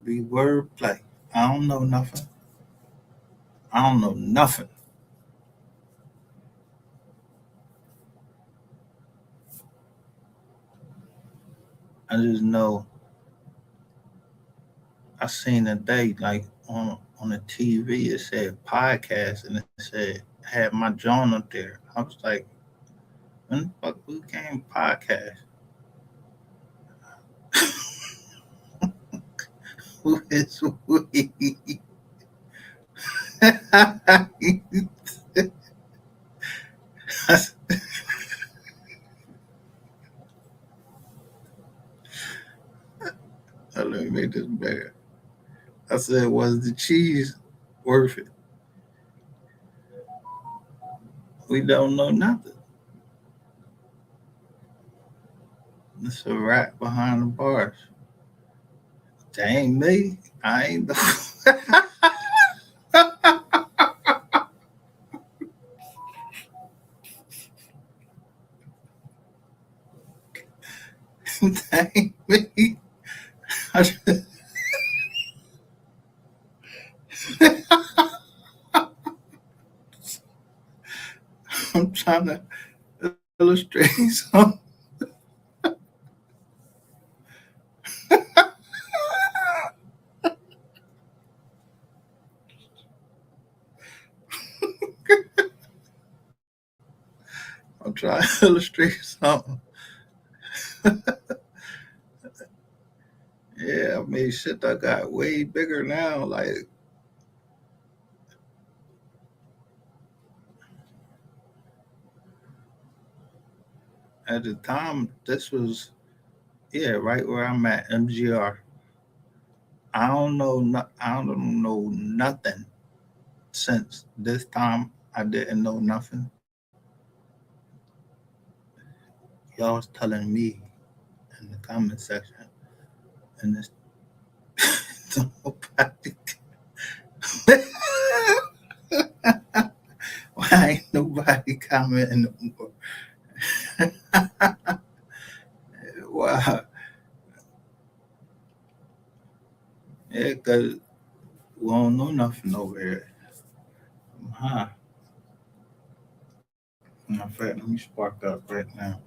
be wordplay. I don't know nothing. I don't know nothing. I just know I seen a day like on the TV it said podcast and it said had my John up there. I was like, when the fuck we came podcast? Who is we? I Let me make this better. I said, was the cheese worth it? We don't know nothing. It's a rat behind the bars. That ain't me. I ain't the that ain't me. I'm trying to illustrate something. I'm trying to illustrate something. Yeah, I mean, shit, I got way bigger now. Like at the time, this was yeah, right where I'm at, MGR. I don't know, I don't know nothing since this time. I didn't know nothing. Y'all was telling me in the comment section, and this nobody. Why ain't nobody commenting no more? Wow. Yeah, because we don't know nothing over here. Huh. In fact, let me spark up right now.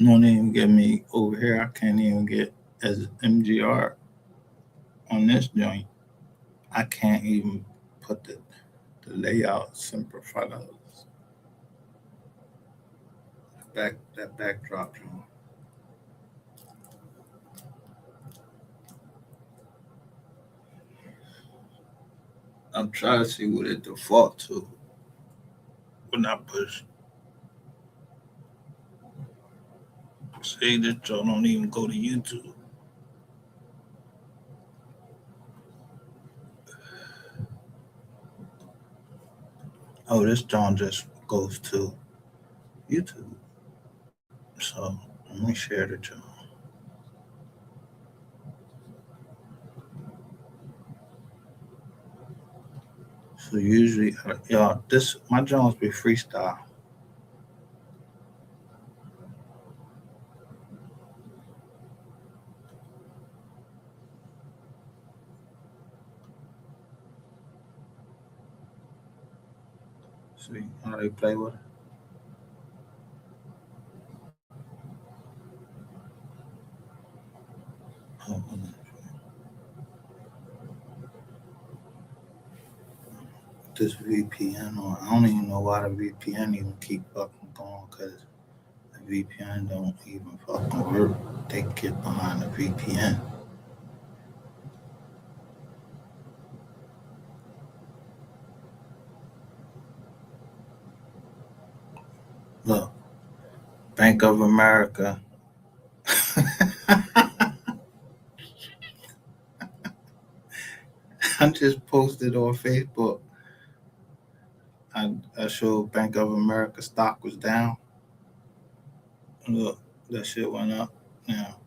Don't even get me over here. I can't even get as MGR on this joint. I can't even put the layout simplify that backdrop joint. I'm trying to see what it default to when I push. See, this joint don't even go to YouTube. Oh, this joint just goes to YouTube. So let me share the joint. So usually, y'all, this my Jones be freestyle. See how they play with it. Oh, this VPN on. I don't even know why the VPN even keep fucking going because the VPN don't even fucking work. They get behind the VPN. Look, Bank of America. I just posted on Facebook. I showed Bank of America stock was down. Look, that shit went up. Now,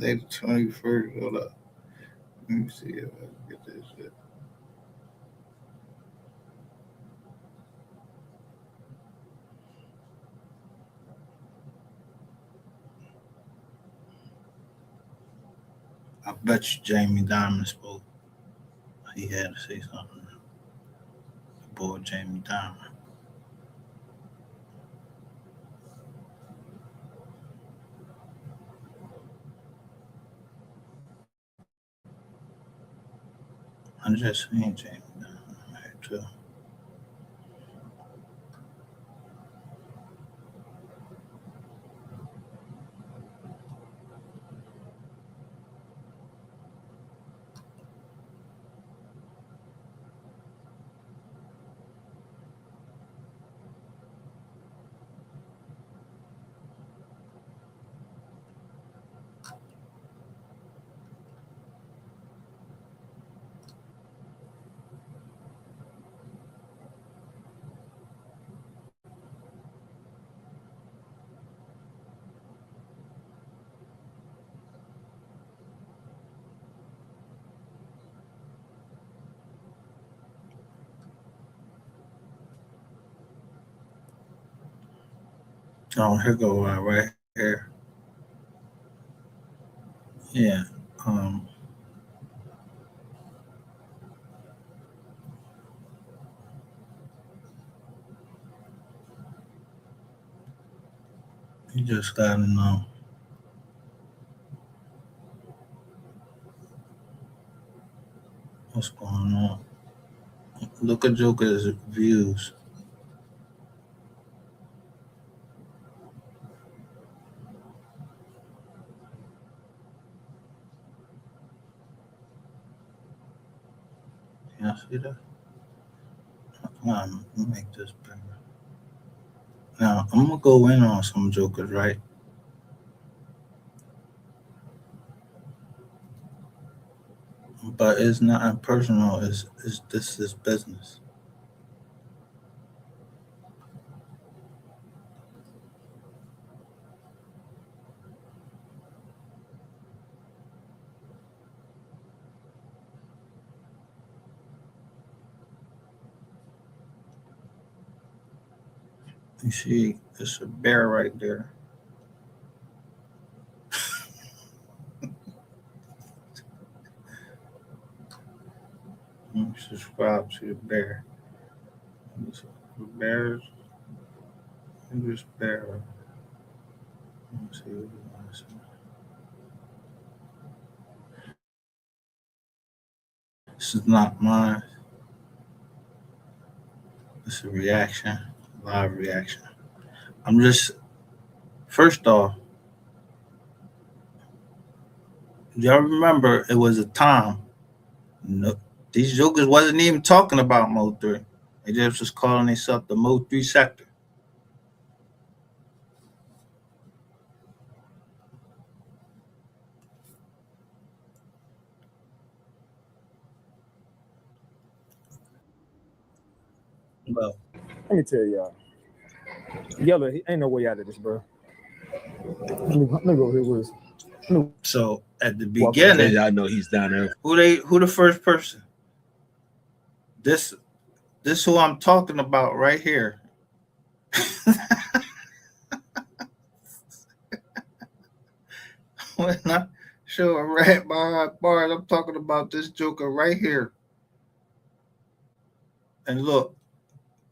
Sunday the 21st. Hold up. Let me see if I can get this shit. I bet you Jamie Dimon spoke. He had to say something. Boy, Jamie Dimon. I just seen Jamie Dimon here too. Oh, here go right here. Yeah. Um, you just gotta know what's going on. Look at Joker's views. Can I see that? Let me make this bigger. Now I'm gonna go in on some Jokers, right? But it's not personal. It's this is business. You see, it's a bear right there. Let me subscribe to the bear. The bears. This bear. Let me see what you want to say. This is not mine. It's a reaction, live reaction. I'm just first off, y'all remember it was a time. No, these jokers wasn't even talking about Mo 3. They just was calling themselves the Mo 3 sector. Well, Let me tell y'all. Yellow, he ain't no way out of this, bro. Let me go here with us. so at the Walk up. beginning, I know he's down there. who the first person? This this who I'm talking about right here. When I show a rat behind bars, I'm talking about this joker right here. And look,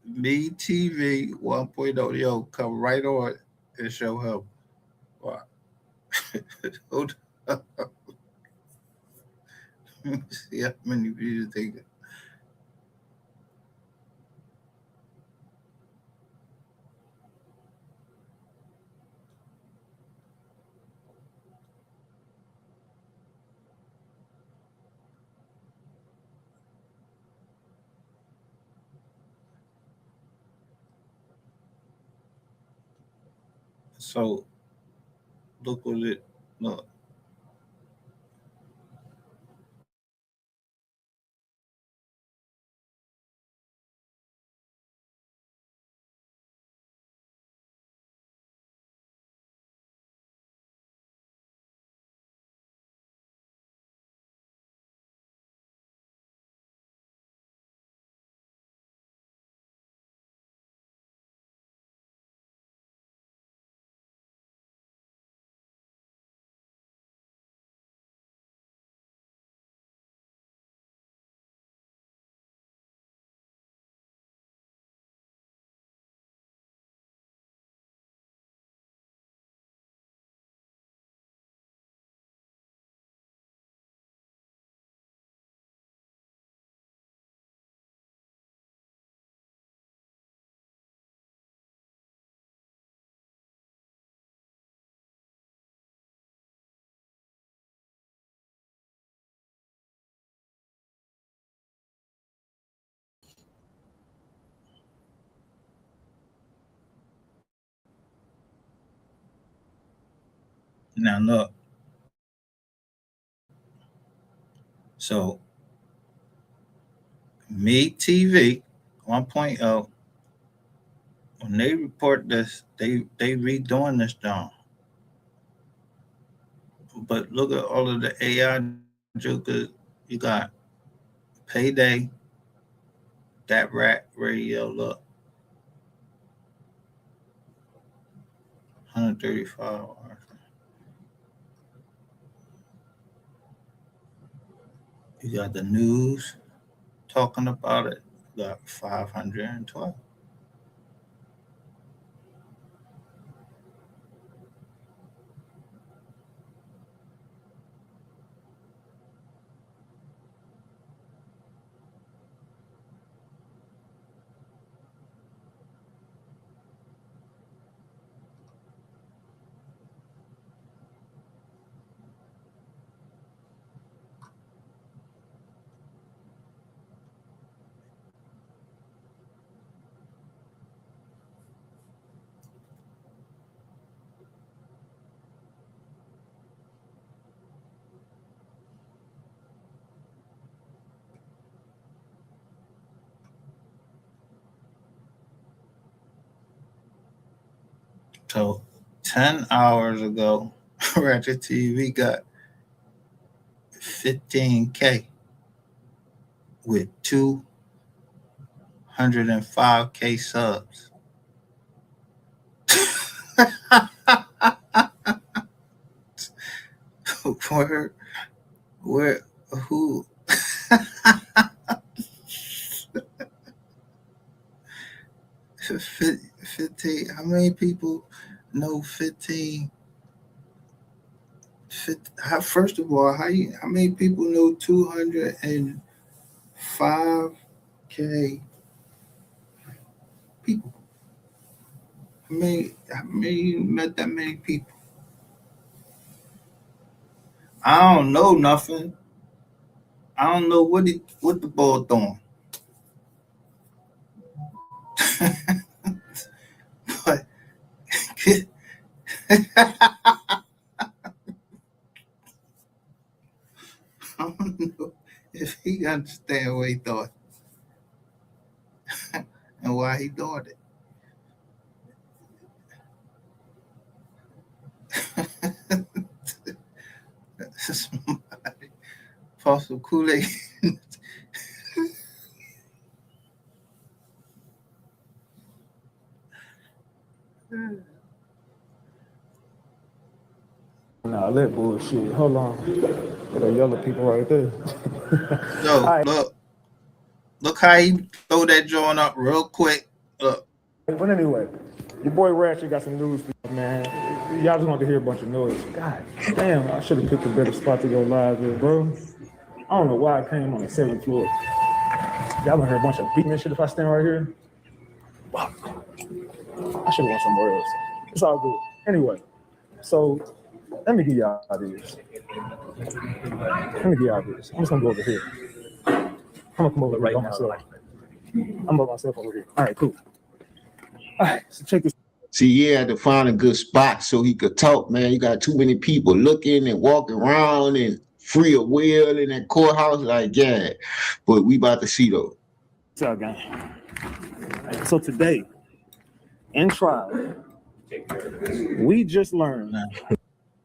me TV 1.0, yo, come right on and show him. What? Hold up. Let me see how many views they got. So look what it look. Now look, so Me TV 1.0, when they report this, they redoing this John. But look at all of the AI jokers. You got Payday, that Rat Radio. Look, 135. You got the news talking about it. You got 512. So 10 hours ago, Ratchet TV got 15K with 205K subs. where, where, who? 15, how many people know 15? First of all, how many people know 205K people? How many met that many people? I don't know nothing. I don't know what the ball doing. But I don't know if he understand what he thought and why he thought it. Somebody pour some Kool-Aid. Nah, that bullshit. Hold on. There are yellow people right there. Yo, All right. look how he throw that joint up real quick. Look. But anyway, your boy Ratchet got some news for you, man. Y'all just want to hear a bunch of noise. God damn, I should have picked a better spot to go live here, bro. I don't know why I came on the 7th floor. Y'all gonna hear a bunch of beating and shit if I stand right here. Fuck. I should have went somewhere else. It's all good. Anyway, so let me give y'all this. I'm just gonna go over here. I'm gonna come over right now. I'm by myself over here. All right, cool. All right, so check this. See, he had to find a good spot so he could talk, man. You got too many people looking and walking around and free of will in that courthouse. Like, yeah. But we about to see, though. What's up, gang? So today, in trial, we just learned. Now,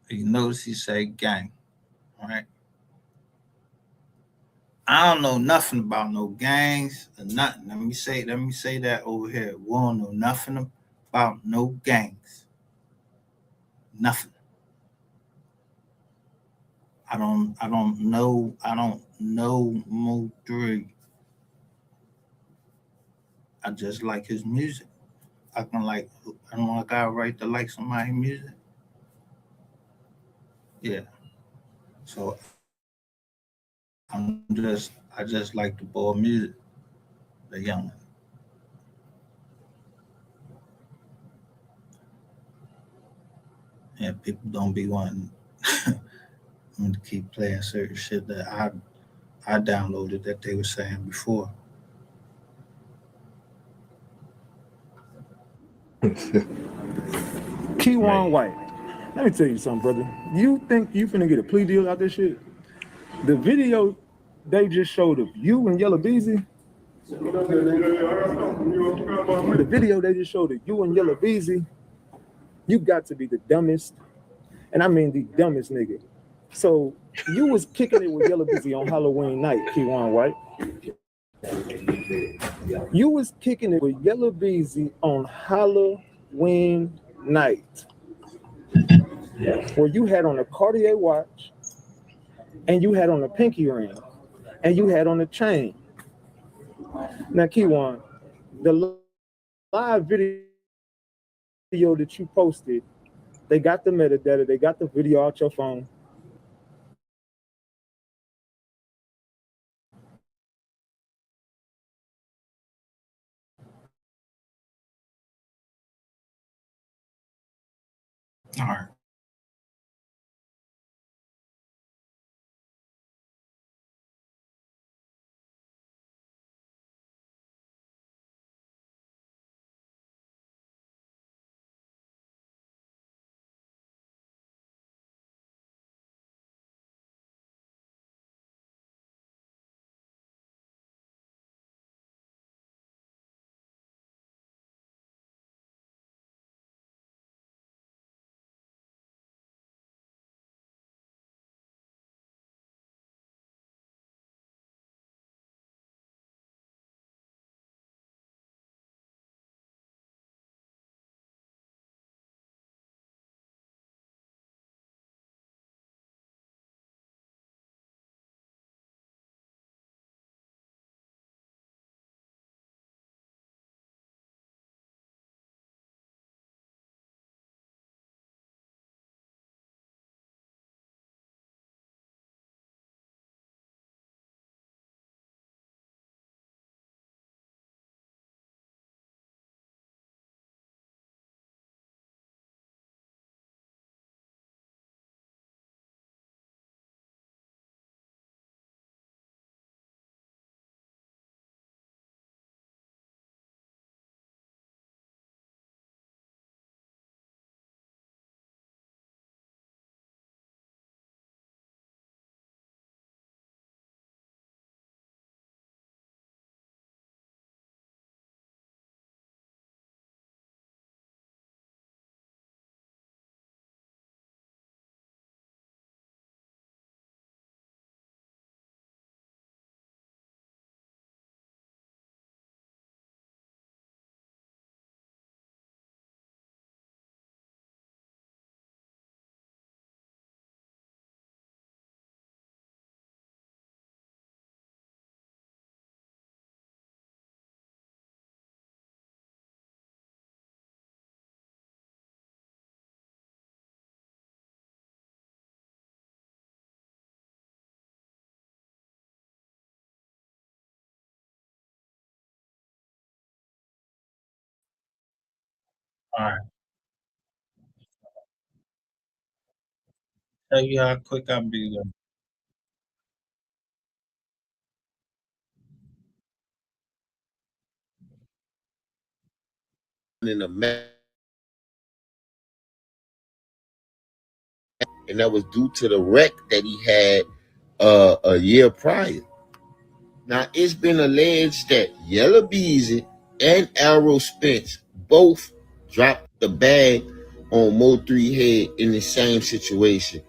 you notice he said gang, right? I don't know nothing about no gangs or nothing. Let me say that over here. We don't know nothing about no gangs. Nothing. I don't know Mo 3. I just like his music. I don't like I right to like somebody's music. Yeah. So I just like the boy music, the young. And people don't be wanting to keep playing certain shit that I downloaded that they were saying before. Keywan White. Let me tell you something, brother. You think you finna get a plea deal out this shit? The video they just showed of you and Yellow Beezy. The video they just showed of you and Yellow Beezy. You got to be the dumbest, and I mean the dumbest nigga. So you was kicking it with Yellow Beezy on Halloween night, K1, right? You was kicking it with Yellow Beezy on Halloween night, where you had on a Cartier watch, and you had on a pinky ring, and you had on a chain. Now, K1, the live video that you posted, they got the metadata, they got the video out your phone. All right. All right. Tell you how quick I'll be there. In the and that was due to the wreck that he had a year prior. Now it's been alleged that Yellow Beezy and Arrow Spence both dropped the bag on Mo 3 head in the same situation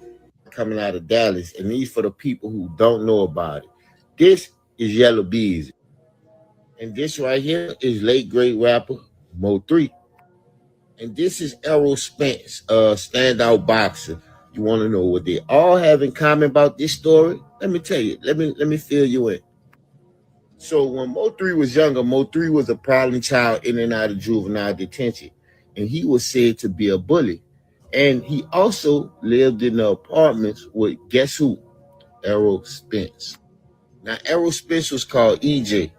coming out of Dallas. And these for the people who don't know about it. This is Yellow Beezy. And this right here is late great rapper Mo 3. And this is Errol Spence, standout boxer. You want to know what they all have in common about this story? Let me tell you. Let me fill you in. So when Mo 3 was younger, Mo 3 was a problem child in and out of juvenile detention. And he was said to be a bully. And he also lived in the apartments with guess who? Errol Spence. Now Errol Spence was called EJ.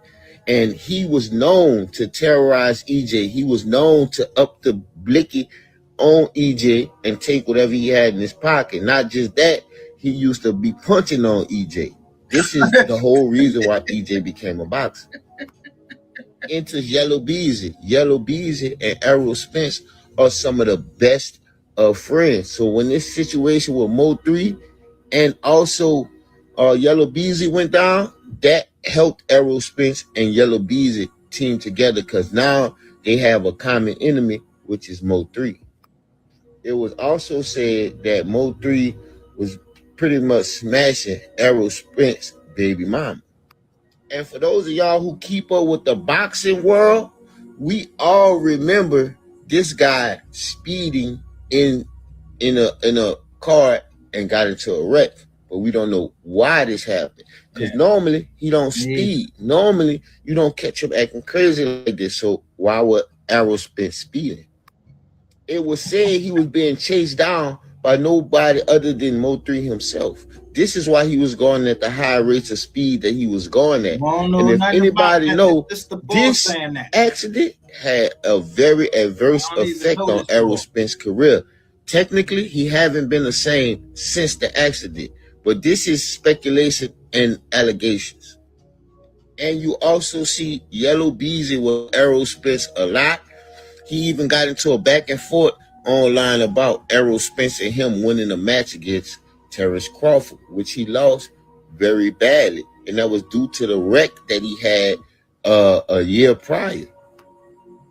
And he was known to terrorize EJ. He was known to up the blicky on EJ and take whatever he had in his pocket. Not just that, he used to be punching on EJ. This is the whole reason why EJ became a boxer. Enters Yellow Beezy. Yellow Beezy and Errol Spence are some of the best of friends. So when this situation with Mo 3 and also Yellow Beezy went down, that helped Errol Spence and Yellow Beezy team together because now they have a common enemy, which is Mo 3. It was also said that Mo 3 was pretty much smashing Errol Spence baby mama. And for those of y'all who keep up with the boxing world, we all remember this guy speeding in in a car and got into a wreck. But we don't know why this happened. Because Yeah. normally he don't Me. speed. Normally you don't catch him acting crazy like this. So why would Arrow spend speeding? It was said he was being chased down by nobody other than Mo 3 himself. This is why he was going at the high rates of speed that he was going You at. don't And know if nothing about anybody that. know, This the bull this saying that. accident had a very I adverse don't even effect know on this Errol bull. Spence's career. Technically, he haven't been the same since the accident, but this is speculation and allegations. And you also see Yellow Beezy with Errol Spence a lot. He even got into a back and forth online about Errol Spence and him winning a match against Terrence Crawford, which he lost very badly. And that was due to the wreck that he had a year prior.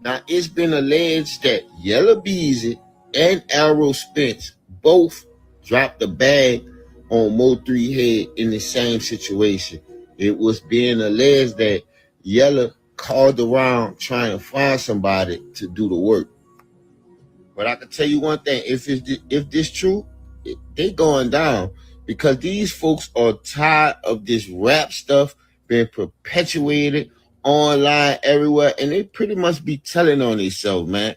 Now, it's been alleged that Yellow Beezy and Errol Spence both dropped the bag on Mo 3 head in the same situation. It was being alleged that Yellow called around trying to find somebody to do the work. But I can tell you one thing: if this true, they going down because these folks are tired of this rap stuff being perpetuated online everywhere, and they pretty much be telling on themselves, man.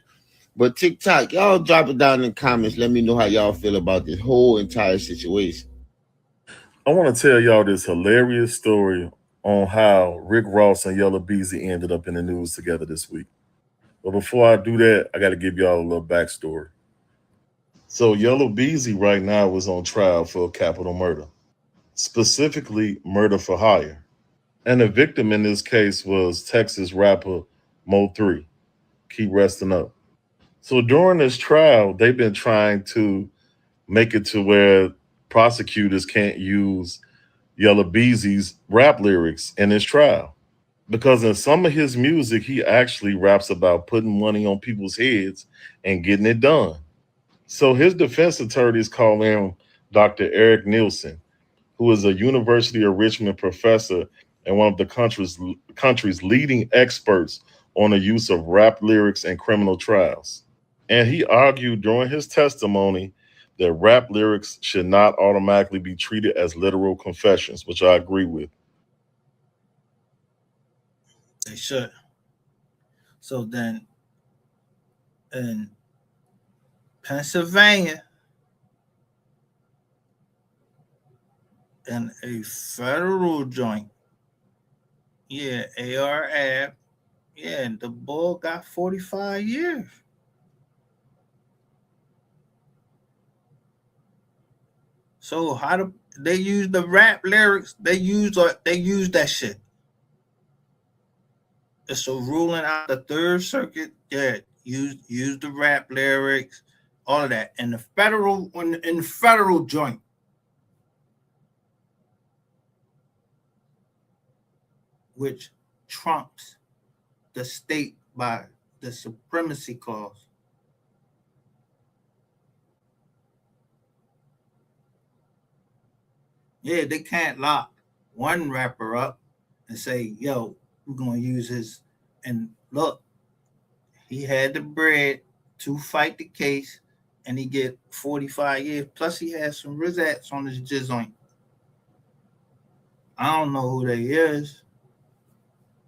But TikTok, y'all drop it down in the comments. Let me know how y'all feel about this whole entire situation. I want to tell y'all this hilarious story on how Rick Ross and Yellow Beezy ended up in the news together this week. But before I do that, I got to give y'all a little backstory. So, Yellow Beezy right now was on trial for capital murder, specifically murder for hire. And the victim in this case was Texas rapper Mo 3. Keep resting up. So, during this trial, they've been trying to make it to where prosecutors can't use Yellow Beezy's rap lyrics in his trial. Because in some of his music, he actually raps about putting money on people's heads and getting it done. So his defense attorneys call in Dr. Eric Nielsen, who is a University of Richmond professor and one of the country's leading experts on the use of rap lyrics in criminal trials. And he argued during his testimony that rap lyrics should not automatically be treated as literal confessions, which I agree with. They should. So then in Pennsylvania, in a federal joint, yeah, AR Ab, yeah, and the bull got 45 years. So how do they use the rap lyrics? They use that shit. It's a ruling out the Third Circuit. Yeah, use the rap lyrics, all of that. And the federal in the federal joint, which trumps the state by the supremacy clause. Yeah, they can't lock one rapper up and say, yo, we're gonna use his and look, he had the bread to fight the case and he get 45 years. Plus he has some Rizats on his jizzing. I don't know who they is.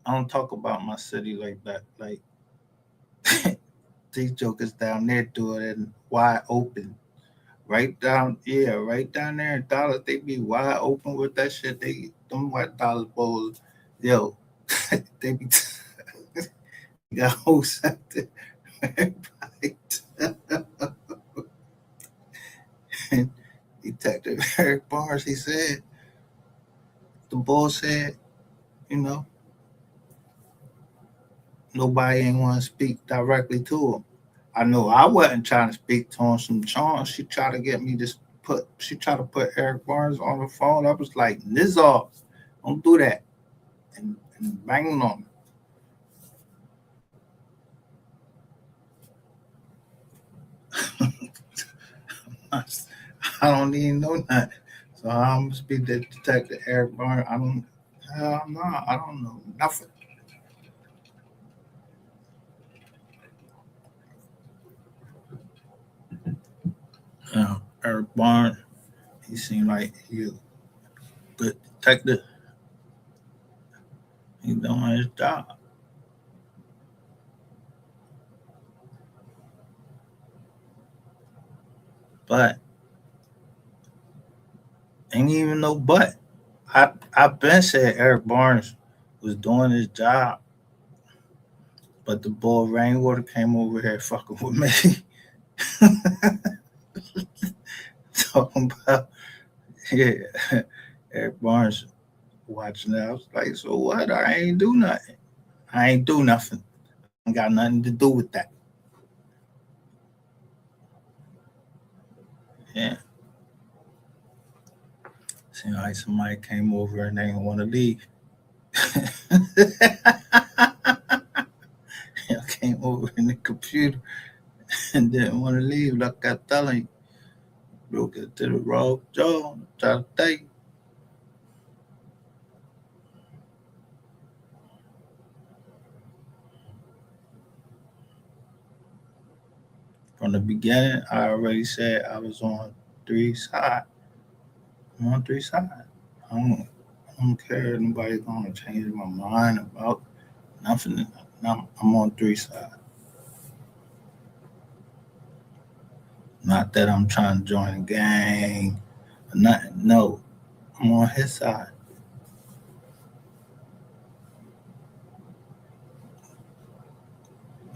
I don't talk about my city like that. Like these jokers down there do it and wide open. Right down there in Dallas, they be wide open with that shit. They them white Dallas bowls, yo, they be they got hosts out there. And Detective Eric Barnes, he said, the bull said, you know, nobody ain't want to speak directly to him. I know I wasn't trying to speak to him. Some Sean, she tried to get me to she tried to put Eric Barnes on the phone. I was like, Nizar, don't do that. And banging on him. I don't even know that. So I'm gonna speak to Detective Eric Barnes. Hell no, I don't know nothing. Eric Barnes, he seemed like he a good detective. He doing his job. But ain't even no but. I've been said Eric Barnes was doing his job, but the boy Rainwater came over here fucking with me. Talking about yeah, Eric Barnes watching that. I was like, so what? I ain't do nothing. I ain't do nothing. I ain't got nothing to do with that. Yeah. Seemed like somebody came over and they didn't want to leave. Came over in the computer and didn't want to leave. Like I telling you, broke it to the wrong jaw. Try to tell you. From the beginning, I already said I was on three sides. I'm on three sides. I don't care if nobody's gonna change my mind about nothing. I'm on three sides. Not that I'm trying to join a gang. Nothing. No, I'm on his side.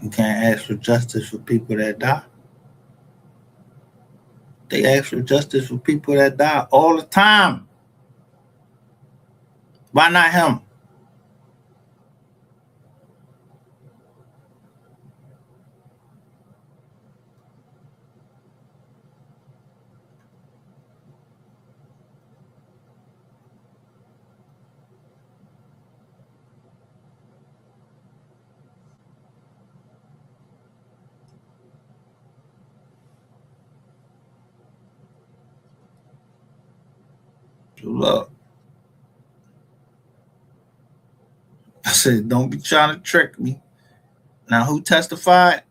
You can't ask for justice for people that die. They ask for justice for people that die all the time. Why not him? So look, I said, don't be trying to trick me. Now, who testified?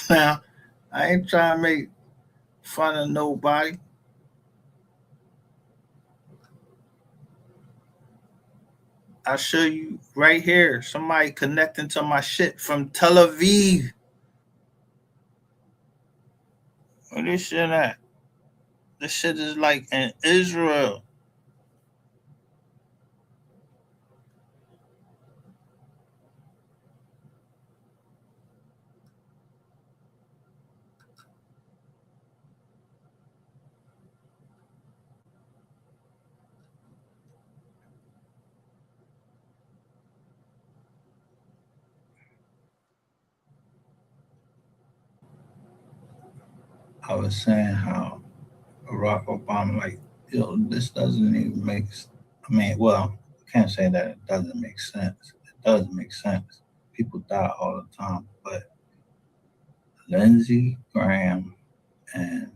Now, I ain't trying to make fun of nobody. I'll show you right here. Somebody connecting to my shit from Tel Aviv. Where this shit at? This shit is like in Israel. I was saying how Barack Obama, like, this doesn't even make. I mean, well, I can't say that it doesn't make sense. It does make sense. People die all the time, but Lindsey Graham and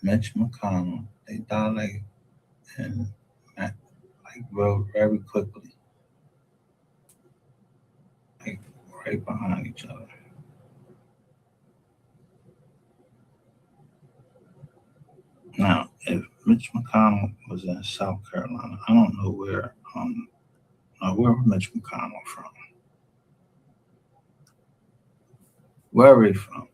Mitch McConnell, they die and like very quickly, like right behind each other. Mitch McConnell was in South Carolina. I don't know where. Where was Mitch McConnell from? Where is he from?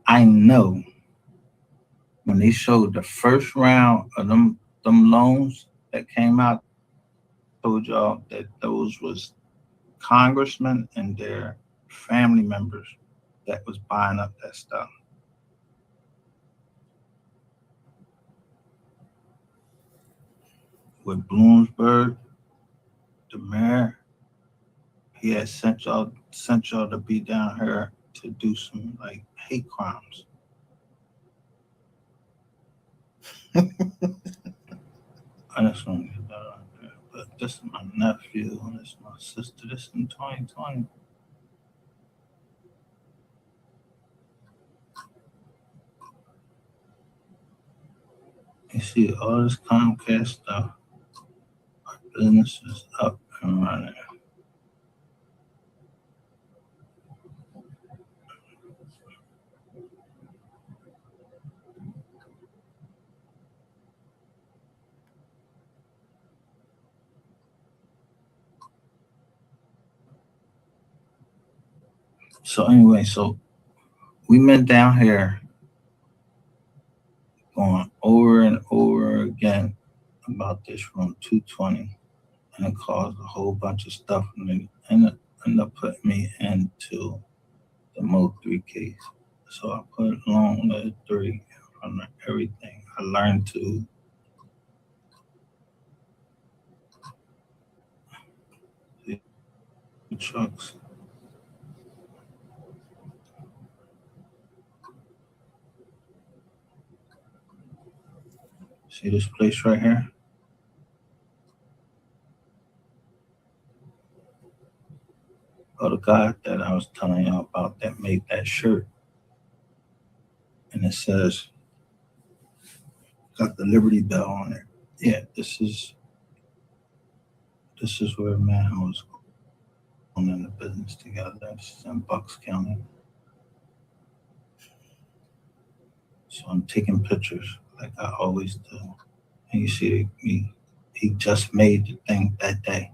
I know when they showed the first round of them loans that came out, I told y'all that those was congressmen and their family members that was buying up that stuff. With Bloomsburg, the mayor, he had sent y'all to be down here to do some like hate crimes. I just want to get that out there. But this is my nephew, and this is my sister. This is in 2020. You see all this Comcast stuff. Our business is up and running. So anyway, so we met down here going over and over again about this room 220, and it caused a whole bunch of stuff, and it ended up putting me into the Mo 3 case. So I put long letter 3 from everything. I learned to the trucks. See this place right here? Oh, the guy that I was telling you about that made that shirt. And it says, got the Liberty Bell on it. Yeah, this is where man was going in the business together. This is in Bucks County. So I'm taking pictures like I always do. And you see he just made the thing that day.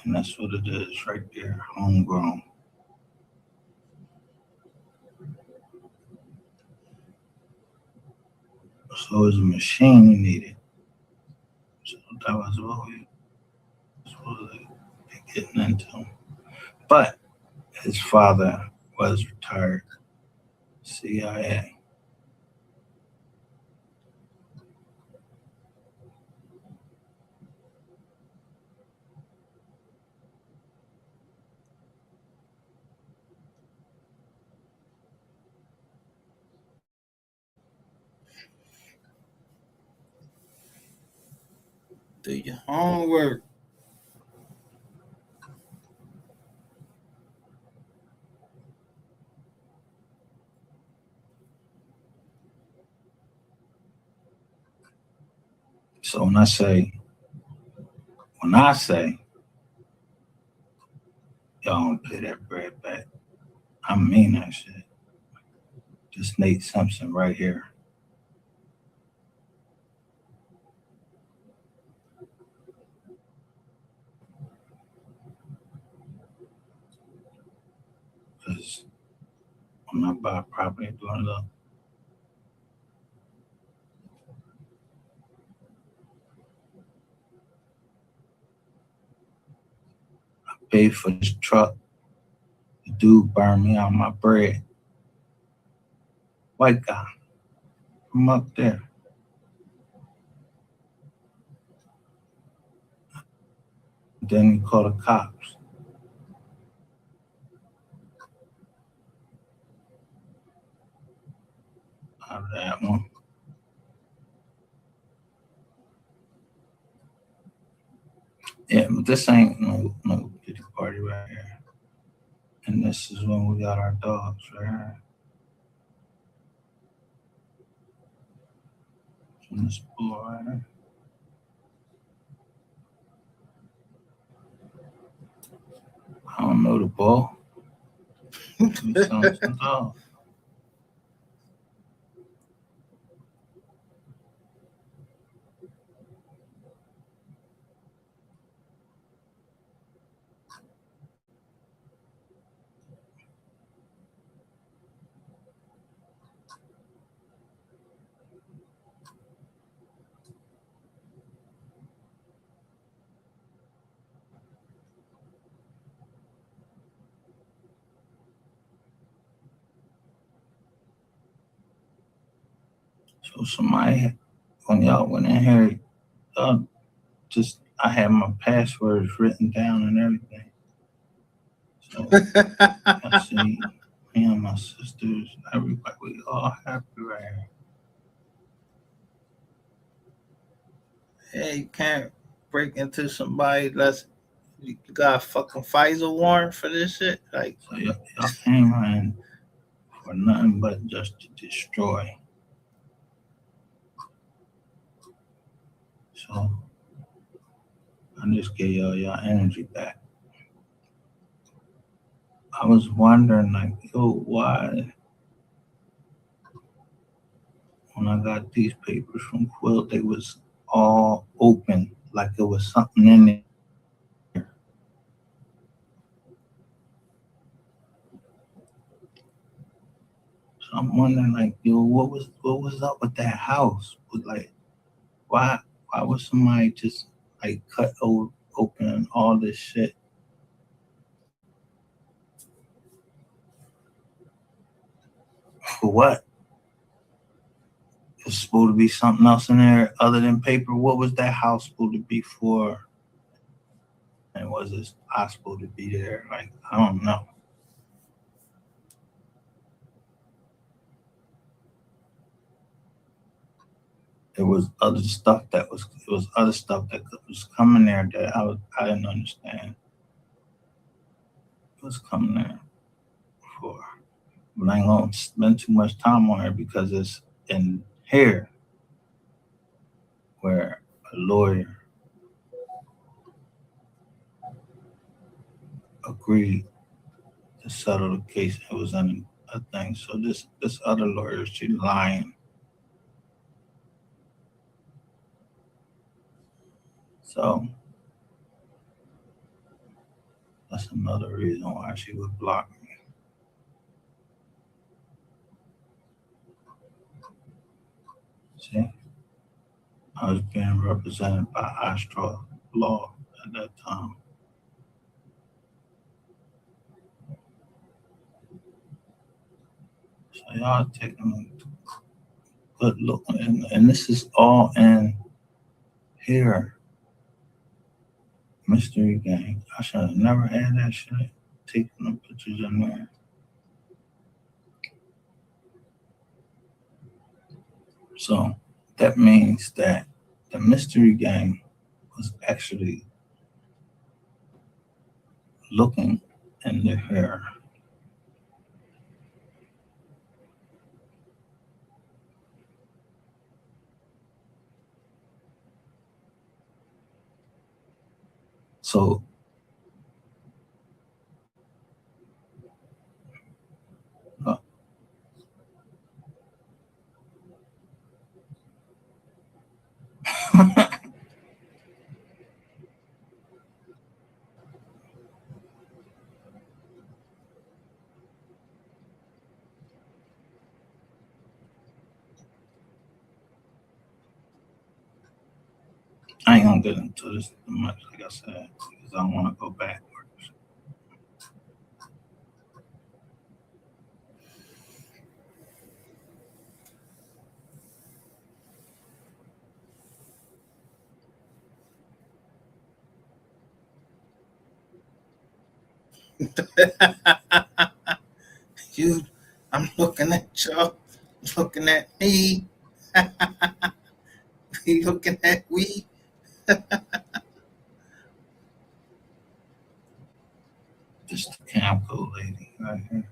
And that's what it is right there, homegrown. So it's a machine you needed. So that was what we were supposed to be getting into. But his father was retired CIA. Do your homework. So when I say, y'all don't pay that bread back, I mean that shit. This Nate Simpson right here. Because when I buy property doing it up, I paid for this truck. The dude burned me out my bread. White guy from up there. Then he called the cops. Out of that one. Yeah, but this ain't no kitty party right here. And this is when we got our dogs right here. From this bull right here. I don't know the bull. Something off. So somebody, when y'all went in here, just I had my passwords written down and everything. So I see me and my sisters, everybody, we all happy right here. Hey, you can't break into somebody that's you got a fucking FISA warrant for this shit. Like, so y'all came in for nothing but just to destroy. So I just gave y'all energy back. I was wondering, like, yo, why when I got these papers from Quill, they was all open, like there was something in there. So I'm wondering, like, yo, what was up with that house? Like, why would somebody just like cut open all this shit? For what? It's supposed to be something else in there other than paper. What was that house supposed to be for? And was it I supposed to be there? Like, I don't know. There was other stuff that was coming there that I didn't understand. It was coming there for. But I ain't gonna spend too much time on it because it's in here where a lawyer agreed to settle the case. It was in a thing. So this other lawyer, she lying. So that's another reason why she would block me. See, I was being represented by Astro Law at that time. So y'all taking a good look, and this is all in here. Mystery Gang. I should have never had that shit. Taking the pictures in there. So that means that the Mystery Gang was actually looking in the hair. So I ain't gonna get into this too much, like I said, because I want to go backwards. You, I'm looking at y'all, looking at me, he looking at we. Just the Camco lady right here.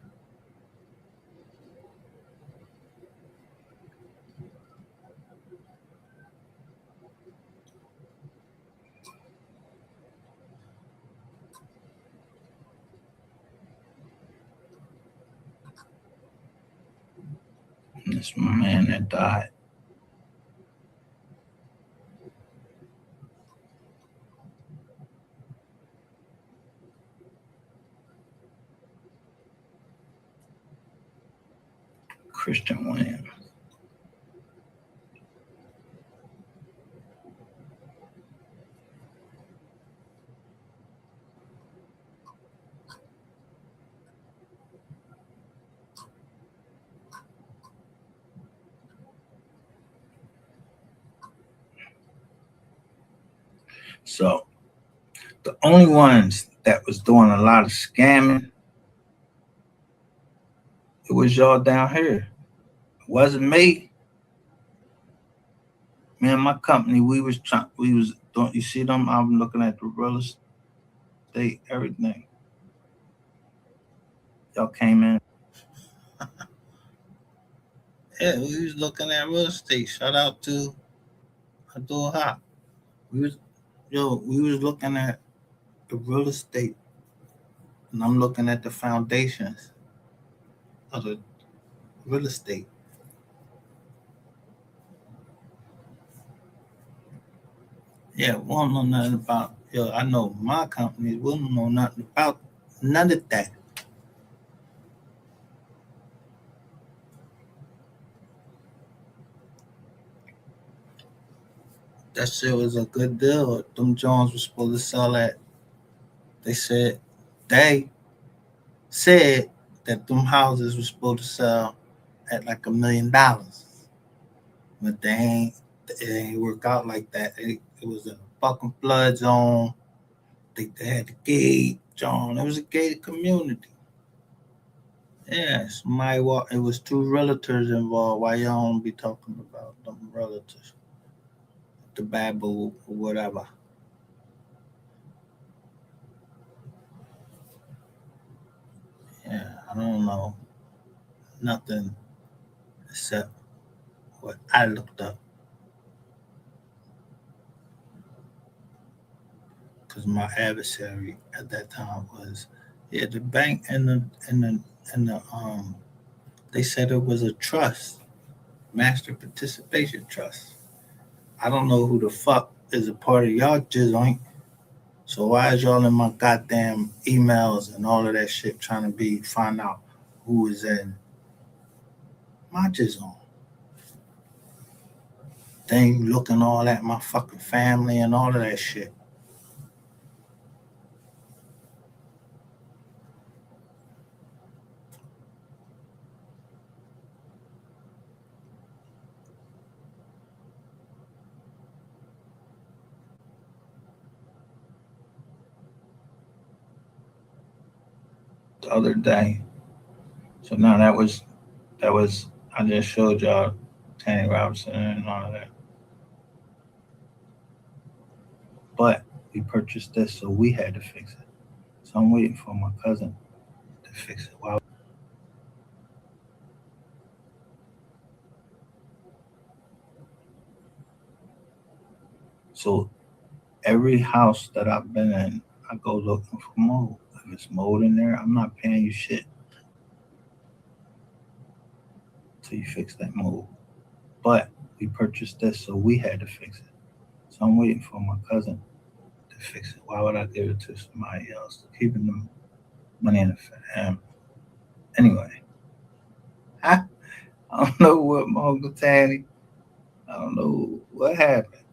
That's my man that died. Christian Williams. So the only ones that was doing a lot of scamming, it was y'all down here. It wasn't me. Me and my company, we was don't you see them? I'm looking at the real estate, everything. Y'all came in. Yeah, we was looking at real estate. Shout out to Abdul Haq. We was looking at the real estate, and I'm looking at the foundations of the real estate. Yeah, we don't know nothing about. I know my company. We don't know nothing about none of that. That shit was a good deal. Them Jones was supposed to sell at. They said that them houses were supposed to sell at like $1 million, but it ain't work out like that. It was in a fucking flood zone. They had the gate, John. It was a gated community. Yeah, somebody walk. It was 2 realtors involved. Why y'all don't be talking about them realtors? The Babel or whatever. Yeah, I don't know nothing except what I looked up. Because my adversary at that time was, the bank and the they said it was a trust, master participation trust. I don't know who the fuck is a part of y'all joint. So why is y'all in my goddamn emails and all of that shit trying to find out who is in my jizzle? They ain't looking all at my fucking family and all of that shit. The other day. So now that was I just showed y'all Tanny Robinson and all of that. But we purchased this, so we had to fix it. So I'm waiting for my cousin to fix it. Wow. So every house that I've been in, I go looking for mold. If it's mold in there, I'm not paying you shit till you fix that mold. But we purchased this, so we had to fix it. So I'm waiting for my cousin to fix it. Why would I give it to somebody else? Keeping the money in the family. Anyway, I don't know what my Uncle Tanny, I don't know what happened.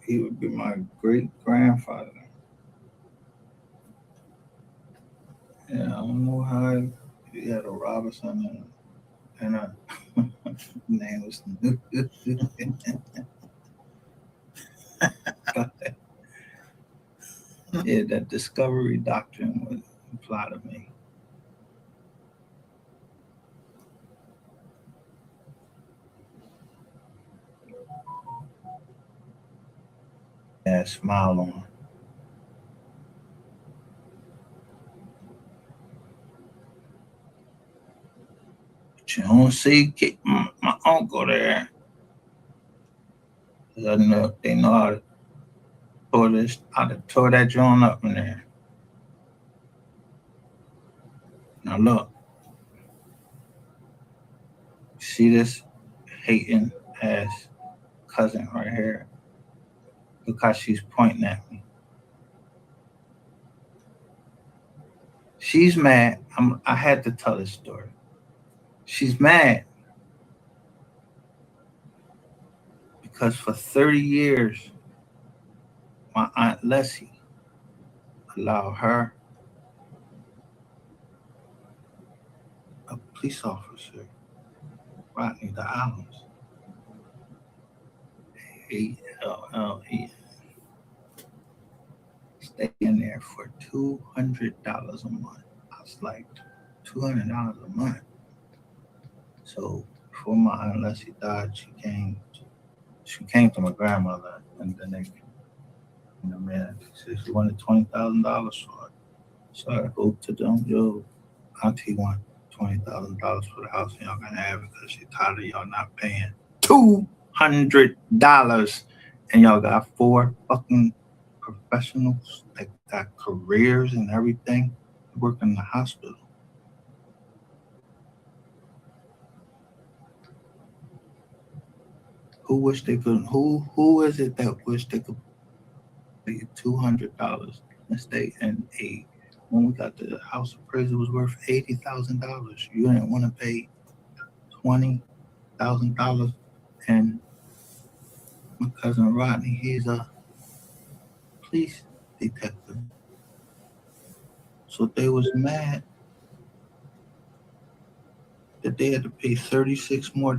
He would be my great grandfather. Yeah, I don't know how he had a Robinson and a name was yeah, that discovery doctrine would apply to me. Yeah, smile on. But you don't see my uncle there. I know they know how to tore that joint up in there. Now look, See this hating ass cousin right here? Because she's pointing at me. She's mad. I had to tell this story. She's mad because for 30 years, my Aunt Leslie allowed her, a police officer, Rodney the Islands, ALLE, stay in there for $200 a month. I was like, $200 a month. So before my Aunt Leslie died, she came to my grandmother, and then they, man, she said she wanted $20,000 for it. So I go to them, yo, Auntie want $20,000 for the house, and y'all gonna have it because she tired of y'all not paying $200, and y'all got 4 fucking professionals that got careers and everything, work in the hospital. Who wish they could? Who is it that wish they could pay $200 and stay in a? When we got the house appraisal was worth $80,000. You didn't want to pay $20,000, and my cousin Rodney, he's a police detective. So they was mad that they had to pay $36 more.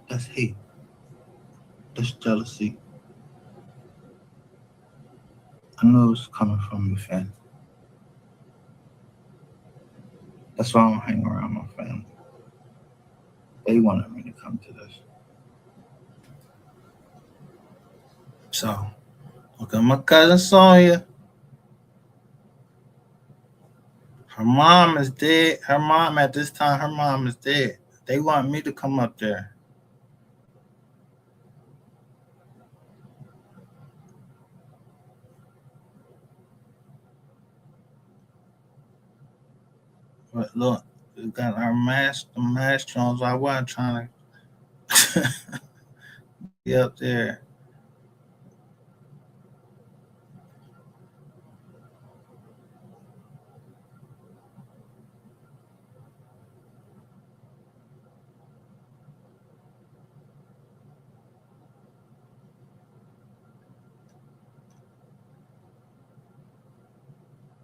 That's hate. That's jealousy. I know it's coming from you, fam. That's why I don't hang around my family. They wanted me to come to this. So, look at my cousin Sonia. Her mom is dead. Her mom at this time, her mom is dead. They want me to come up there. But look, we got our mask, the mask Jones. I wasn't trying to be up there.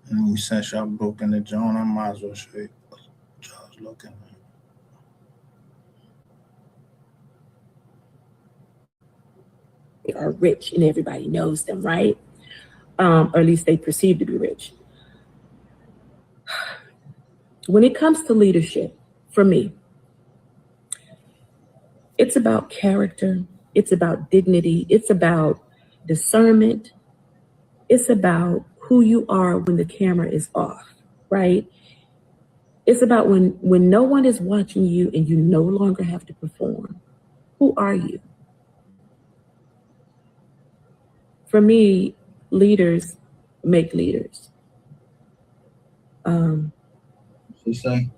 And since y'all broken the John, I might as well show you what y'all's looking at. Are rich and everybody knows them, right? Or at least they perceive to be rich. When it comes to leadership, for me, it's about character, it's about dignity, it's about discernment, it's about who you are when the camera is off, right? It's about when no one is watching you and you no longer have to perform. Who are you? For me, leaders make leaders. What's it say?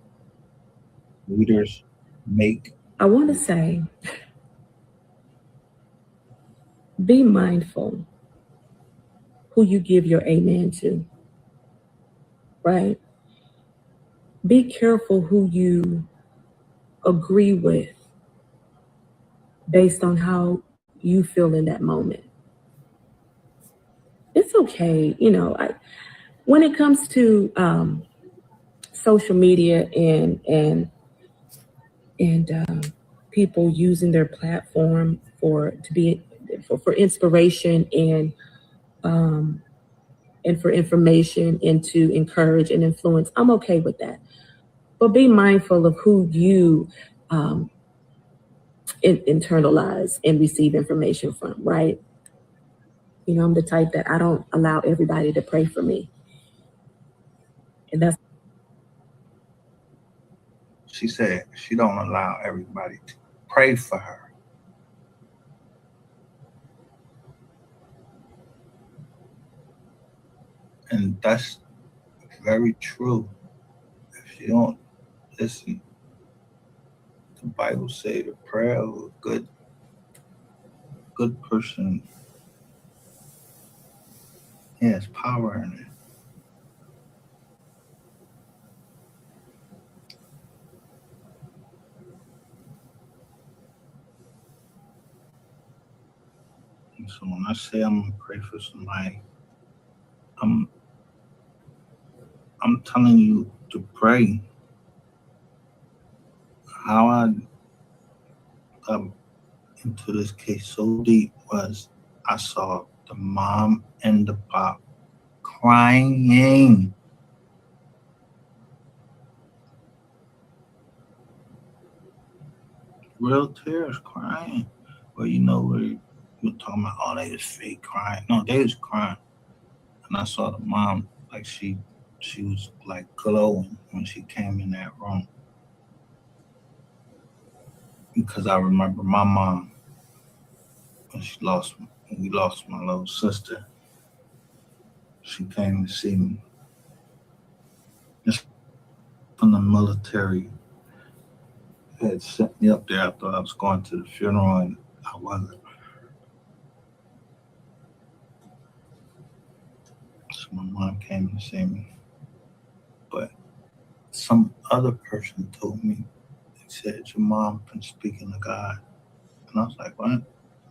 Leaders make. I want to say, be mindful who you give your amen to, right? Be careful who you agree with based on how you feel in that moment. It's okay, when it comes to social media and people using their platform for inspiration and for information and to encourage and influence, I'm okay with that. But be mindful of who you internalize and receive information from, right? I'm the type that I don't allow everybody to pray for me. And that's. She said she don't allow everybody to pray for her. And that's very true. If you don't listen, the Bible say the prayer of a good person has power in it. And so when I say I'm gonna pray for somebody, I'm telling you to pray. How I got into this case so deep was I saw the mom and the pop crying. Real tears, crying. Well, we were talking about, oh, they was fake crying. No, they was crying. And I saw the mom, like she was like glowing when she came in that room. Because I remember my mom when we lost my little sister. She came to see me. Just from the military had sent me up there. I thought I was going to the funeral and I wasn't. So my mom came to see me. But some other person told me, he said, your mom been speaking to God. And I was like, what?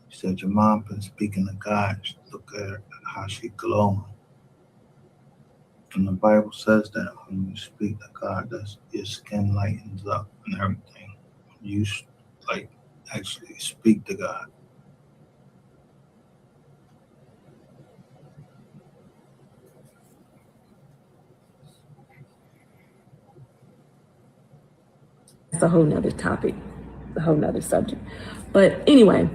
He said, your mom been speaking to God. Look at her, how she glowing. And the Bible says that when you speak to God, your skin lightens up and everything. When you actually speak to God. It's a whole nother topic, a whole nother subject. But anyway,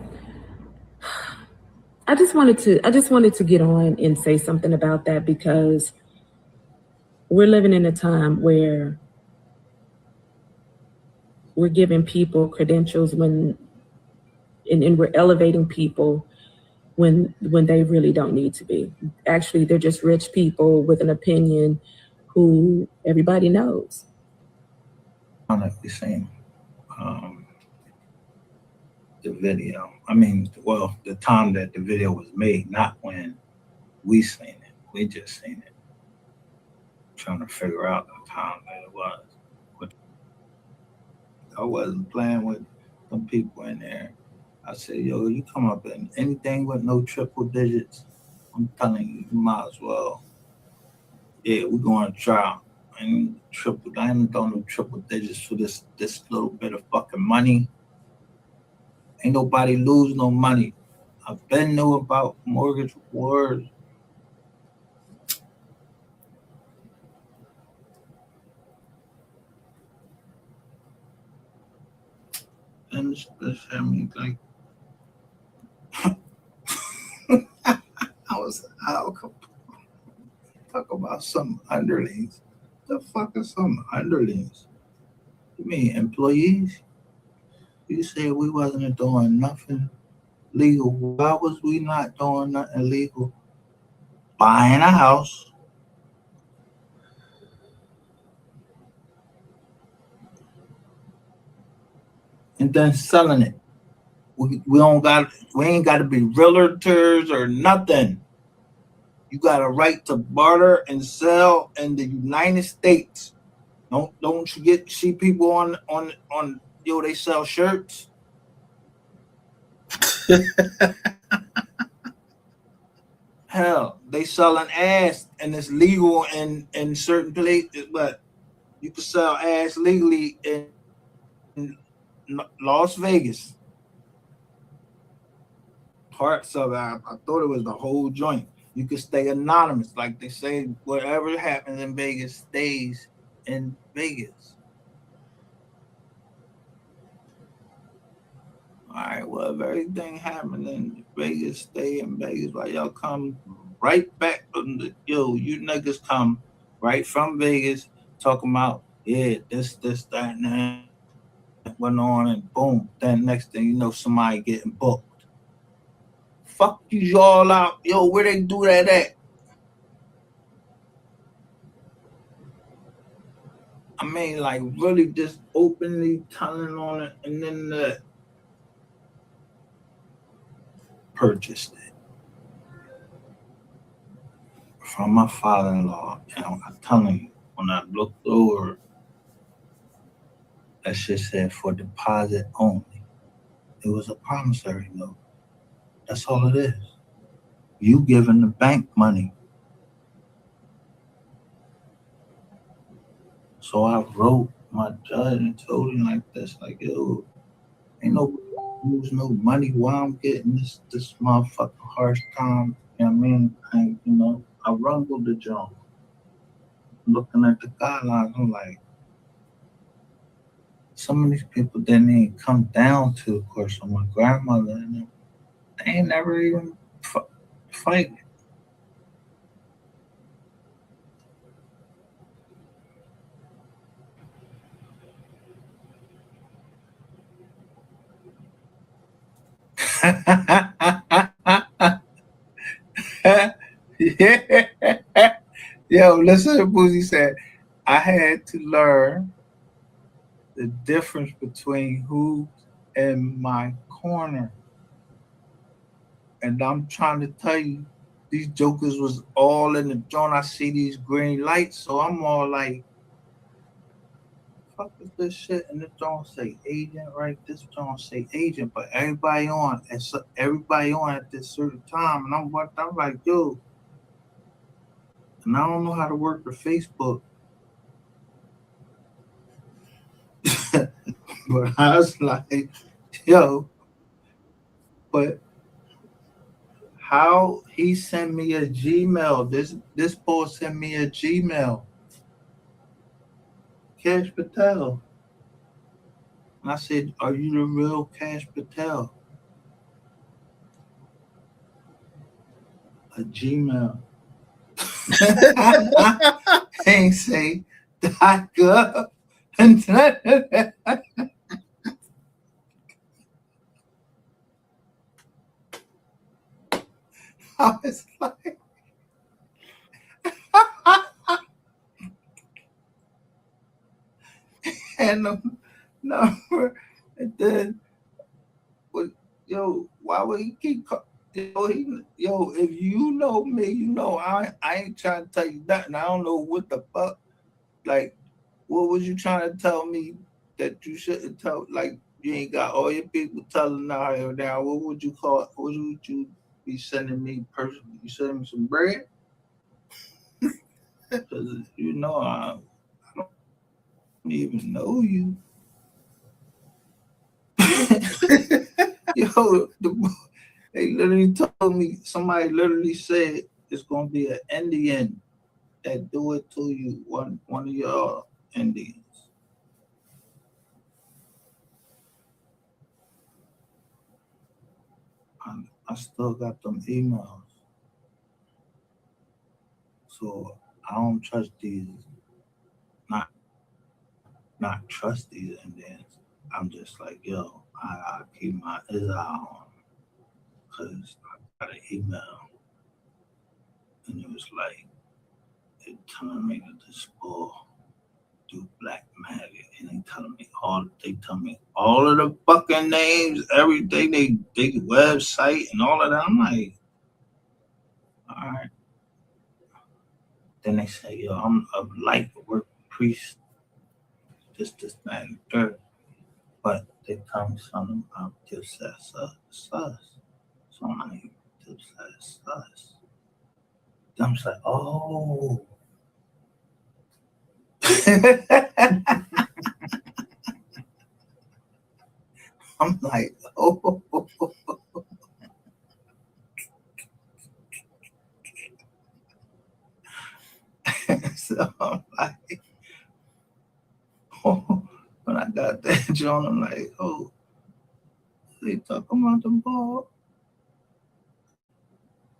I just wanted to get on and say something about that because we're living in a time where we're giving people credentials and we're elevating people when they really don't need to be. Actually, they're just rich people with an opinion who everybody knows. Honestly saying, the video. I mean, well, the time that the video was made, not when we seen it. We just seen it. Trying to figure out the time that it was. I wasn't playing with some people in there. I said, yo, you come up in anything with no triple digits, I'm telling you, you might as well. Yeah, we're going to trial. I ain't throwing no triple digits for this little bit of fucking money. Ain't nobody lose no money. I've been knew about mortgage wars. And this had me like, I'll talk about some underlings. The fuck is some underlings? You mean employees? You said we wasn't doing nothing legal. Why was we not doing nothing legal? Buying a house, and then selling it. We ain't got to be realtors or nothing. You got a right to barter and sell in the United States. Don't you see people on they sell shirts. Hell, they selling ass and it's legal in certain places, but you can sell ass legally in Las Vegas. Parts of it, I thought it was the whole joint. You could stay anonymous, like they say. Whatever happens in Vegas stays in Vegas. All right. Well, if everything happened in Vegas, stay in Vegas. While y'all come right back you niggas come right from Vegas talking about this, that, and that went on, and boom. Then next thing you know, somebody getting booked. Fuck you all out. Yo, where they do that at? I mean, like really just openly telling on it, and then purchased it from my father-in-law. And I'm telling you, when I looked over, that shit said for deposit only. It was a promissory note. That's all it is. You giving the bank money. So I wrote my judge and told him like this, like, yo, ain't no lose no money while I'm getting this motherfucking harsh time. You know what I mean? I rumbled the joint. Looking at the guidelines, I'm like, some of these people didn't even come down to the course of my grandmother and them. They ain't never even fight. Yeah. Yo, listen to Boozy said, I had to learn the difference between who's in my corner. And I'm trying to tell you, these jokers was all in the joint. I see these green lights, so I'm all like, fuck is this shit? And this joint say agent, right? This joint say agent, but everybody on at this certain time. And I'm like, yo, and I don't know how to work the Facebook. But I was like, yo, but how he sent me a Gmail. This boy sent me a Gmail. Cash Patel. And I said, are you the real Cash Patel? A Gmail. Ain't say .gov. And I was like, and the number, and then, yo, why would he keep calling? Yo, if you know me, you know I ain't trying to tell you nothing. I don't know what the fuck. Like, what was you trying to tell me that you shouldn't tell? Like, you ain't got all your people telling now. What would you call it? What would you be sending me personally? You sending me some bread? Because I don't even know you. Yo, they literally told me, somebody literally said it's gonna be an Indian that do it to you, one of your Indians. I still got them emails. So I don't trust these, not trust these Indians. I'm just like, yo, I keep my eyes on because I got an email and it was like, it telling me that this bull do black magic, and they tell me all of the fucking names, everything, they website and all of that. I'm like, all right. Then they say, yo, I'm a light work priest, this, that, and third. But they tell me something about this, that, sus. So I'm like, this, that, sus. Then I'm like, oh. I'm like, oh. So I'm like, oh. When I got that joint, I'm like, oh, they talking about the ball?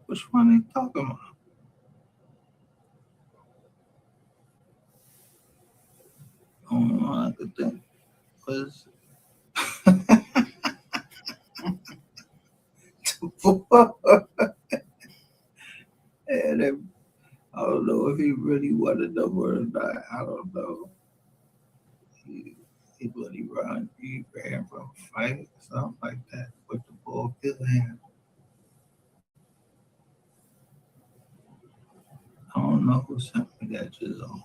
Which one they talking about? I could think was and I don't know if he really wanted them or not. I don't know. he ran from a fight, something like that, with the ball killed him. I don't know who sent me that just on.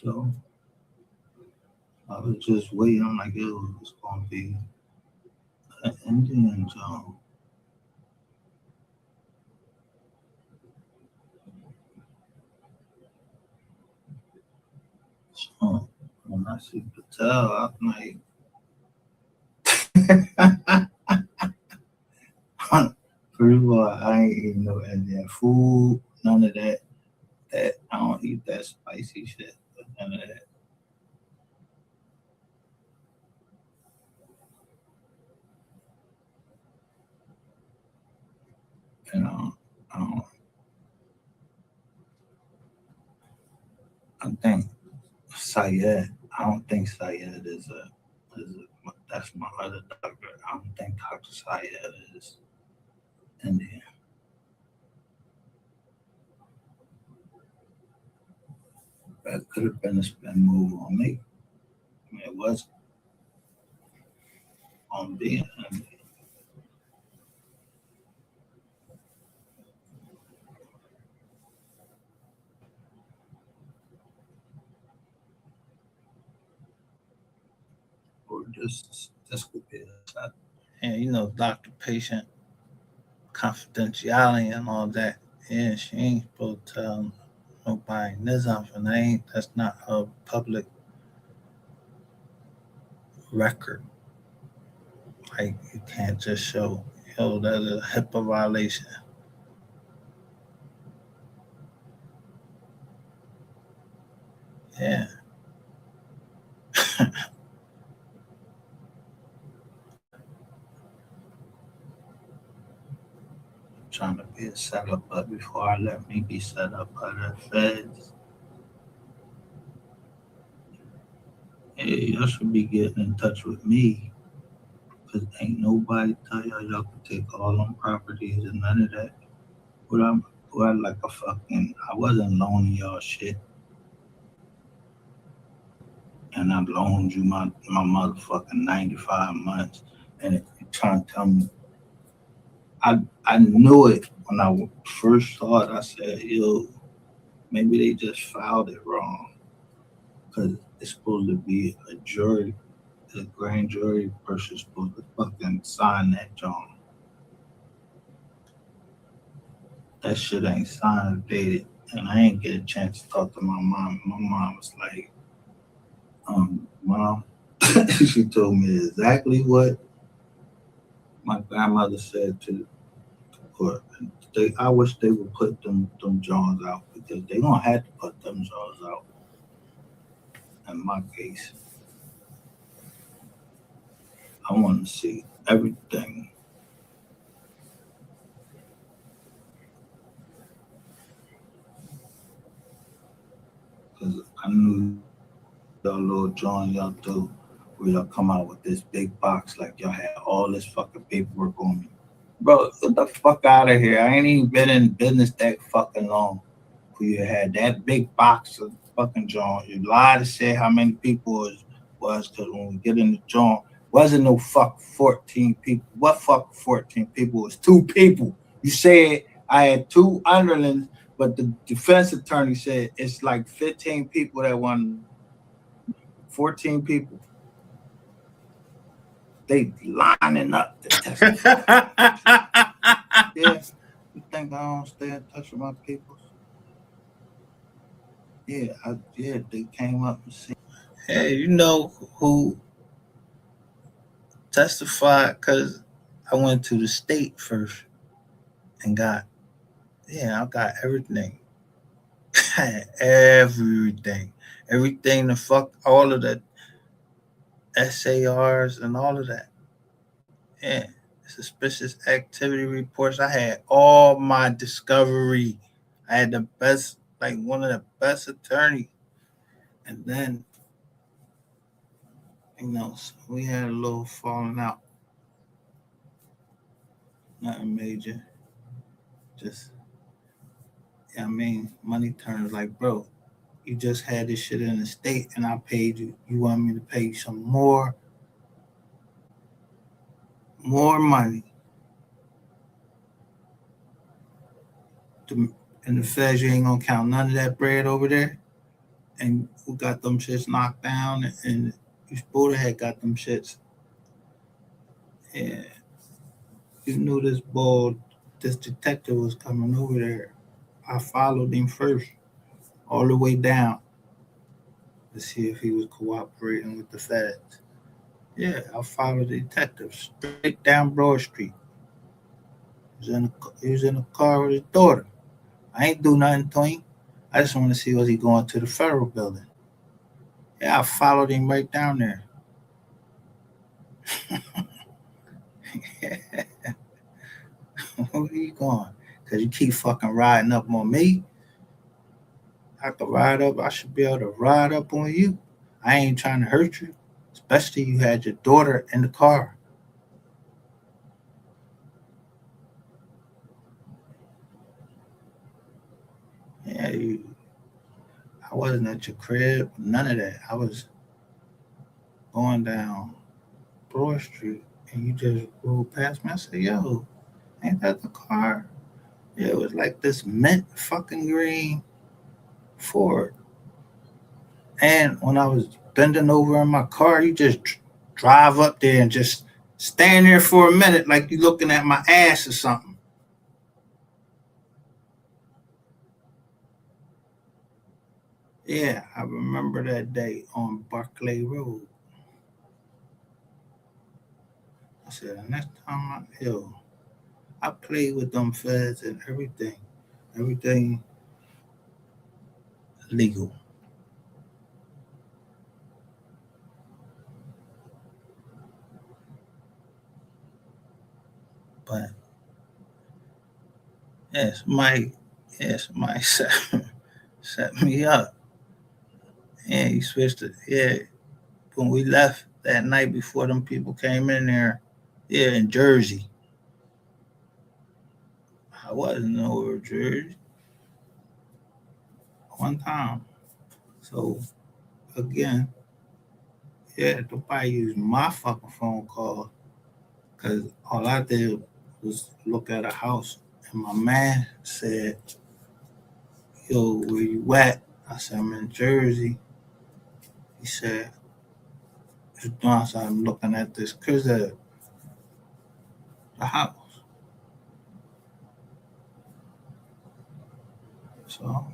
So I was just waiting like it was gonna be an Indian zone. So when I see Patel, I'm like, first of all, I ain't eating no Indian food, none of that. That I don't eat that spicy shit, but none of that. And I don't. I think Syed. I don't think Syed is. That's my other doctor. I don't think Dr. Syed is Indian. That could have been a spin move on me. I mean, it was on being Indian. Or just this could be a, and doctor patient confidentiality and all that. Yeah, she ain't supposed to tell nobody Nizam, and that's not a public record. Like you can't just show, that's a HIPAA violation. Yeah. Trying to be a setup, but before I let me be set up by the feds, hey, y'all should be getting in touch with me. Cause ain't nobody tell y'all can take all them properties and none of that. But I like a fucking, I wasn't loaning y'all shit. And I loaned you my motherfucking 95 months. And if you're trying to tell me, I knew it when I first saw it. I said, yo, maybe they just filed it wrong. Because it's supposed to be a jury, the grand jury person supposed to fucking sign that John. That shit ain't signed or dated. And I ain't get a chance to talk to my mom. My mom was like, Mom, she told me exactly what my grandmother said to the court. And I wish they would put them Johns out because they don't have to put them Johns out. In my case, I want to see everything. Because I knew y'all little John y'all do where y'all come out with this big box like y'all had all this fucking paperwork on me. Bro, get the fuck out of here. I ain't even been in business that fucking long. You had that big box of fucking John. You lied to say how many people it was because when we get in the John, wasn't no fuck 14 people. What fuck 14 people? It was 2 people. You said I had 2 underlings, but the defense attorney said it's like 15 people that won 14 people. They lining up to testify. Yeah. You think I don't stay in touch with my people? Yeah, they came up and said, hey, you know who testified? Because I went to the state first and I got everything. everything. Everything the fuck, all of the SARs and all of that. Yeah, suspicious activity reports. I had all my discovery. I had the best, like one of the best attorneys. And then, so we had a little falling out. Nothing major. Just, money turns like, bro, you just had this shit in the state and I paid you. You want me to pay you some more money to, and the feds, you ain't gonna count none of that bread over there. And who got them shits knocked down and you supposed to have got them shits. And you knew this detective was coming over there. I followed him first, all the way down to see if he was cooperating with the feds. Yeah, I followed the detective straight down Broad Street. He was in the car with his daughter. I ain't do nothing to him. I just want to see was he going to the federal building. Yeah, I followed him right down there. Where are you going? Because you keep fucking riding up on me. I could ride up. I should be able to ride up on you. I ain't trying to hurt you. Especially you had your daughter in the car. Yeah, I wasn't at your crib. None of that. I was going down Broad Street and you just rolled past me. I said, yo, ain't that the car? Yeah, it was like this mint fucking green Ford. And when I was bending over in my car, you just drive up there and just stand there for a minute like you looking at my ass or something. Yeah, I remember that day on Barclay Road. I said, the next time I played with them feds and everything legal. But somebody set me up. Yeah, he switched it. Yeah, when we left that night before them people came in there, yeah, in Jersey. I wasn't over Jersey one time. So again, yeah, nobody used my fucking phone call because all I did was look at a house and my man said, yo, where you at? I said, I'm in Jersey. He said, I said, I'm looking at this because of the house. So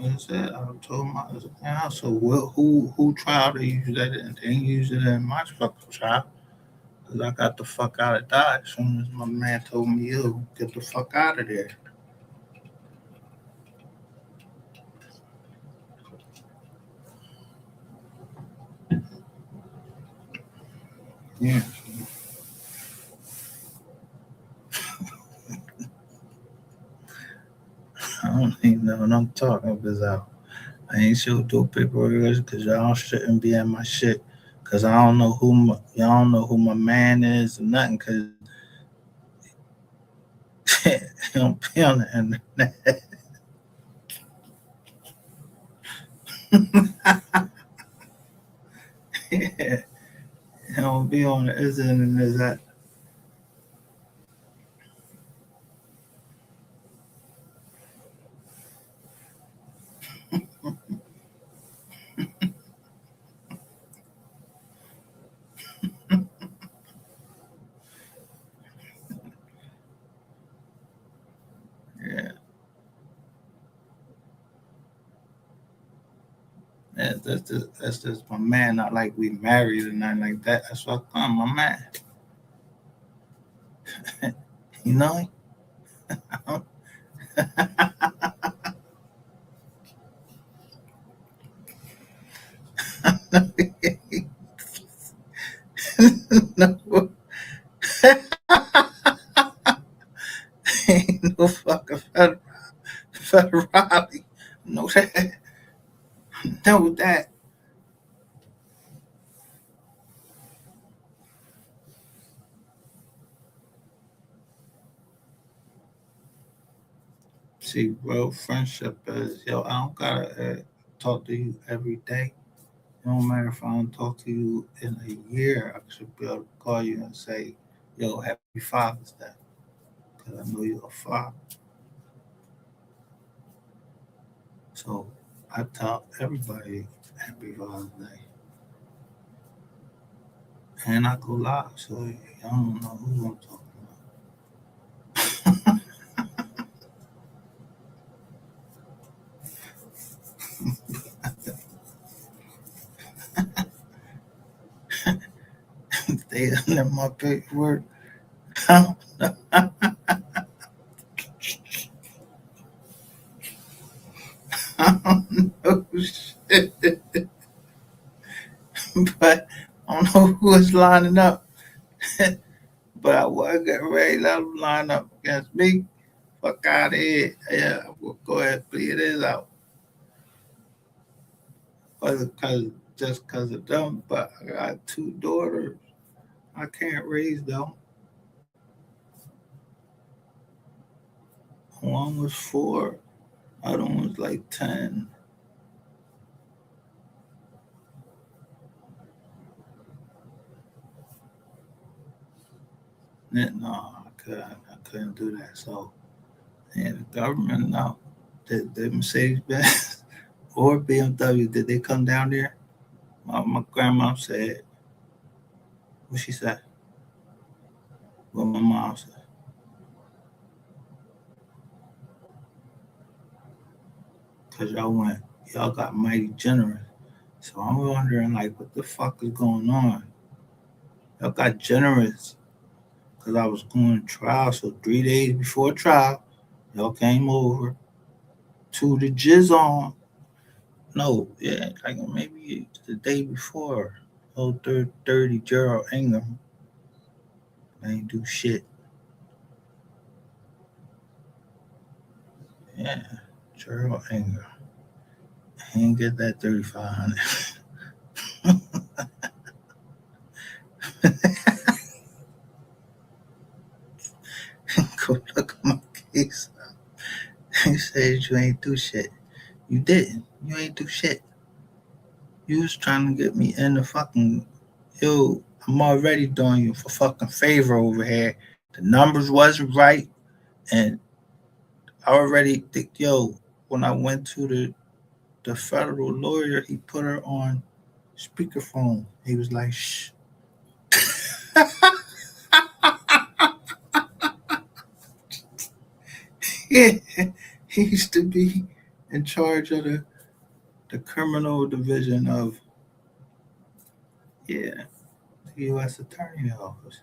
that's it. I told him I was yeah, so who tried to use that and they ain't use it in my fucking trial. Cause I got the fuck out of Dodge as soon as my man told me, yo, get the fuck out of there. Yeah. I don't even know what I'm talking about. I ain't sure do paperwork because y'all shouldn't be in my shit. Cause I don't know y'all don't know who my man is or nothing. Cause he don't be on the internet. Yeah, he don't be on the internet. Yeah, that's just my man. Not like we married or nothing like that. That's what I'm my man. You know? No, ain't no fucking federale. No that. No that. See, bro, friendship is yo. I don't gotta. talk to you every day. It don't matter if I don't talk to you in a year. I should be able to call you and say, "Yo, Happy Father's Day," because I know you're a father. So I tell everybody Happy Father's Day, and I go live, so I don't know who I'm talking about. They under my paperwork. I don't know shit, but I don't know who is lining up. But I was getting ready to let them line up against me. Fuck out of here. Yeah, we'll go ahead and play this out. Just because of them, but I got two daughters. I can't raise them. One was 4, other one was like 10. No, I couldn't do that. So, yeah, the government, no. Did Mercedes Benz or BMW, did they come down there? My grandma said, what she said? What my mom said. Because y'all got mighty generous. So I'm wondering, like, what the fuck is going on? Y'all got generous because I was going to trial. So 3 days before trial, y'all came over to the jizz on. No, yeah, like maybe the day before. Oh, 30 Gerald Ingram. I ain't do shit. Yeah, Gerald Ingram. He ain't get that 3,500. Go look at my case. He said you ain't do shit. You didn't. You ain't do shit. You was trying to get me in the fucking, yo, I'm already doing you for fucking favor over here. The numbers wasn't right. And I already think, yo, when I went to the federal lawyer, he put her on speakerphone. He was like, shh. Yeah. He used to be in charge of the criminal division of, yeah, the U.S. Attorney Office.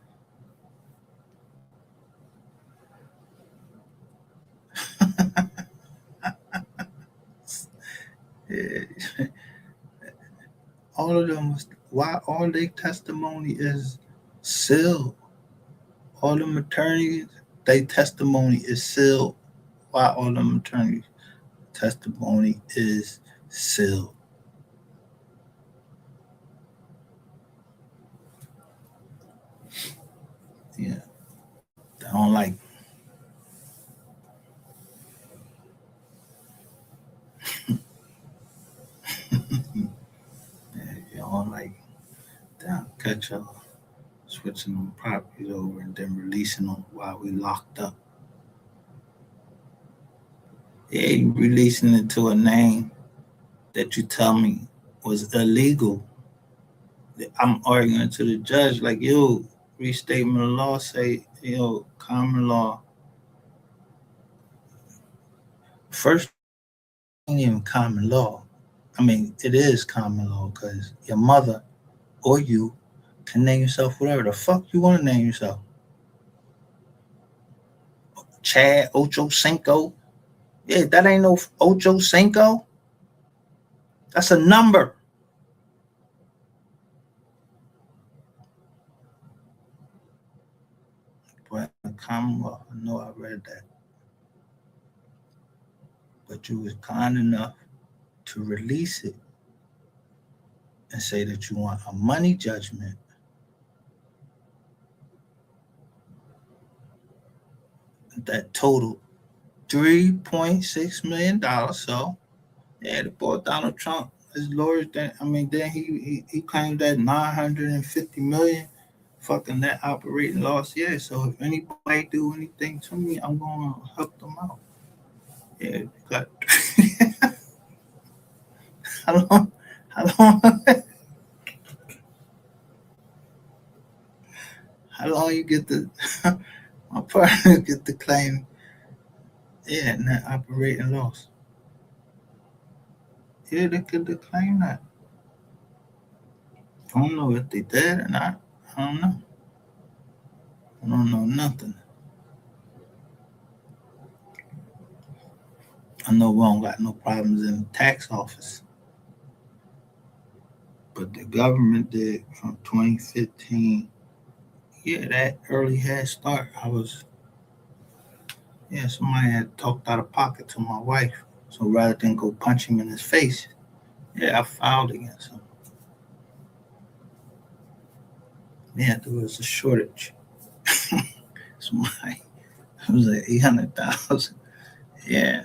Yeah. All of them was, why all their testimony is sealed. All them attorneys, their testimony is sealed. Why all them attorneys testimony is sealed. Yeah. They don't like, yeah, you don't like, they don't catch y'all switching them properties over and then releasing them while we locked up. Yeah, you releasing it to a name that you tell me was illegal. I'm arguing to the judge like, yo, restatement of law say, common law. First, it ain't even common law. I mean, it is common law because your mother or you can name yourself whatever the fuck you want to name yourself. Chad, Ocho Cinco. Yeah, that ain't no Ocho Cinco. That's a number. But in common law, I know I read that. But you was kind enough to release it and say that you want a money judgment that totaled $3.6 million. So Yeah, they bought Donald Trump. His lawyers, then he claimed that 950 million fucking net operating loss. Yeah, so if anybody do anything to me, I'm gonna help them out. Yeah, got how long? How long? How long you get the my partner get the claim? Yeah, net operating loss. Yeah, they could declaim that. I don't know if they did or not. I don't know. I don't know nothing. I know we don't got no problems in the tax office, but the government did from 2015. Yeah, that early head start. Somebody had talked out of pocket to my wife. So rather than go punch him in his face, yeah, I filed against him. Yeah, there was a shortage. Somebody, it was like 800,000. Yeah.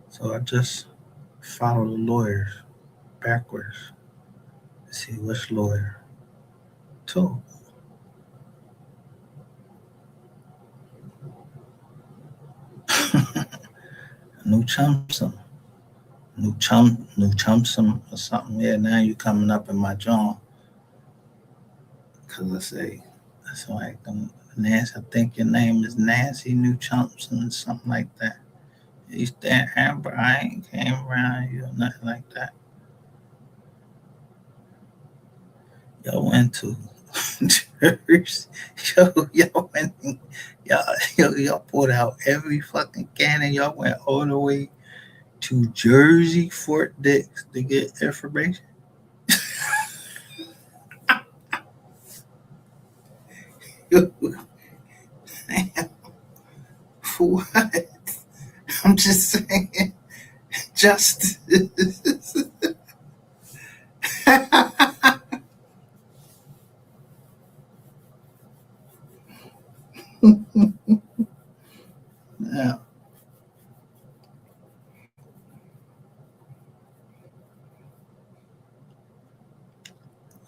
So I just follow the lawyers backwards to see which lawyer told. New Chumpsum. New Chumpsum or something. Yeah, now you coming up in my jaw. Because I say, that's like, Nancy, I think your name is Nancy New Chumpsum or something like that. You stand Amber, I ain't came around you or nothing like that. Y'all went to church. Y'all went, y'all pulled out every fucking cannon. Y'all went all the way to Jersey, Fort Dix to get information. For what? I'm just saying, justice. Yeah,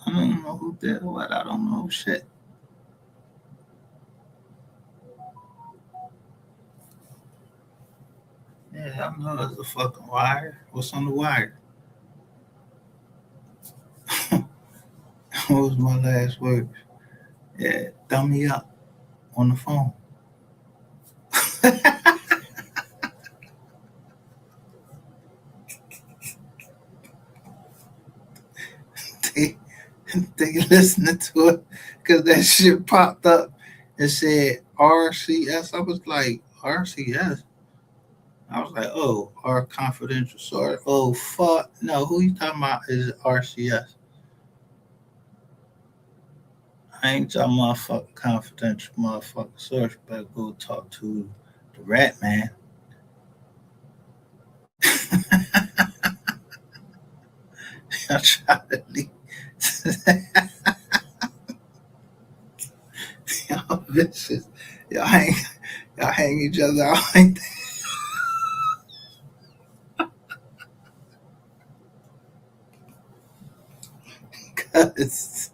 I don't know who did what. I don't know shit. Yeah, I know there's a fucking wire. What's on the wire? What was my last word? Yeah, thumb me up on the phone. they, they listening to it because that shit popped up and said RCS. I was like, RCS? I was like, oh, our confidential source. Oh, fuck. No, who you talking about is RCS. I ain't talking motherfucking confidential motherfucking source. Better go talk to the rat man. I try to leave. Y'all bitches. Y'all hang, y'all hang each other out like that. 'Cause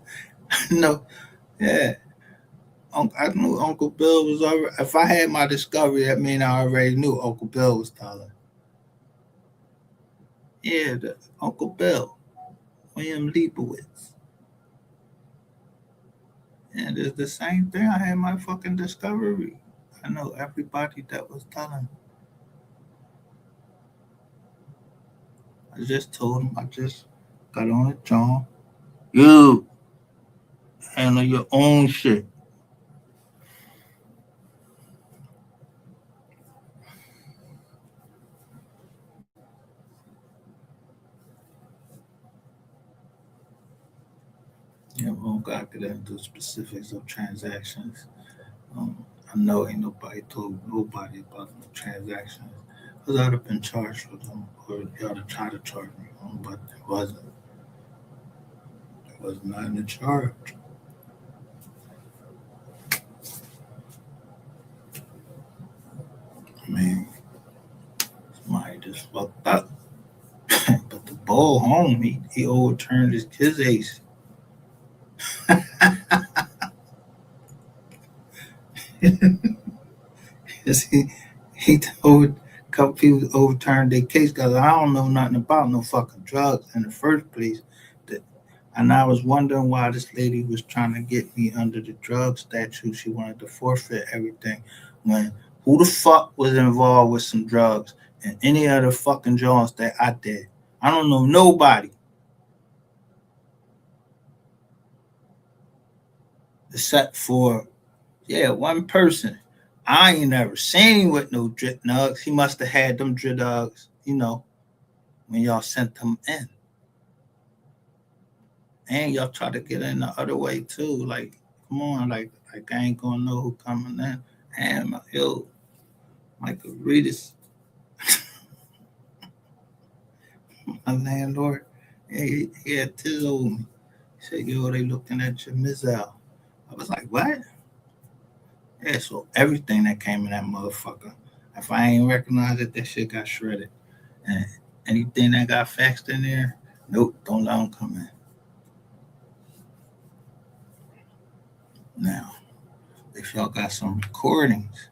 no, yeah. I knew Uncle Bill was already. If I had my discovery, that mean I already knew Uncle Bill was telling. Yeah, Uncle Bill, William Leibowitz. And it's the same thing. I had my fucking discovery. I know everybody that was telling. I just told him. I just got on the John. You handle your own shit. Yeah, we don't gotta get into specifics of transactions. I know ain't nobody told nobody about the transactions. Because I'd have been charged with them, or y'all to try to charge me, but it wasn't. Was not in charge. I mean, somebody just fucked up. But the bull home, he overturned his kid's ace. he told a couple people overturned their case because I don't know nothing about no fucking drugs in the first place. And I was wondering why this lady was trying to get me under the drug statute. She wanted to forfeit everything. When who the fuck was involved with some drugs and any other fucking jobs that I did? I don't know nobody. Except for, one person. I ain't never seen him with no drip nugs. He must have had them drip nugs, when y'all sent them in. And y'all try to get in the other way too. Like, come on, like I ain't gonna know who coming in. And Michael Reedus, my landlord, he had tiz over me. He said, they looking at your missile. I was like, what? Yeah, so everything that came in that motherfucker, if I ain't recognize it, that shit got shredded. And anything that got faxed in there, nope, don't let them come in. Now, if y'all got some recordings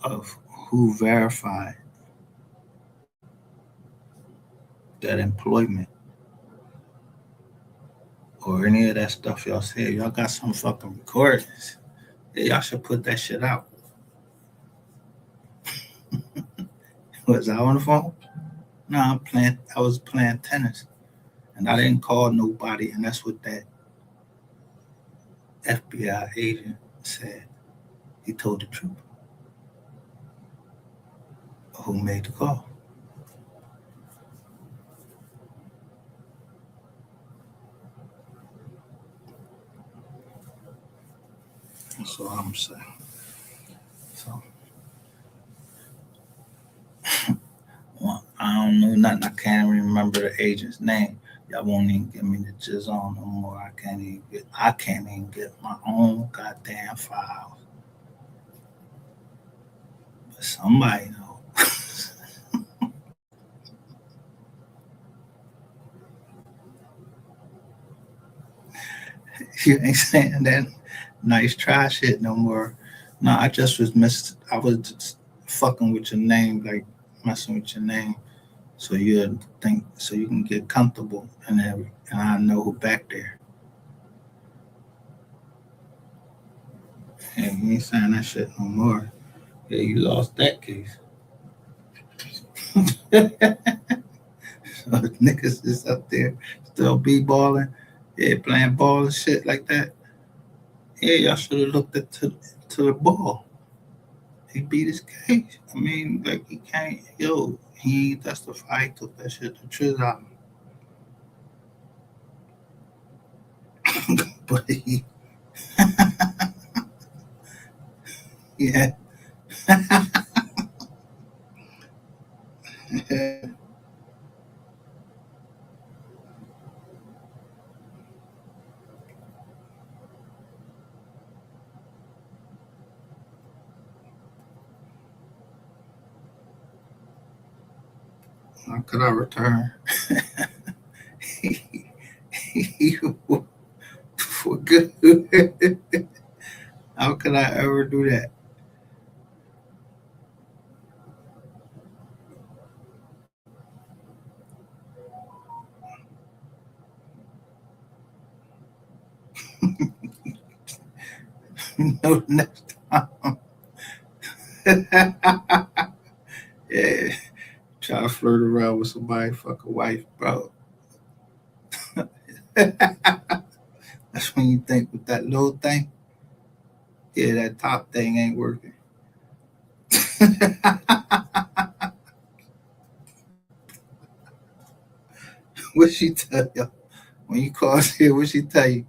of who verified that employment or any of that stuff y'all said, y'all got some fucking recordings, y'all should put that shit out. Was I on the phone? No, I was playing tennis. And I didn't call nobody, and that's what that FBI agent said. He told the truth. Who made the call? That's all I'm saying. So, I don't know nothing. I can't remember the agent's name. Y'all won't even give me the jizz on no more. I can't even get my own goddamn files. But somebody know. You ain't saying that nice try shit no more. No, I just was I was just fucking with your name, like messing with your name, so you can get comfortable and I know who back there. Hey, you ain't saying that shit no more. Yeah, you lost that case. So niggas is up there still b-balling, playing ball and shit like that. Yeah, y'all should have looked to the ball. He beat his case. I mean, like he can't. He testified. He took that shit to Triz out. But yeah. How could I return? For good. How could I ever do that? No, next time. Yeah. Try to flirt around with somebody, fuck a wife, bro. That's when you think with that little thing, that top thing ain't working. What she tell you? When you call here, what she tell you?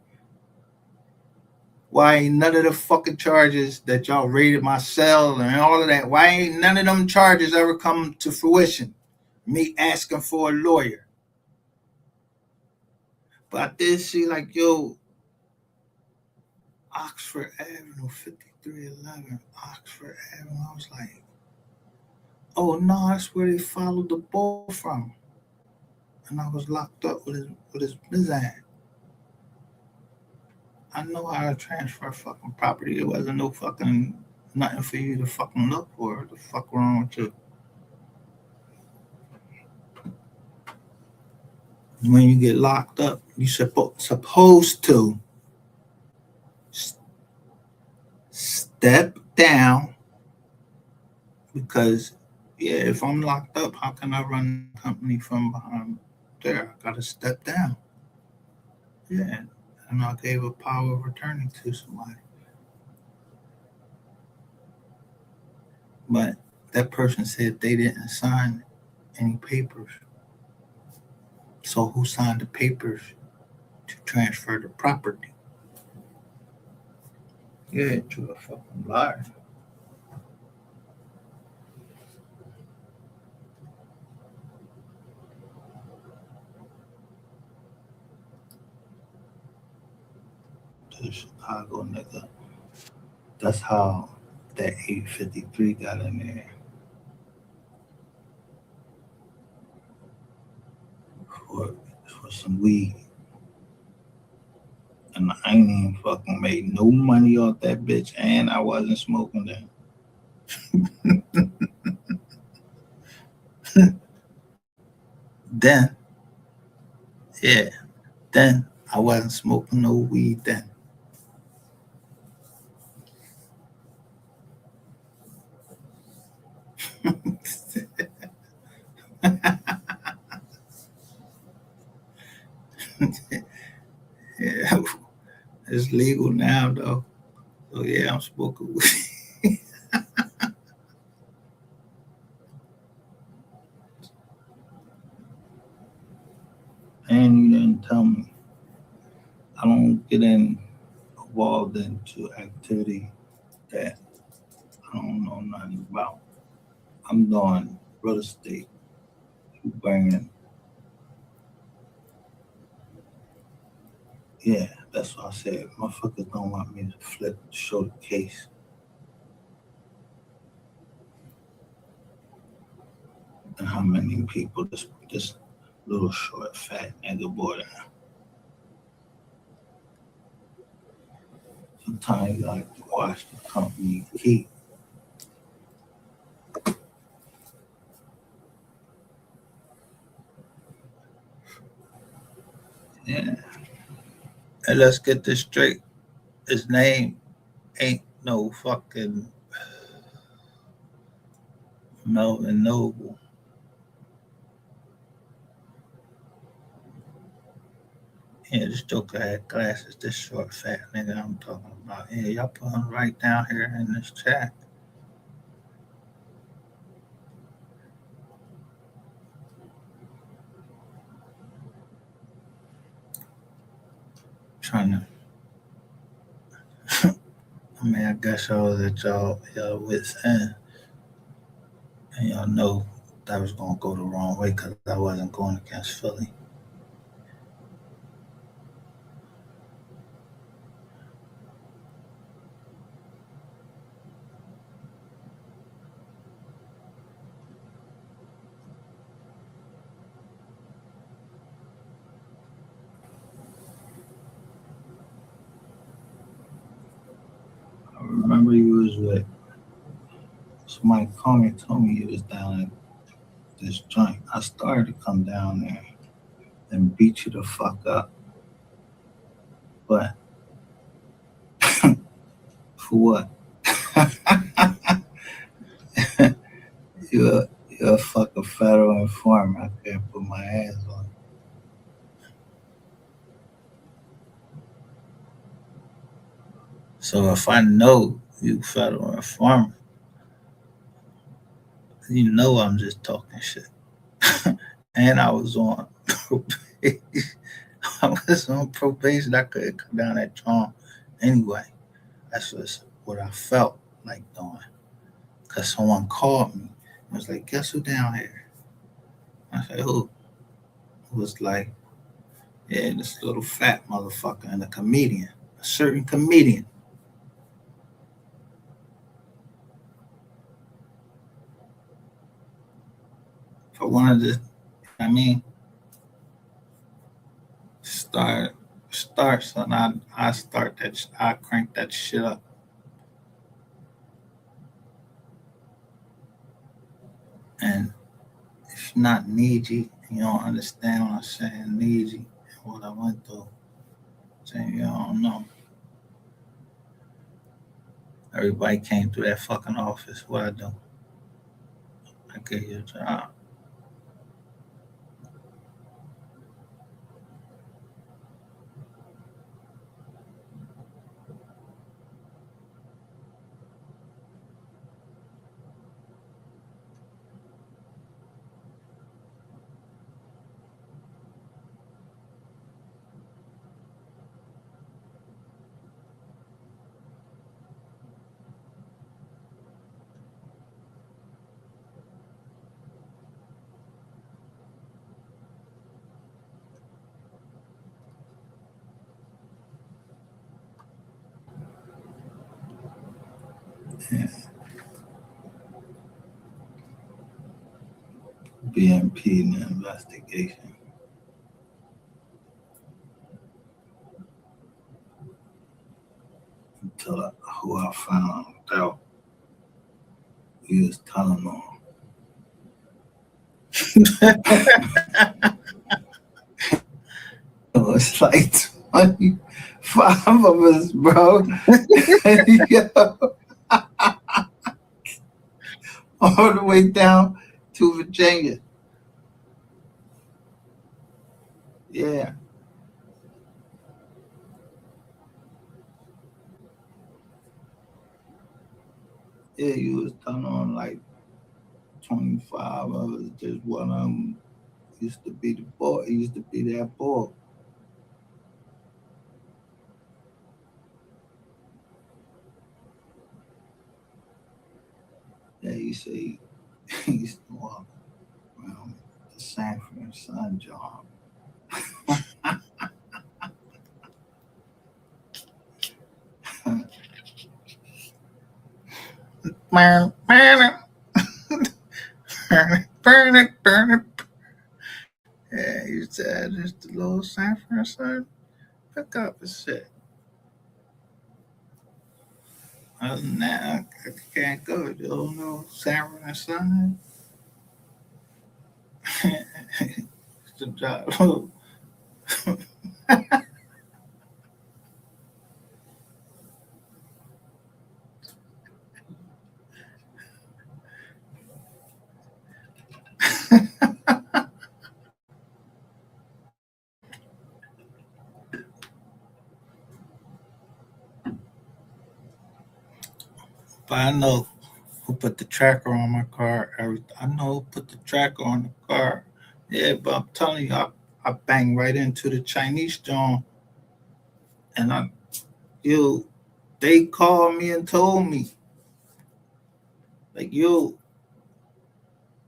Why ain't none of the fucking charges that y'all raided my cell and all of that, why ain't none of them charges ever come to fruition? Me asking for a lawyer. But I did see like, yo, Oxford Avenue, 5311, Oxford Avenue. I was like, oh no, that's where they followed the ball from. And I was locked up with his Mizan. I know how to transfer fucking property. There wasn't no fucking nothing for you to fucking look for. What the fuck wrong with you? When you get locked up, you supposed to step down because yeah, if I'm locked up, how can I run the company from behind there? I gotta step down. Yeah. And I gave a power of attorney to somebody. But that person said they didn't sign any papers. So who signed the papers to transfer the property? Yeah, you're a fucking liar. To Chicago nigga. That's how that 853 got in there for, for some weed. And I ain't even fucking made no money off that bitch, and I wasn't smoking that. Then, yeah, then I wasn't smoking no weed then. Yeah, it's legal now though. So yeah, I'm smoking weed. And you didn't tell me. I don't get involved into activity that I don't know nothing about. I'm doing real estate, bringing. Yeah, that's what I said. Motherfuckers don't want me to show the case. And how many people this little short fat nigga boy. Sometimes you like to watch the company keep. Yeah. And let's get this straight. His name ain't no fucking Melvin Noble. Yeah, this joker had glasses. This short fat nigga I'm talking about. Yeah, y'all put him right down here in this chat. Trying to. I mean, I guess y'all was at y'all wits end, and y'all know that was gonna go the wrong way because I wasn't going against Philly. I remember you was with somebody told me you was down at this joint. I started to come down there and beat you the fuck up, but for what? You're a fucking federal informant. I can't put my hands on you. So if I know you federal informant, you know I'm just talking shit. And I was on probation. I was on probation. I couldn't come down that strong anyway. That's just what I felt like doing. Cause someone called me. I was like, guess who down here? I said, who? It was like, Yeah, this little fat motherfucker and a comedian, a certain comedian. For one of the, I mean, start, starts, and I start that, I crank that shit up. And if you're not needy, you don't understand what I'm saying, needy, and what I went through. Saying you don't know. Everybody came through that fucking office. What I do? I gave you a job. Yeah. BMP in the investigation until who I found out he was telling on. It was like 25 of us, bro. Yo, all the way down to Virginia. Yeah. Yeah, you was telling on like 25 of us. Just one of them used to be the boy. He used to be that boy. Yeah, he said he used to walk around the Sanford and Son job. Man, burn it, burn it. Yeah, he used to have just the little Sanford and Son pick up and shit. Other than that, I can't go. You don't know Sanford and Son. It's the job. But I know who put the tracker on my car. I know who put the tracker on the car. Yeah, but I'm telling you, I banged right into the Chinese joint, and you, they called me and told me, like, yo,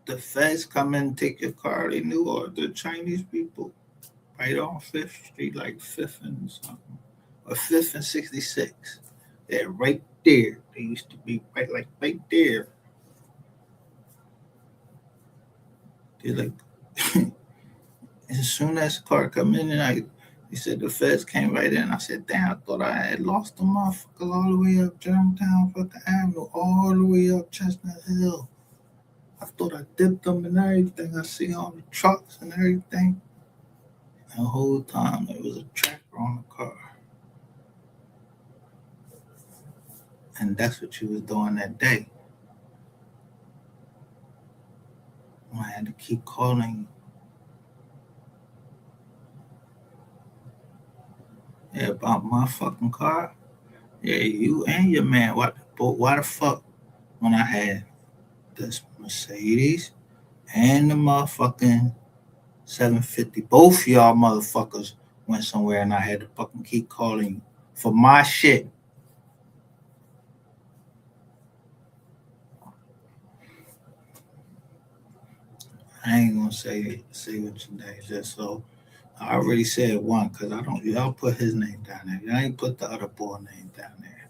the feds come in and take your car. They knew all the Chinese people right on Fifth Street, like Fifth and something, or Fifth and 66. They're right there. They used to be right there. They're like, as soon as the car come in, and he said the feds came right in. I said, damn, I thought I had lost the motherfuckers all the way up Germantown, fucking Avenue, all the way up Chestnut Hill. I thought I dipped them and everything. I see all the trucks and everything. And the whole time there was a tracker on the car. And that's what you was doing that day. I had to keep calling. Yeah, about my fucking car. Yeah, you and your man. Why the fuck when I had this Mercedes and the motherfucking 750, both y'all motherfuckers went somewhere and I had to fucking keep calling you for my shit. I ain't gonna say what your name is just so I already said one because I don't. Y'all put his name down there. Y'all ain't put the other boy name down there.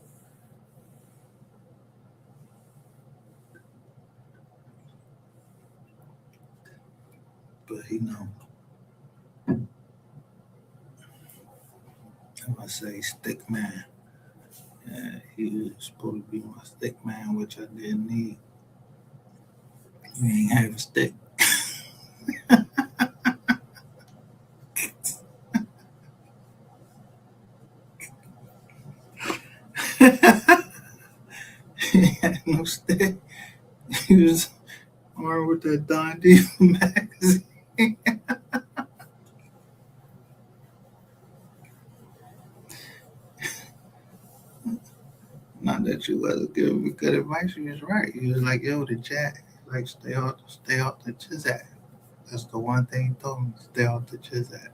But he know. If I say stick man, yeah, he was supposed to be my stick man, which I didn't need. You ain't have a stick. He had no stick. He was armed with that Don Diva magazine. Not that you wasn't giving me good advice. You was right. He was like, yo, the jack, like stay off the Chizak. That's the one thing he told me. Stay off the Chizak.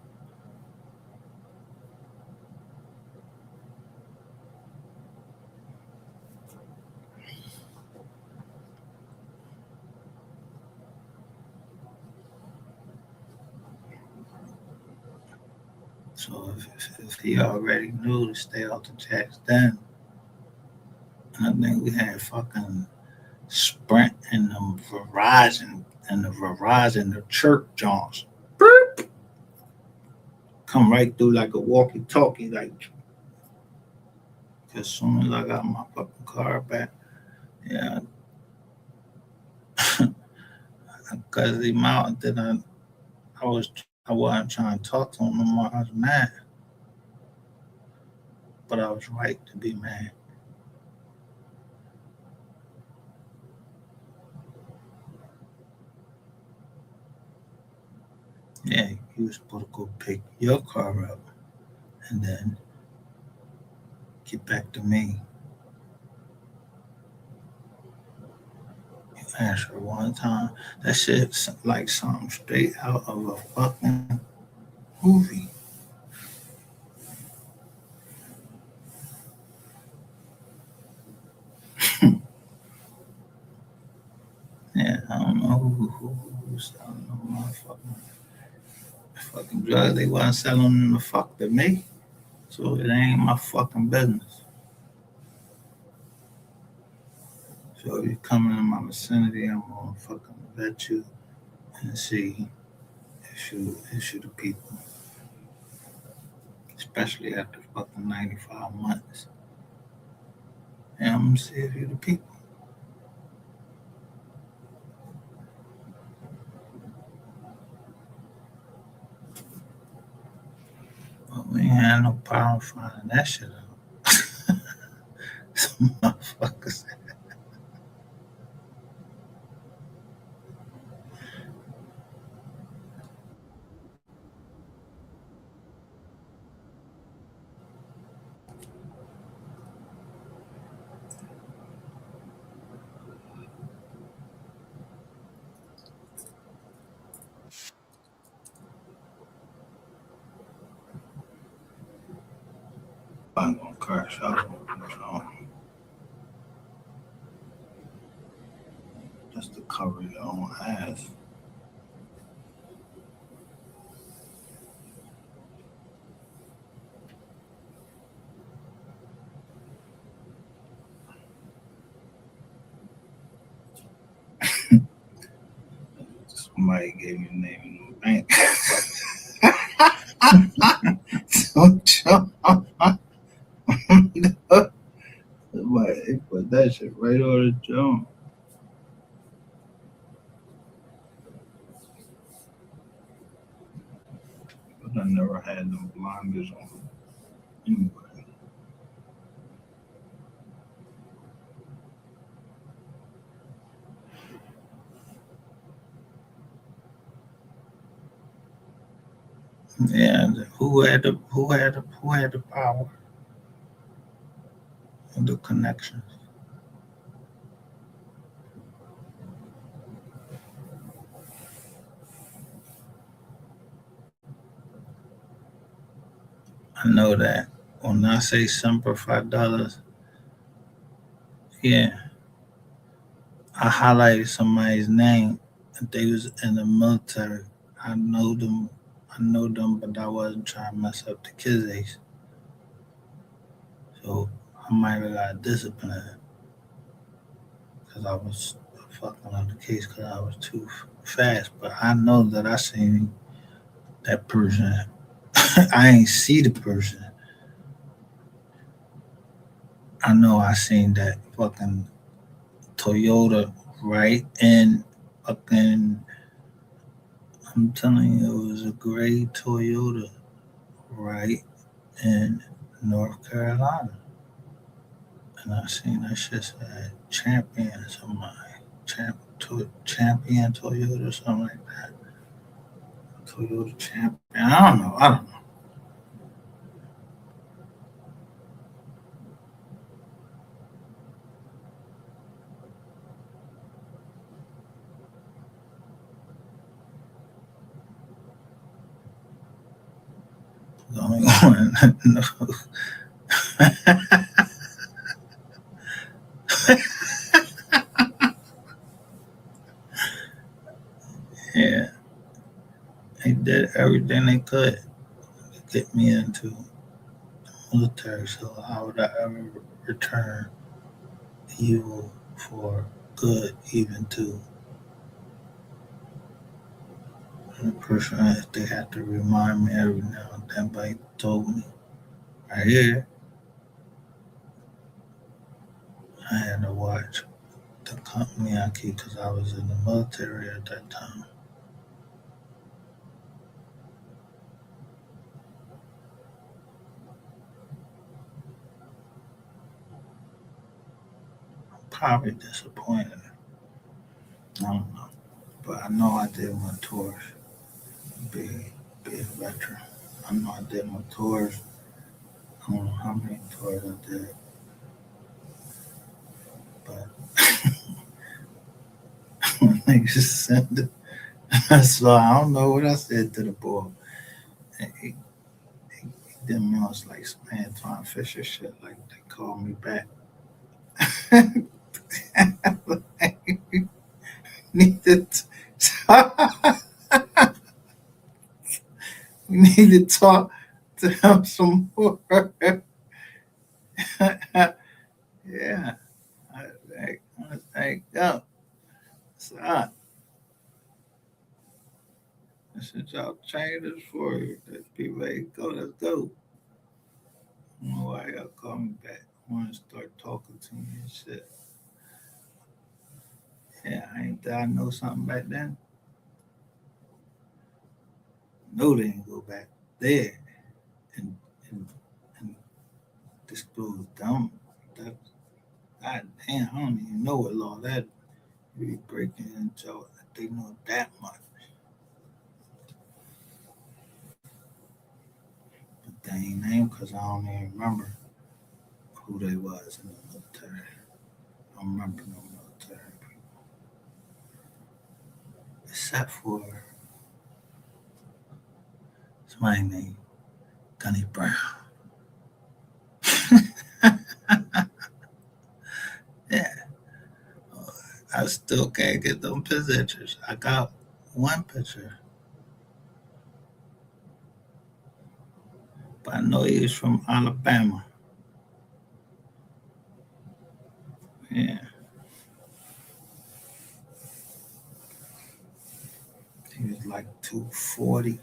So if he already knew to stay off the jacks then, I think we had fucking Sprint and the chirp Jones. Come right through like a walkie-talkie, like as soon as I got my fucking car back, yeah, because the amount that I wasn't trying to talk to him no more. I was mad, but I was right to be mad. Yeah, you was supposed to go pick your car up and then get back to me. You answered one time. That shit's like something straight out of a fucking movie. Yeah, I don't know who's selling them fucking drugs. They wasn't selling them the fuck to me. So it ain't my fucking business. So if you come in my vicinity, I'm gonna fucking vet you and see if you the people. Especially after fucking 95 months. And I'm gonna see if you the people. But we ain't had no problem finding that shit out. Some motherfuckers. I'm gonna crash out. So just to cover your own ass. Somebody gave me the name of the bank. Don't jump. Somebody put that shit right on the jump. But I never had them blinders on. Anyway. Yeah, who had the power and the connections? I know that when I say Semper $5, yeah, I highlighted somebody's name. If they was in the military, I know them. I know them, but I wasn't trying to mess up the kids' age. So I might have got disciplined because I was fucking on the case because I was too fast. But I know that I seen that person. I ain't see the person. I know I seen that fucking Toyota right in fucking. I'm telling you, it was a gray Toyota right in North Carolina. And I seen that shit said champion somebody. Champion Toyota or something like that. Toyota champion. I don't know. The only one. No. Yeah. They did everything they could to get me into the military. So how would I ever return evil for good, even to the person if they had to remind me every now and then? But he told me right here, I had to watch the company I keep because I was in the military at that time. Probably disappointed. I don't know. But I know I did my tours. Be, be a veteran. I know I did my tours. I don't know how many tours I did. But niggas sent it. So I don't know what I said to the boy. He didn't know it's like some Antoine Fisher shit. Like they called me back. Needed we need to talk to him some more. Yeah. I was like, yo, what's up? That's what y'all trained us for. Let's be ready to go. Let's go. I don't know why y'all call me back. I want to start talking to me and shit. Yeah, I ain't that I know something back then. No, they didn't go back there and and, and disclose them. That God damn, I don't even know what law that really breaking into. They know that much. But they ain't named because I don't even remember who they was in the military. I don't remember no military people. Except for somebody named Gunny Brown. Yeah. I still can't get them pictures. I got one picture, but I know he was from Alabama. Yeah, he was like 240.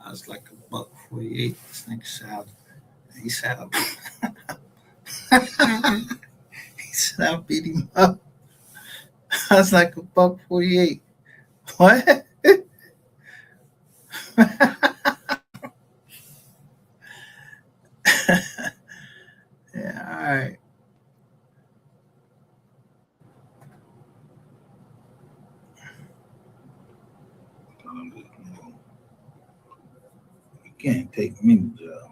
I was like a buck 48. This nigga shouted. He said, he said, I beat him up. I was like a buck 48. What? Yeah, all right. You can't take me to jail.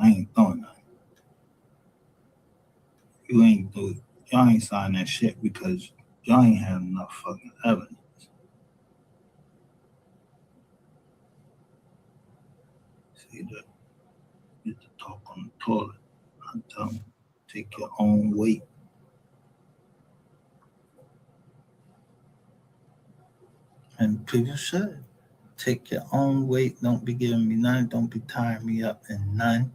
I ain't doing that. You ain't do y'all ain't sign that shit because y'all ain't have enough fucking evidence. See that you get to talk on the toilet. I tell them, take your own weight. And people should Take your own weight. Don't be giving me none. Don't be tying me up in none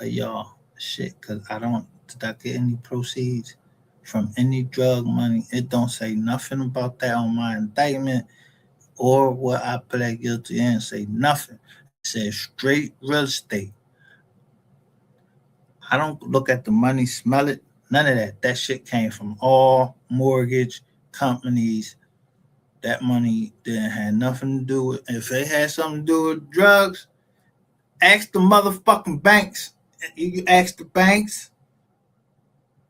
of y'all shit. Cause did I get any proceeds from any drug money? It don't say nothing about that on my indictment or what I pled guilty in. Say nothing. It says straight real estate. I don't look at the money, smell it, none of that. That shit came from all mortgage companies. That money didn't have nothing to do with. If it had something to do with drugs, ask the motherfucking banks. You ask the banks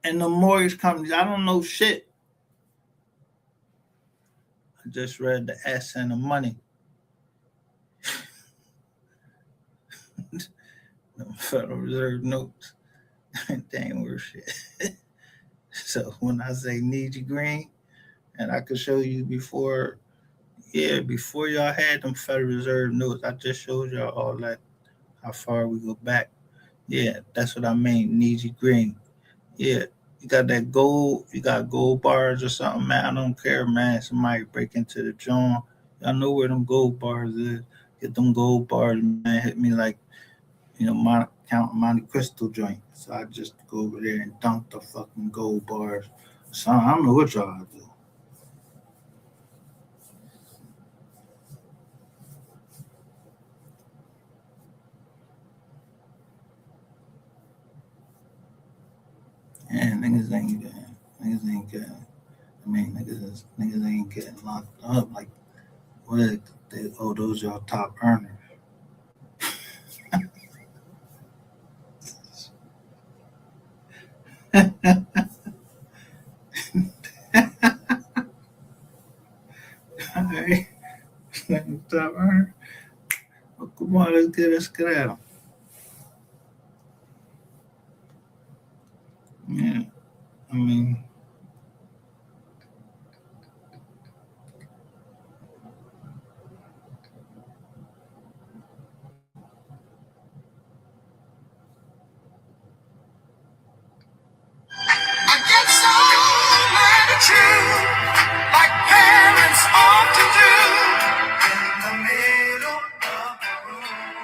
and the mortgage companies. I don't know shit. I just read the S and the money. The Federal Reserve notes. They ain't worth shit. So when I say need you green, and I could show you before y'all had them Federal Reserve notes, I just showed y'all all that, how far we go back. Yeah, that's what I mean, need you green. Yeah, you got that gold, you got gold bars or something, man. I don't care, man. Somebody break into the joint. Y'all know where them gold bars is. Get them gold bars, man. Hit me like, count Monte Crystal joint. So I just go over there and dunk the fucking gold bars. So I don't know what y'all do. And niggas ain't getting. I mean, niggas ain't getting locked up. Like, what is they? Oh, those y'all top earners. All right, top earner. Well, come on, let's get at them. Yeah, I mean, I get so mad at you, like parents often do. In the middle of the room,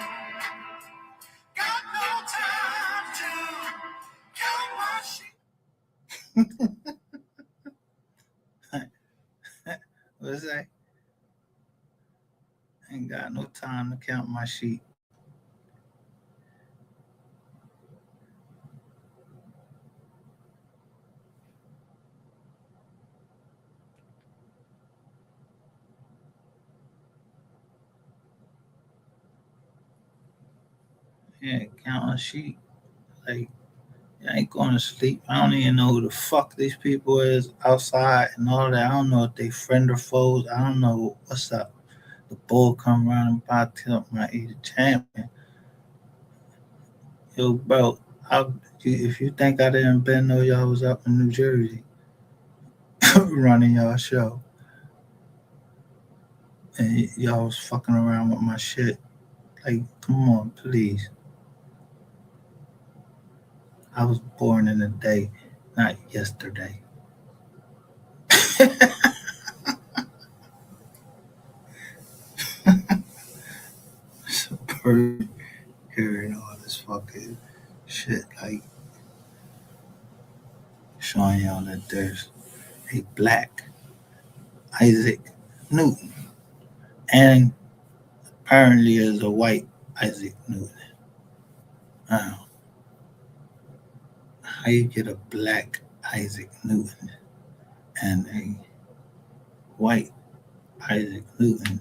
got no time to count my what's that? Ain't got no time to count my sheep. Yeah, counting sheep. Like, I ain't going to sleep. I don't even know who the fuck these people is outside and all that. I don't know if they friend or foes. I don't know what's up. The bull come around and about to tilt my easy champion. Yo, bro, if you think I didn't know y'all was up in New Jersey running y'all show and y'all was fucking around with my shit, like, come on, please. I was born in a day, not yesterday. So, hearing all this fucking shit, like showing y'all that there's a black Isaac Newton and apparently there's a white Isaac Newton. How you get a black Isaac Newton and a white Isaac Newton?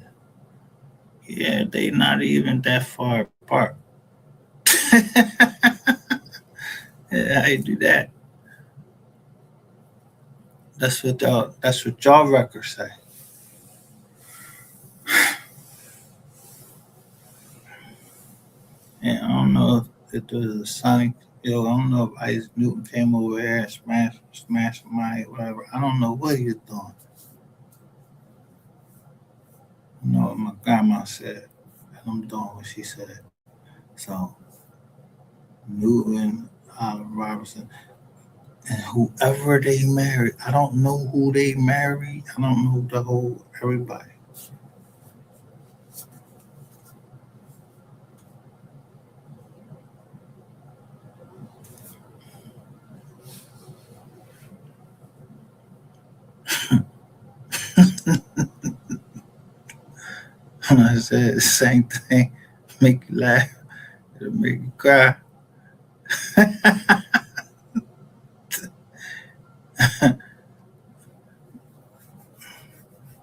Yeah, they not even that far apart. Yeah, how you do that? That's what y'all records say. And I don't know if it was a Sonic. Yo, I don't know if Isaac Newton came over here and smashed my whatever. I don't know what he was doing. You know what my grandma said, and I'm doing what she said. So Newton, Allen Robertson, and whoever they married, I don't know who they married. I don't know the whole everybody. And I said the same thing, make you laugh, it'll make you cry.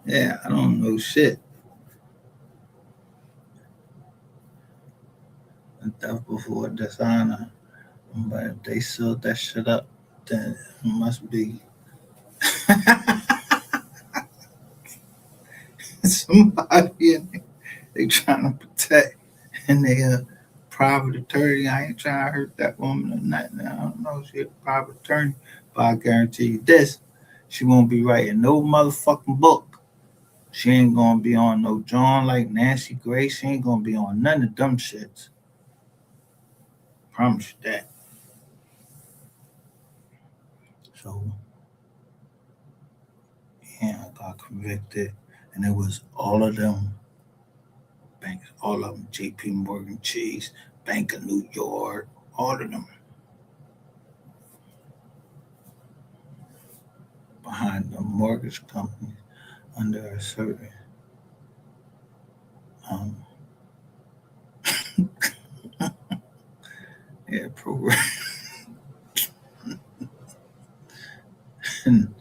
Yeah, I don't know shit. Death before dishonor. But if they sewed that shit up, then it must be somebody in there they trying to protect and they private attorney. I ain't trying to hurt that woman or nothing. I don't know she a private attorney, but I guarantee you this. She won't be writing no motherfucking book. She ain't gonna be on no John like Nancy Grace. She ain't gonna be on none of them shits. Promise you that. So yeah, I got convicted, and it was all of them banks, all of them, J.P. Morgan Chase, Bank of New York, all of them behind the mortgage companies under a certain um, yeah, program. And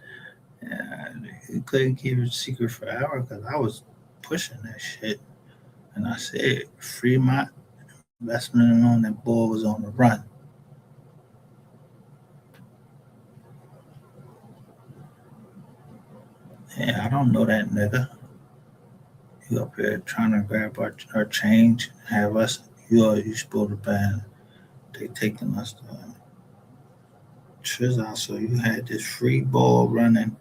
yeah, you couldn't keep it secret forever because I was pushing that shit. And I said, free my investment on that boy was on the run. Yeah, I don't know that nigga. You up here trying to grab our change, have us, you supposed to ban. They taking us to Trizz out. So you had this free ball running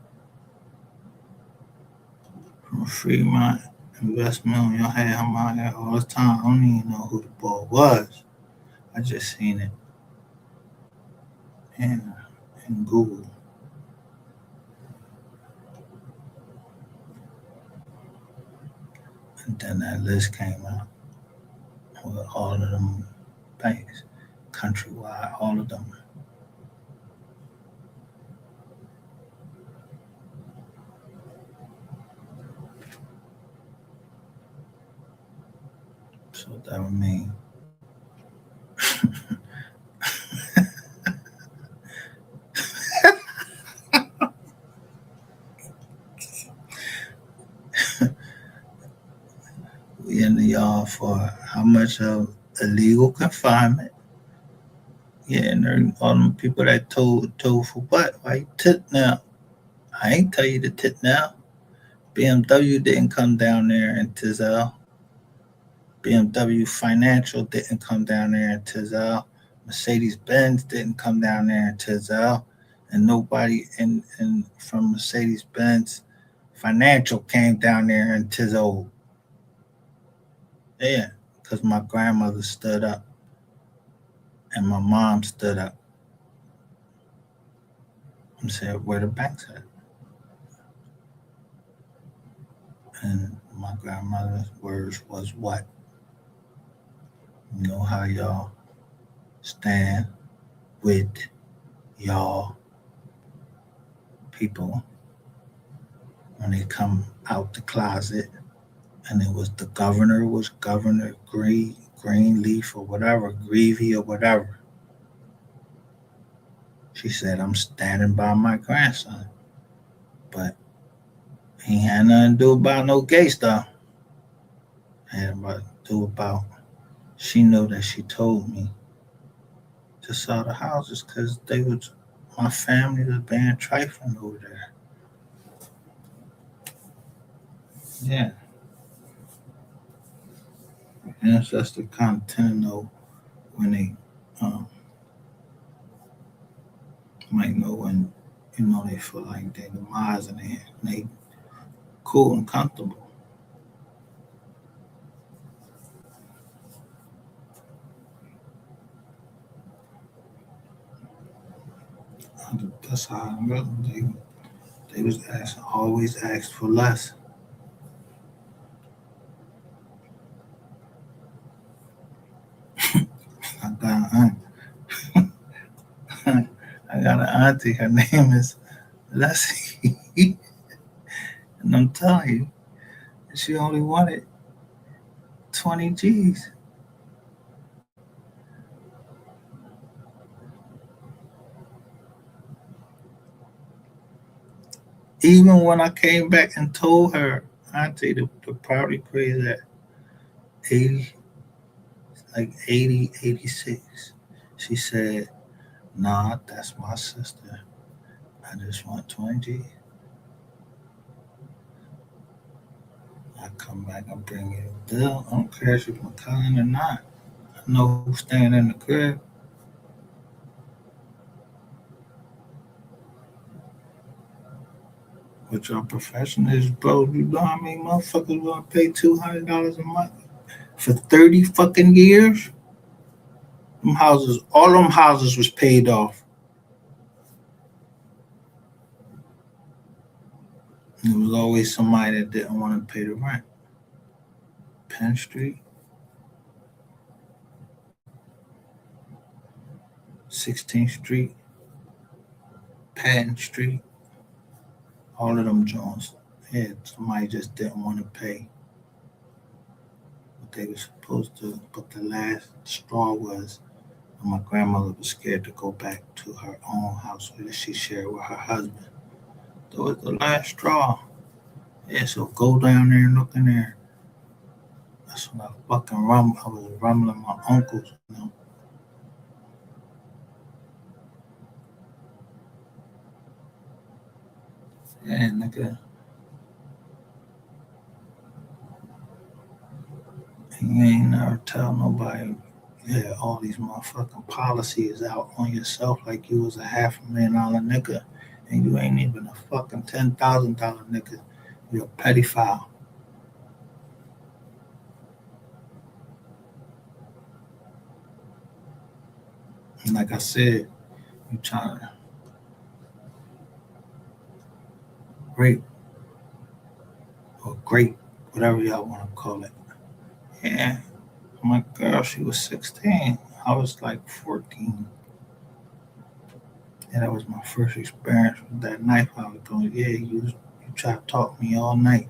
from Fremont investment on your head. I'm out here all the time. I don't even know who the ball was. I just seen it in, in Google. And then that list came out with all of them banks, countrywide, all of them. So that would mean we in the yard for how much of illegal confinement. Yeah, and there all them people that told for what? Why you tip now? I ain't tell you to tip now. BMW didn't come down there in Tizelle. BMW Financial didn't come down there in Tizelle. Mercedes Benz didn't come down there in Tizelle. And nobody in from Mercedes Benz Financial came down there in Tizelle. Yeah, because my grandmother stood up and my mom stood up and said, where the banks at? And my grandmother's words was what? You know how y'all stand with y'all people when they come out the closet, and it was the governor was Governor Greenleaf or whatever, Greavy or whatever. She said, I'm standing by my grandson. But he had nothing to do about no gay stuff. Had to do about she knew that she told me to sell the houses because they was my family was being trifling over there. Yeah. Ancestor kind of tend to know when they might know when they feel like they demise and they cool and comfortable. That's how I know they was always asked for less. I got an aunt. I got an auntie. Her name is Leslie, and I'm telling you, she only wanted 20 G's. Even when I came back and told her, Auntie, the property appraised at 80, like 80, 86. She said, nah, that's my sister. I just want 20 G's. I come back and bring you a bill. I don't care if it's my cousin or not. I know who's staying in the crib. What your profession is, bro. You know how many motherfuckers gonna pay $200 a month for 30 fucking years? Them houses, all them houses was paid off. There was always somebody that didn't want to pay the rent. Penn Street, 16th Street, Patton Street, all of them Jones. Yeah, somebody just didn't want to pay what they were supposed to. But the last straw was my grandmother was scared to go back to her own house that she shared with her husband. That was the last straw. Yeah, so go down there and look in there. That's when I I was rumbling my uncles, you know. Yeah, nigga. You ain't never tell nobody, yeah, all these motherfucking policies out on yourself like you was a $500,000 nigga. And you ain't even a fucking $10,000 nigga. You're a pedophile. And like I said, you trying to rape or grape, whatever y'all want to call it. Yeah, my girl, she was 16. I was like 14. And that was my first experience with that knife. I was going, yeah, you try to talk me all night.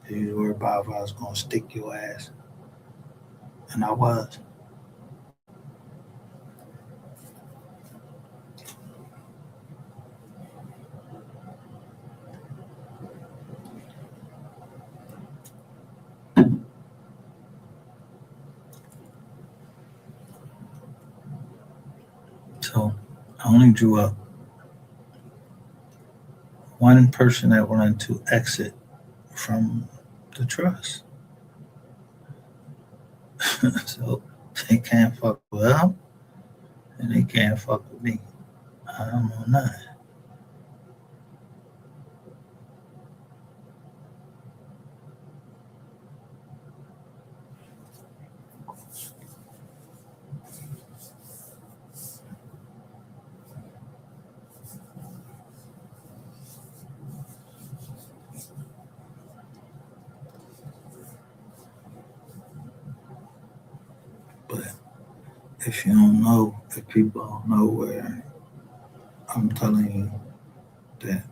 You worried about if I was going to stick your ass. And I was. So I only drew up one person that wanted to exit from the trust. So they can't fuck with them and they can't fuck with me. I don't know nothing. But if you don't know, if people don't know where I'm telling you that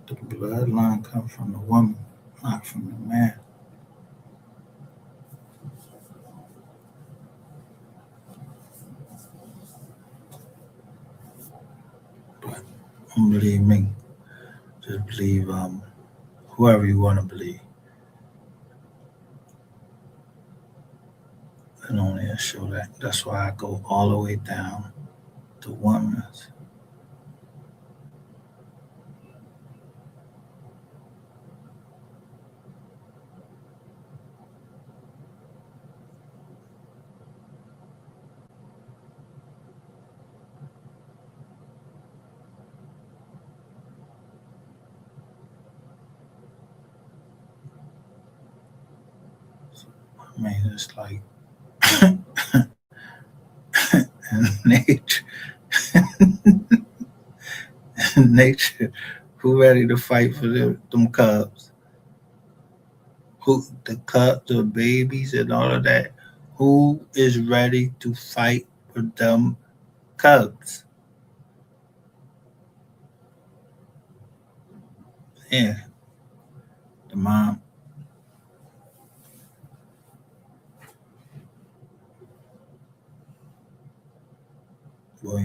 the bloodline comes from the woman, not from the man. But don't believe me. Just believe whoever you want to believe. And only to show that. That's why I go all the way down to oneness. I mean, it's like nature, nature, who ready to fight for them cubs? Who the babies and all of that? Who is ready to fight for them cubs? Yeah, the mom.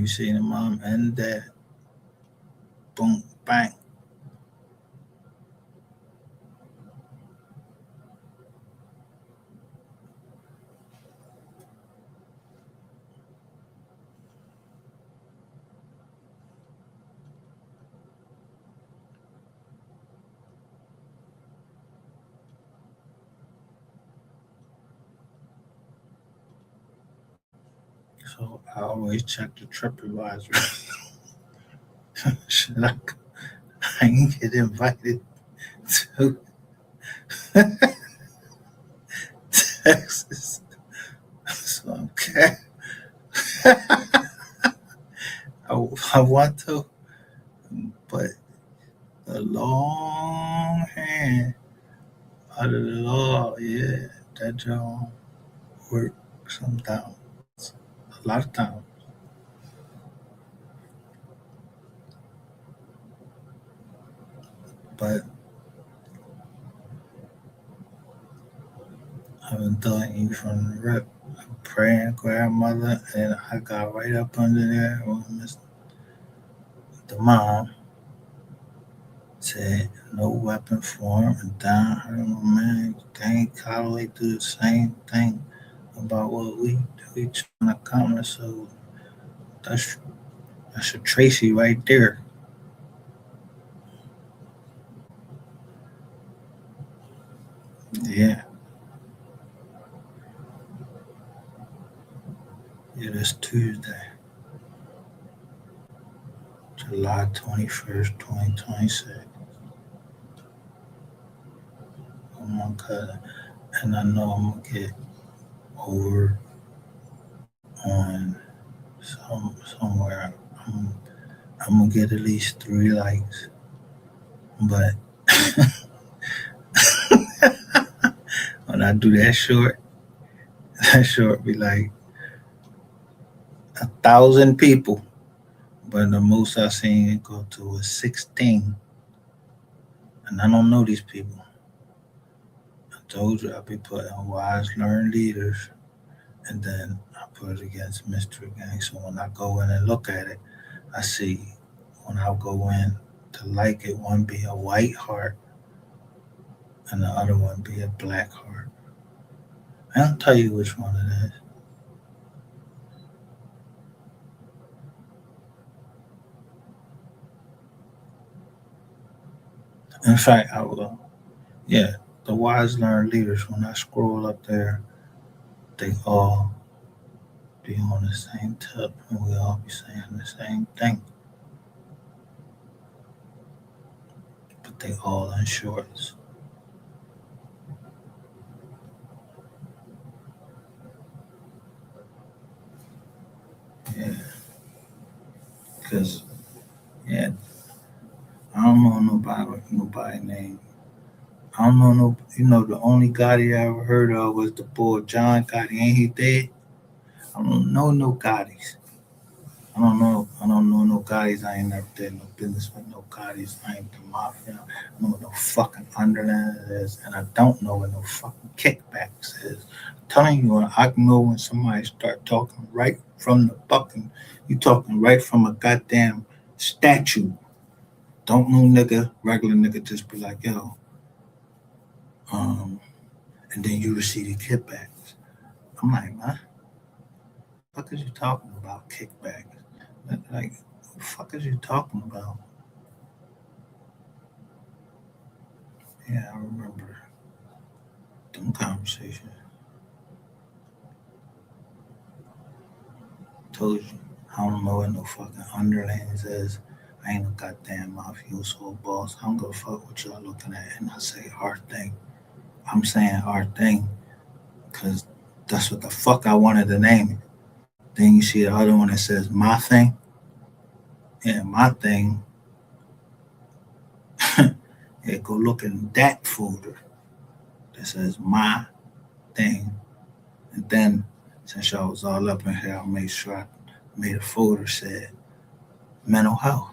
You see the mom and dad. Boom, bang. So I always check the TripAdvisor. Should I ain't get invited to Texas? So okay. I want to, but the long hand out of the law, yeah, that job work sometimes. A lot of times. But I've been telling you from the rip, praying grandmother, and I got right up under there when the mom said no weapon form and down her man. They ain't Callaway do the same thing about what we trying to accomplish. So that's that's a Tracy right there. Yeah, yeah, that's Tuesday, July 21st, 2026. I'm on cousin, and I know I'm gonna get over on somewhere. I'm gonna get at least 3 likes, but when I do that short, that short be like 1,000 people. But the most I seen it go to was 16, and I don't know these people. I told you I be putting wise learned leaders, and then I put it against mystery gang. So when I go in and look at it, I see when I go in to like it, one be a white heart and the other one be a black heart. I'll tell you which one it is. In fact, I will. Yeah, the wise learned leaders. When I scroll up there, they all be on the same tip, and we all be saying the same thing, but they all in shorts. Yeah, because yeah, I don't know nobody named. I don't know no. The only Gotti I ever heard of was the boy John Gotti. Ain't he dead? I don't know no Gottis. I don't know no Gottis. I ain't never did no business with no Gottis. I ain't the mafia. I don't know what no fucking underland is, and I don't know what no fucking kickbacks is. I'm telling you, I can know when somebody start talking right from the fucking. You talking right from a goddamn statue. Don't no nigga, regular nigga, just be like, yo, um, and then you receive the kickbacks. I'm like, what the fuck is you talking about kickbacks? Like, what the fuck is you talking about? Yeah, I remember them conversations. Told you, I don't know what no fucking underlings is. I ain't no goddamn mafioso boss. I don't give a fuck what y'all looking at. And I say our thing. I'm saying our thing because that's what the fuck I wanted to name it. Then you see the other one that says my thing. Yeah, my thing. Yeah, go look in that folder that says my thing. And then since y'all was all up in here, I made sure I made a folder said mental health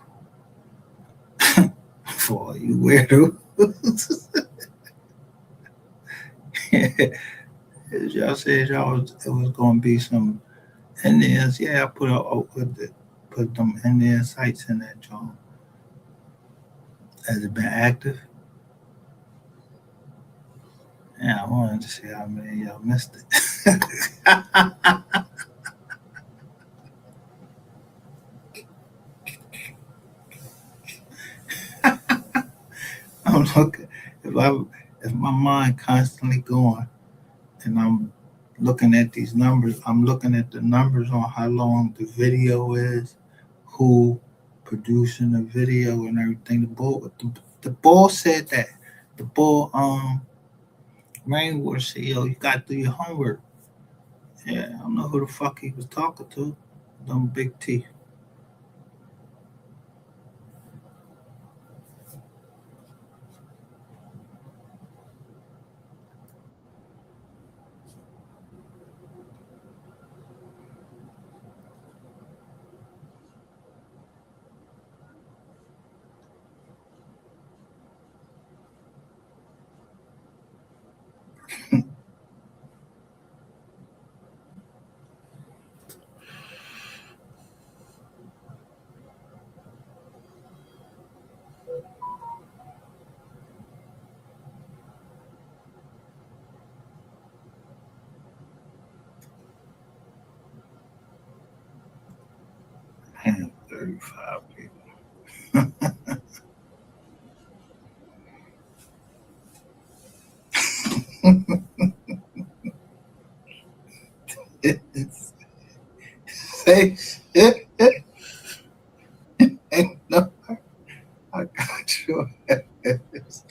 for all you weirdos. Y'all said it was gonna be some Indians. Yeah, I put up with it. put them Indian sites in that joint. Has it been active? Yeah, I wanted to see how many of y'all missed it. I'm looking if I if my mind constantly going and I'm looking at these numbers, I'm looking at the numbers on how long the video is, who producing the video and everything. The bull said that. The bull Rainwater said, yo, you gotta do your homework. Yeah, I don't know who the fuck he was talking to. Them big T. Man, 35 people. Say shit. Ain't no, I got your ass.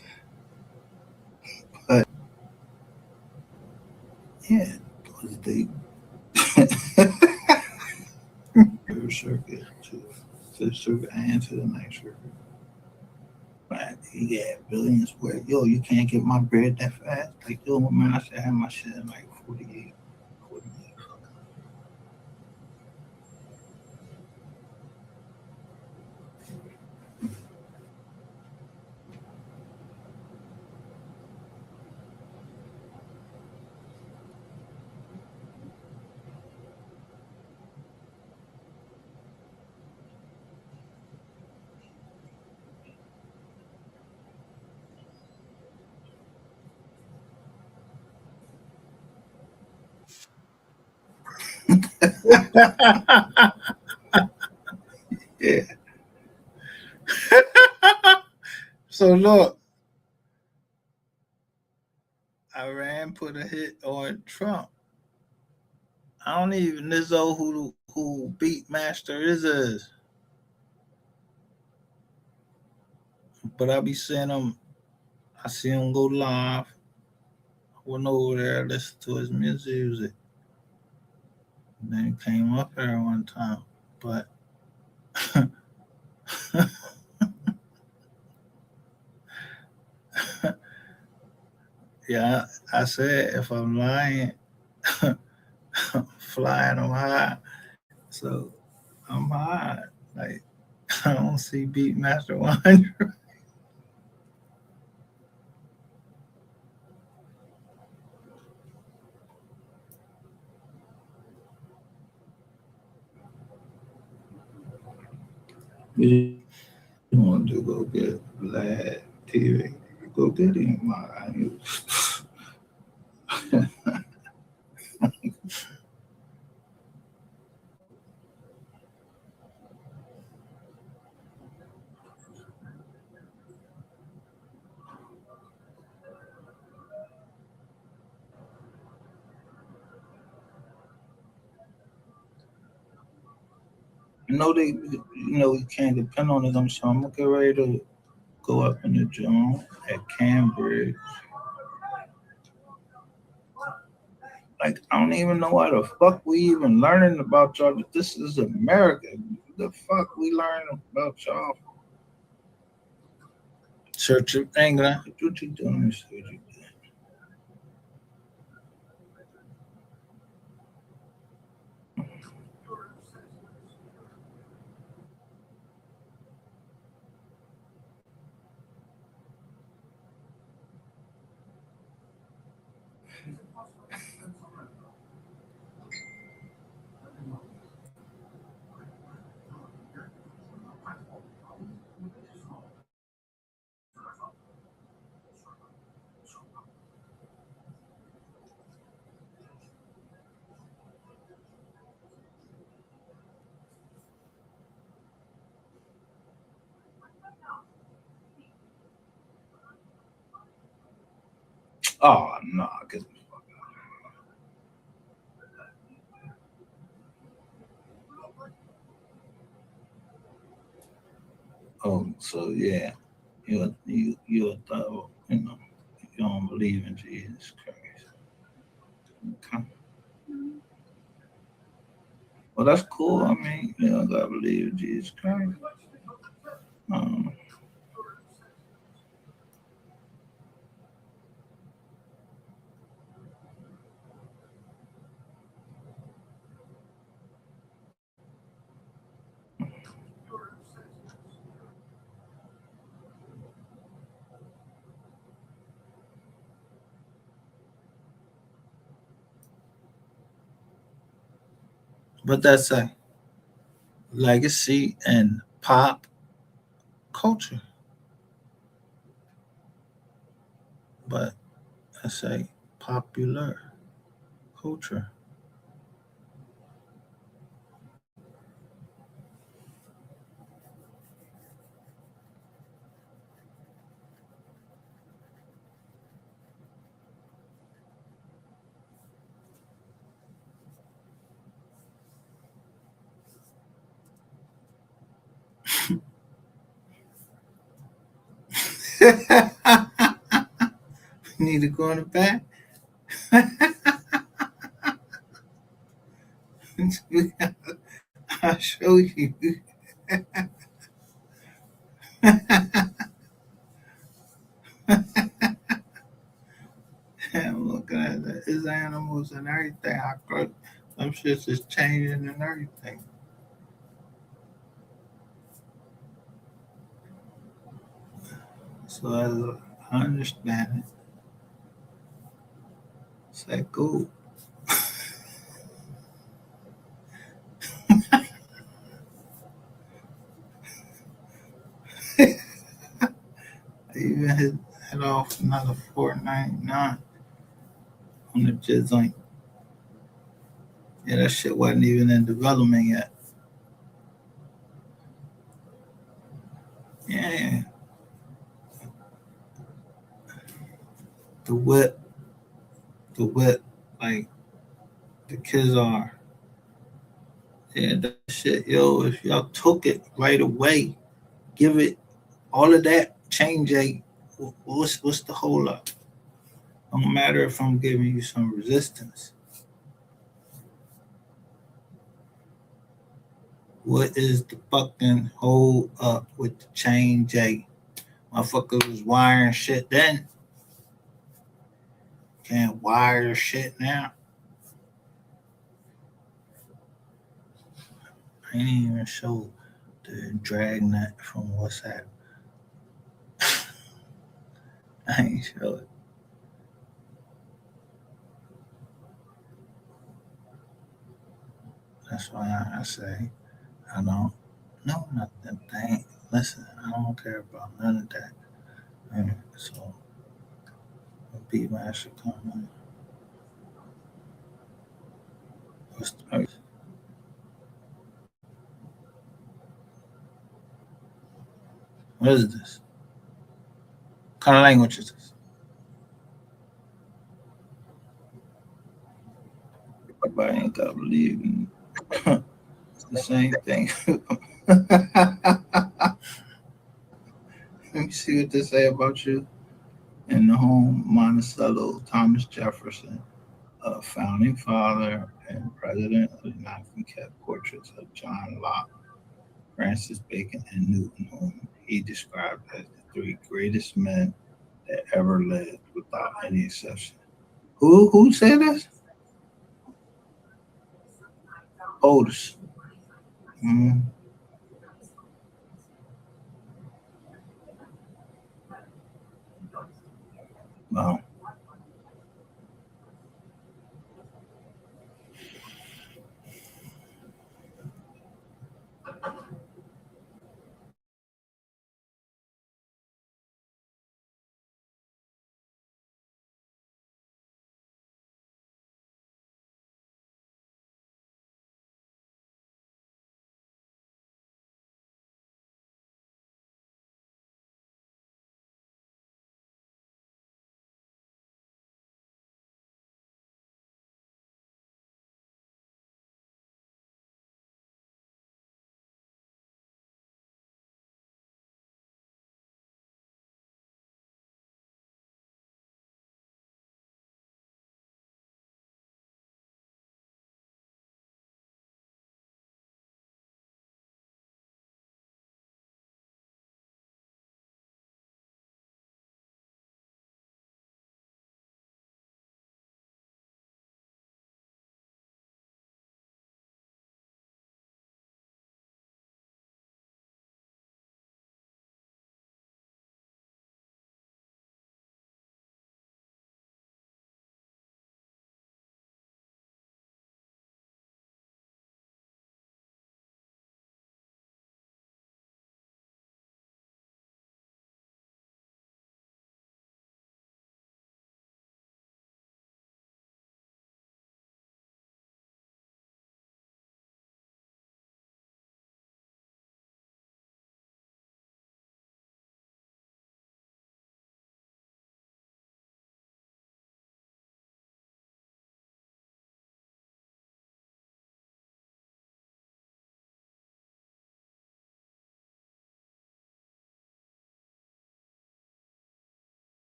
But yeah, it was the third circuit to fifth circuit and to the ninth circuit. But he got billions where yo, you can't get my bread that fast. Like yo, man, I should have my shit in like 48, 48. Yeah. So look, Iran put a hit on Trump. I don't even know who beat Master is, but I be seeing him. I see him go live. I went over there, listen to his music. And then he came up here one time, but yeah, I said if I'm lying, I'm flying, I'm high. So I'm high. Like I don't see Beatmaster 100. You want to go get Vlad TV? Go get him. You can't depend on it. So I'm gonna get ready to go up in the gym at Cambridge. Like I don't even know why the fuck we even learning about y'all. This is America. The fuck we learning about y'all? Church of England. What you doing? Oh no, get the fuck out. Oh, so yeah, you a thought, you don't believe in Jesus Christ. Okay. Well, that's cool. I mean, you don't gotta believe in Jesus Christ. Um, but that's a legacy and pop culture. But I say popular culture. Need to go in the back. I'll show you. I'm looking at his animals and everything. I could, some shit's just changing and everything. So as I understand it, it's like cool. I even hit off another 4.99 on the Jizz Link. Yeah, that shit wasn't even in development yet. Yeah, the whip, the whip, like the kids are. Yeah, that shit, yo. If y'all took it right away, give it all of that change. What's the whole up? Don't matter if I'm giving you some resistance. What is the fucking hold up with the chain J? Motherfuckers was wiring shit then. Can't wire shit now. I ain't even show the dragnet from WhatsApp. I ain't show it. That's why I say I don't know nothing. Listen, I don't care about none of that. So people should come on. What's the, what is this? What kind of language is this? Everybody ain't gotta believe in it's the same thing. Let me see what they say about you. In the home, Monticello, Thomas Jefferson, a founding father and president of the Nuthin kept portraits of John Locke, Francis Bacon, and Newton, whom he described as the three greatest men that ever lived without any exception. Who said this? Otis. Mm, wow.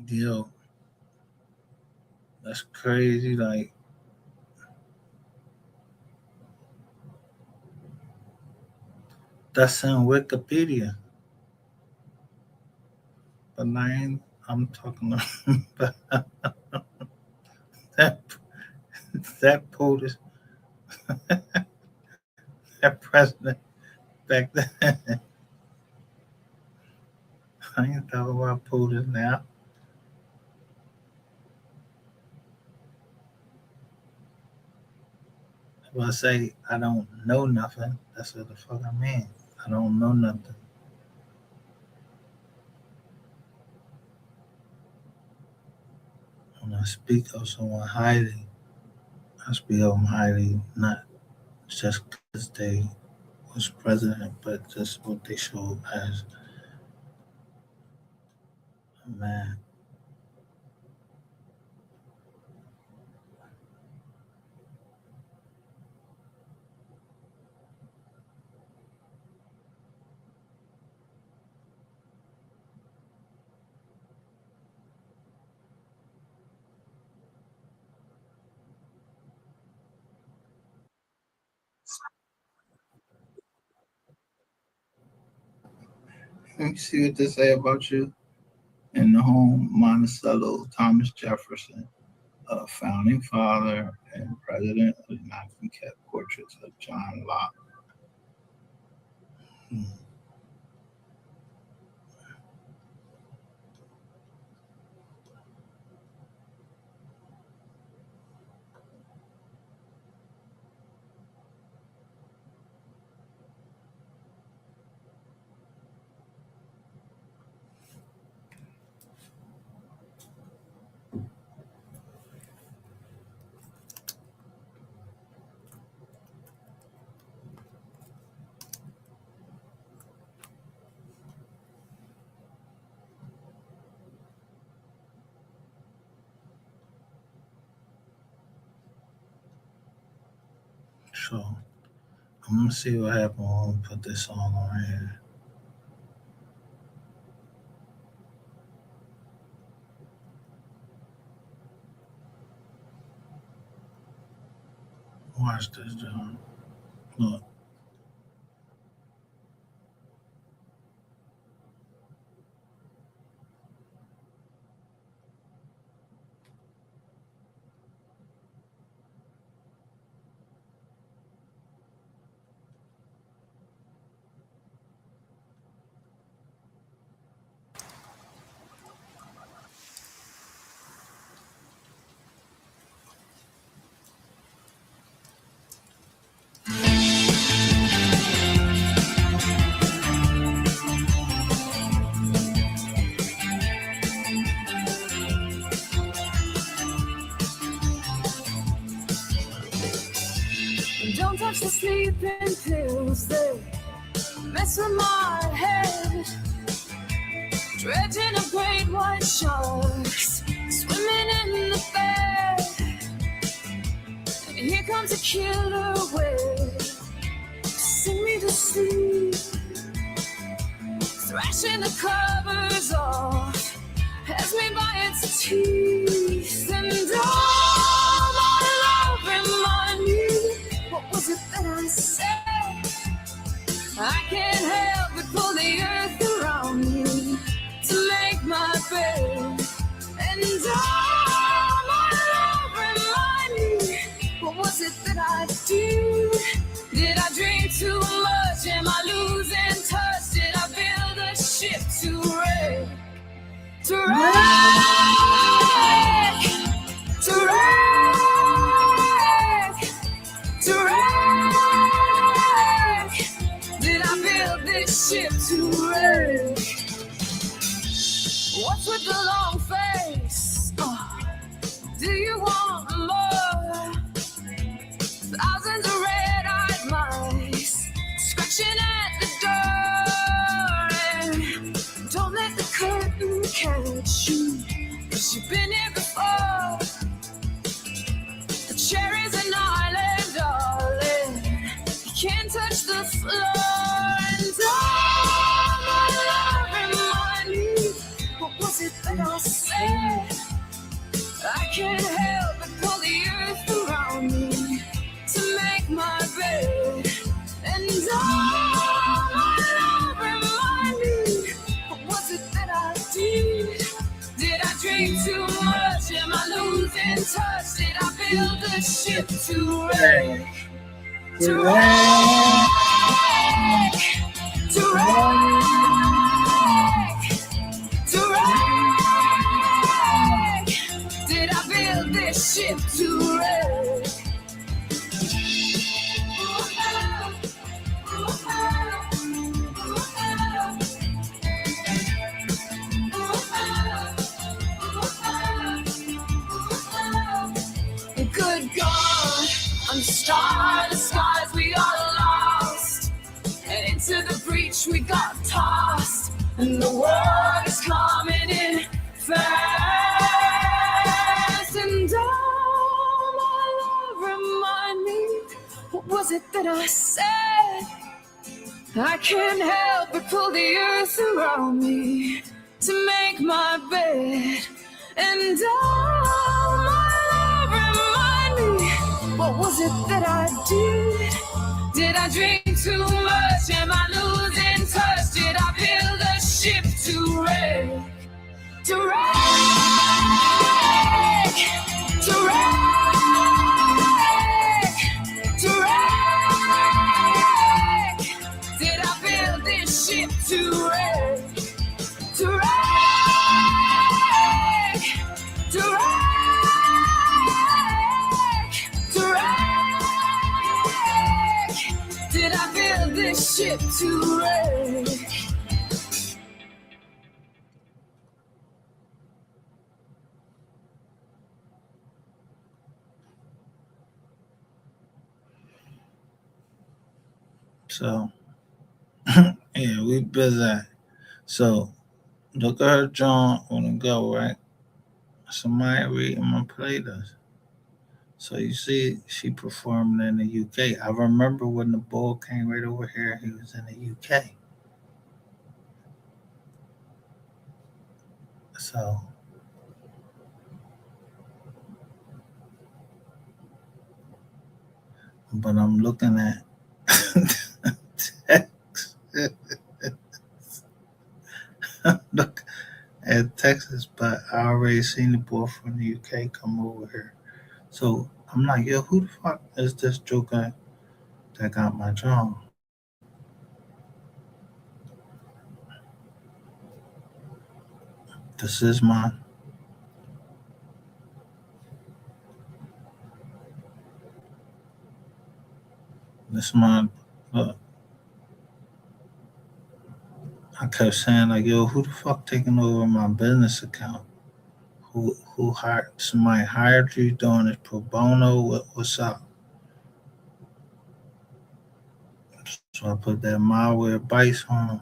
Yo, that's crazy. Like, that's in Wikipedia. But I'm talking about that, that POTUS, that president back then. I ain't talking about POTUS now. If I say I don't know nothing, that's what the fuck I mean. I don't know nothing. When I speak of someone highly, I speak of them highly not just because they was president, but just what they showed as a man. Let me see what they say about you. In the home, Monticello, Thomas Jefferson, a founding father and president of the Nuthin kept portraits of John Locke. Hmm. So I'm gonna see what happens when we put this song on here. Watch this, John. Look. Don't touch the sleeping pills, they mess with my head. Dredging up great white sharks, swimming in the bed. And here comes a killer whale, sing me to sleep. Thrashing the covers off, has me by its teeth. And all my love remind me, what was it that I said? I can't help but pull the earth around me to make my bed. And all my love remind me, what was it that I did? Did I drink too much? Am I losing touch? Did I build a ship to wreck? To wreck? To wreck? To wreck? Did I build this ship to wreck? What's with the long face? Do you want more? Thousands of red-eyed mice scratching at the door. And don't let the curtain catch you, 'cause you've been here before. The cherry's an island, darling. You can't touch the floor. And all my love remind me, what was it that I said? can't help but pull the earth around me to make my bed. And all my love remind me, what was it that I did? Did I drink too much? Am I losing touch? Did I build the ship to wreck? To wreck? To wreck? To wreck? Did I build this ship to wreck? Good God, I'm starry skies, we are lost, and into the breach we got tossed, and the world is coming in fast. And all my love remind me, what was it that I said? I can't help but pull the earth around me to make my bed. And all my love remind me, what was it that I did? Did I drink too much? Am I losing touch? Did I build a ship to wreck? To wreck? To wreck? To wreck? Did I build this ship to wreck? To wreck? To wreck? To wreck? Did I build this ship to wreck? So, yeah, we busy. So, look at her, John, on the go, right? Somebody reading my playlist. So, you see, she performed in the UK. I remember when the bull came right over here, he was in the UK. So, but I'm looking at text. Look at Texas, but I already seen the boy from the UK come over here. So I'm like, yo, who the fuck is this joker that got my job? This is my this my look. I kept saying like, yo, who the fuck taking over my business account? Who hired somebody hired you doing this pro bono? What's up? So I put that malware bites on.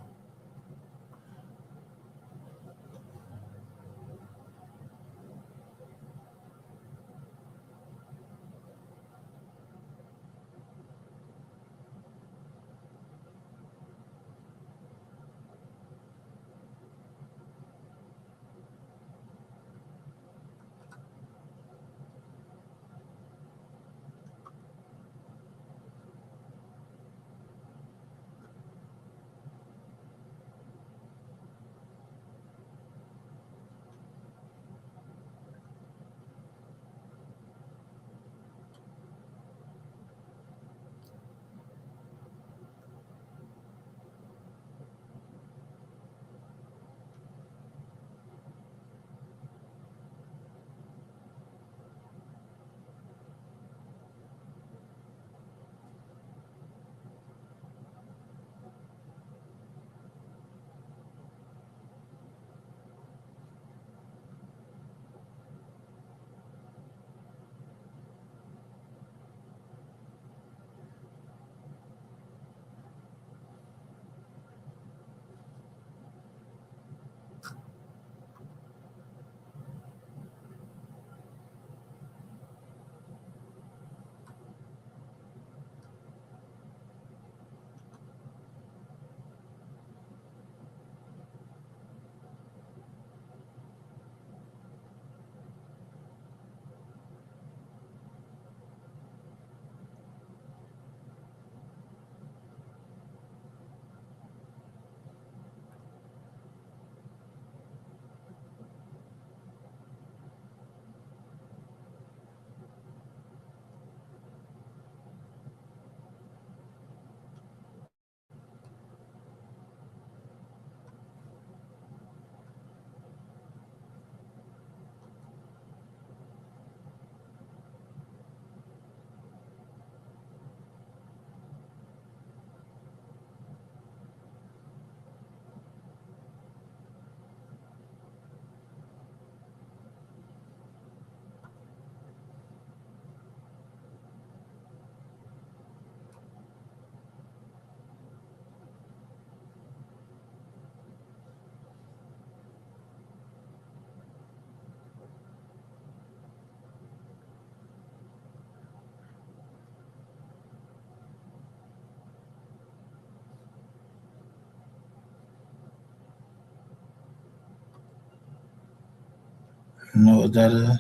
You know what that is?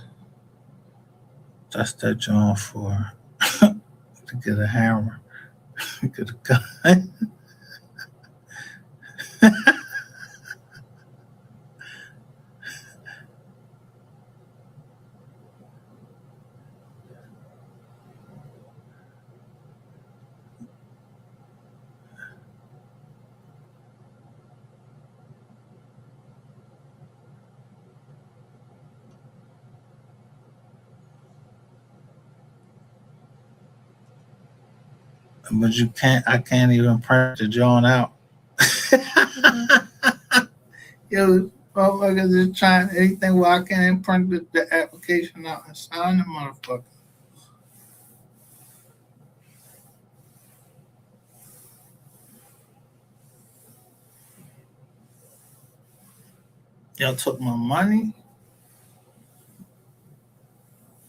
That's that joint for to get a hammer, get a gun. But you can't. I can't even print the joint out. Yo, motherfuckers is trying anything where I can't print the application out and sign the motherfucker. Y'all took my money.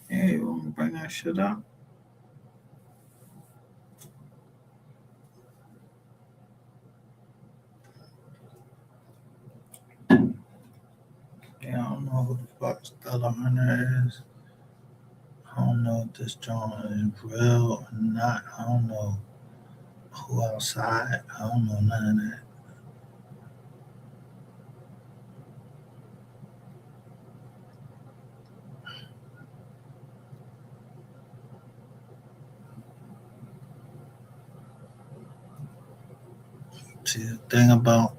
Yeah, you want me to bring that shit up? Yeah, I don't know who the fuck Stella Hunter is. I don't know if this joint is real or not. I don't know who outside. I don't know none of that. See, the thing about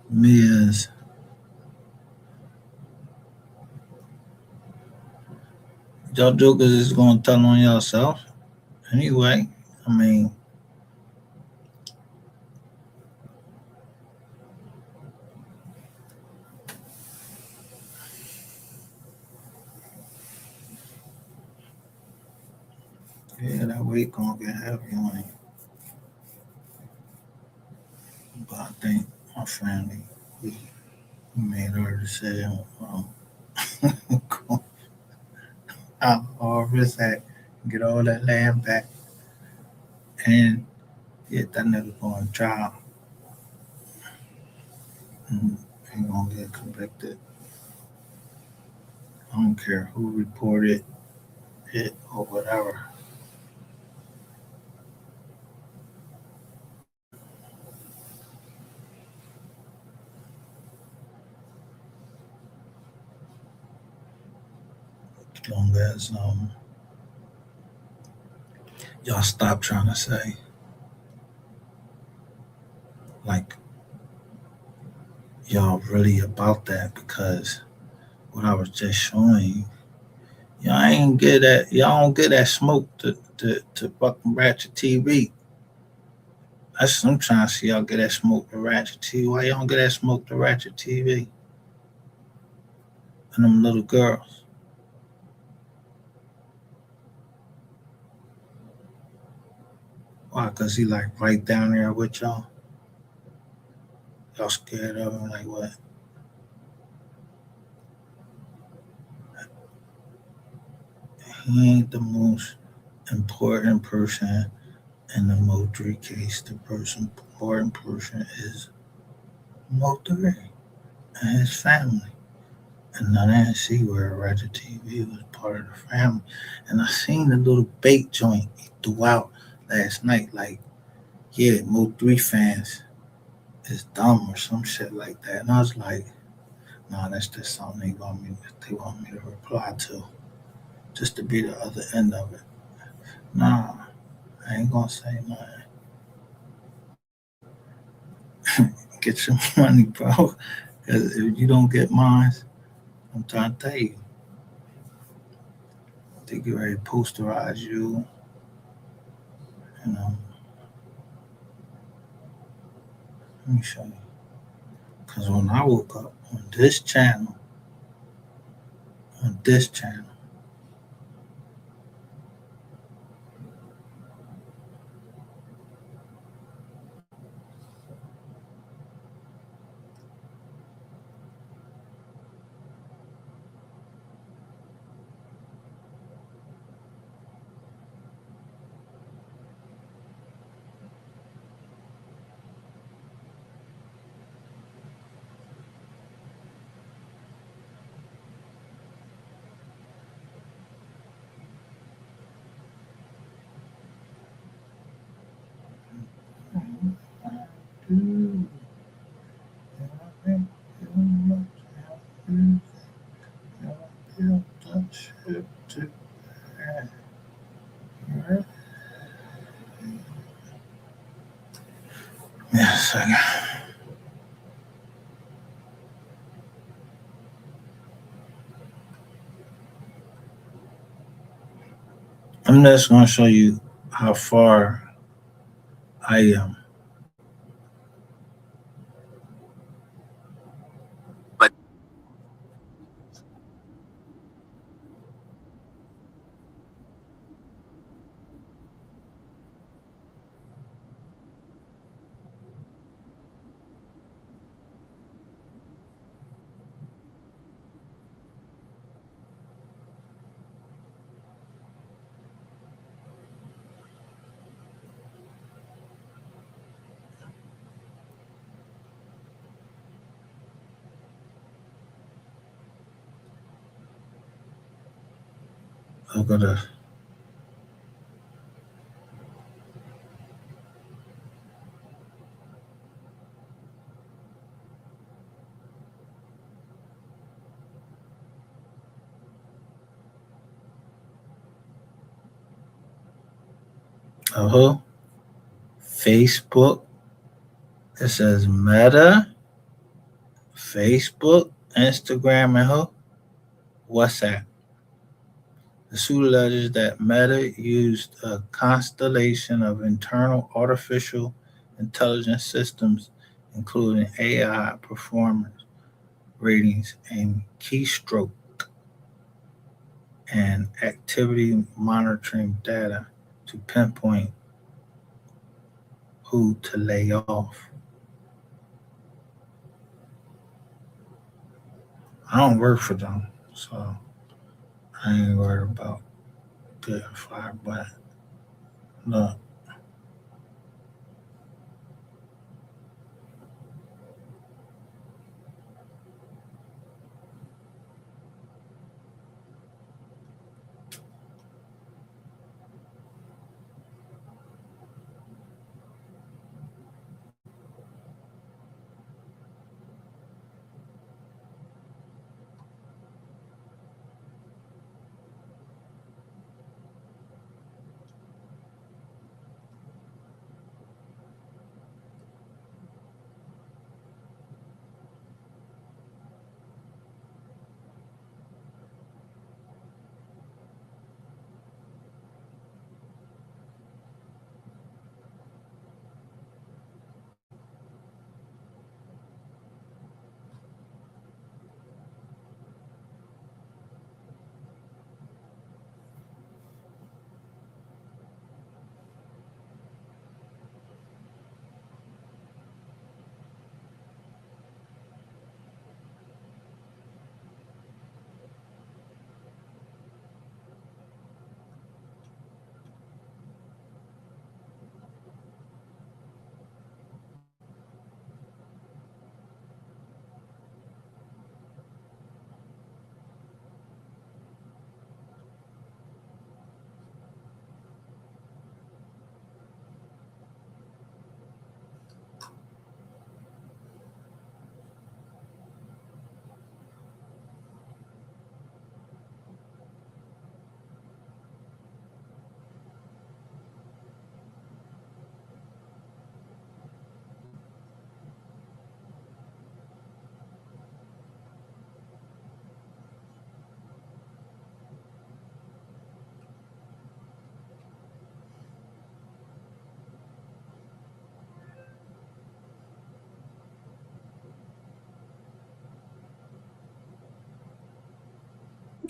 me is y'all jokers is gonna tell on yourself anyway. I mean, yeah, that weight gonna get heavy on you. But I think my family, we made our decision. Go out or risk that, get all that land back, and get that nigga going to trial. And ain't gonna get convicted. I don't care who reported it or whatever. As long as y'all stop trying to say like y'all really about that, because what I was just showing you, y'all don't get that smoke to fucking ratchet TV. That's what I'm trying to see, y'all get that smoke to ratchet TV. Why y'all don't get that smoke to ratchet TV? And them little girls. Why? Cause he like right down there with y'all. Y'all scared of him like what? He ain't the most important person in the Mo3 case. The person important person is Mo3 and his family. And I didn't see where Roger TV was part of the family. And I seen the little bait joint he threw out last night, like, yeah, Mo3 fans is dumb or some shit like that. And I was like, nah, that's just something they want me to reply to, just to be the other end of it. Nah, I ain't gonna say nothing. Get your money, bro. Because if you don't get mine, I'm trying to tell you, they get ready to posterize you, you know. Let me show you. Because when I woke up on this channel, Yes, I'm just going to show you how far I am. Look at this. Facebook. It says Meta, Facebook, Instagram, and WhatsApp. The suit alleges that Meta used a constellation of internal artificial intelligence systems, including AI performance ratings and keystroke and activity monitoring data to pinpoint who to lay off. I don't work for them, so I ain't worried about getting fired. But look,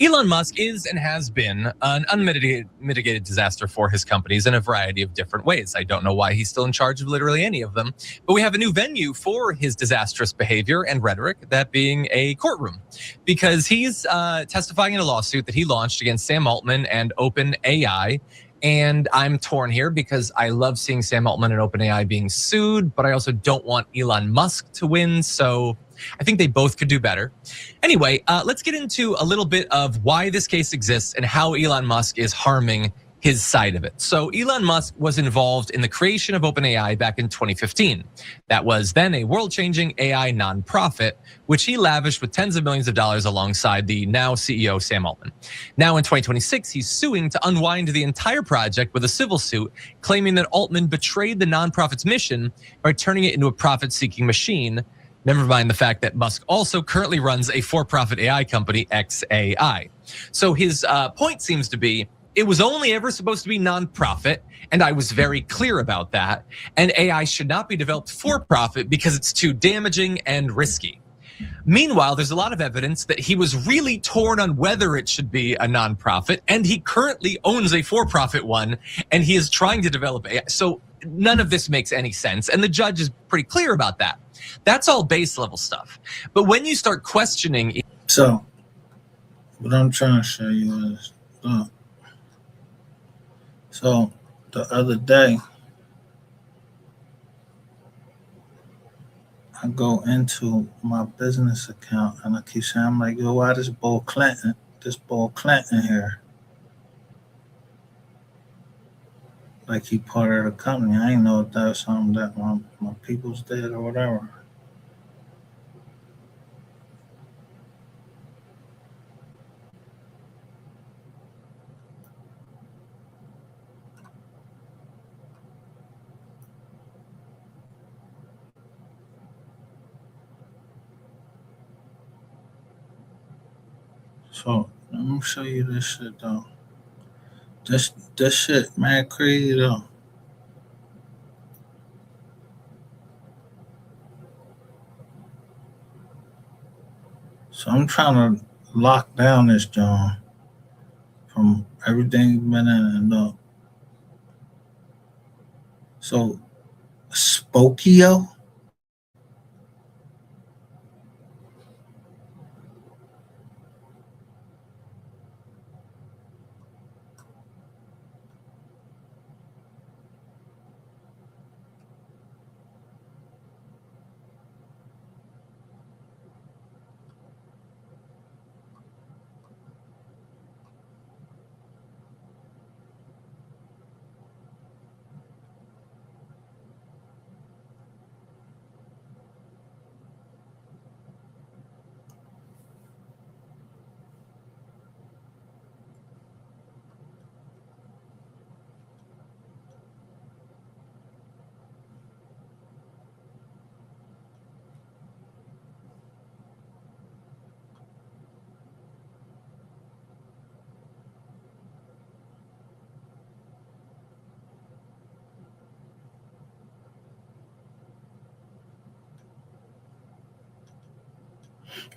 Elon Musk is and has been an unmitigated disaster for his companies in a variety of different ways. I don't know why he's still in charge of literally any of them, but we have a new venue for his disastrous behavior and rhetoric, that being a courtroom, because he's testifying in a lawsuit that he launched against Sam Altman and OpenAI. And I'm torn here because I love seeing Sam Altman and OpenAI being sued, but I also don't want Elon Musk to win. So I think they both could do better. Anyway, let's get into a little bit of why this case exists and how Elon Musk is harming his side of it. So Elon Musk was involved in the creation of OpenAI back in 2015. That was then a world-changing AI nonprofit, which he lavished with tens of millions of dollars alongside the now CEO Sam Altman. Now in 2026, he's suing to unwind the entire project with a civil suit, claiming that Altman betrayed the nonprofit's mission by turning it into a profit-seeking machine. Never mind the fact that Musk also currently runs a for-profit AI company, XAI. So his point seems to be, it was only ever supposed to be nonprofit, and I was very clear about that. And AI should not be developed for profit because it's too damaging and risky. Meanwhile, there's a lot of evidence that he was really torn on whether it should be a nonprofit, and he currently owns a for-profit one, and he is trying to develop AI. So none of this makes any sense, and the judge is pretty clear about that. That's all base level stuff. But when you start questioning, So what I'm trying to show you is, look. So the other day, I go into my business account and I keep saying, I'm like, yo, why this Bill Clinton here? Like he part of the company. I didn't know if that was something that my people's did or whatever. So let me show you this shit though. This shit mad crazy though. So I'm trying to lock down this John from everything been in and up. So Spokio.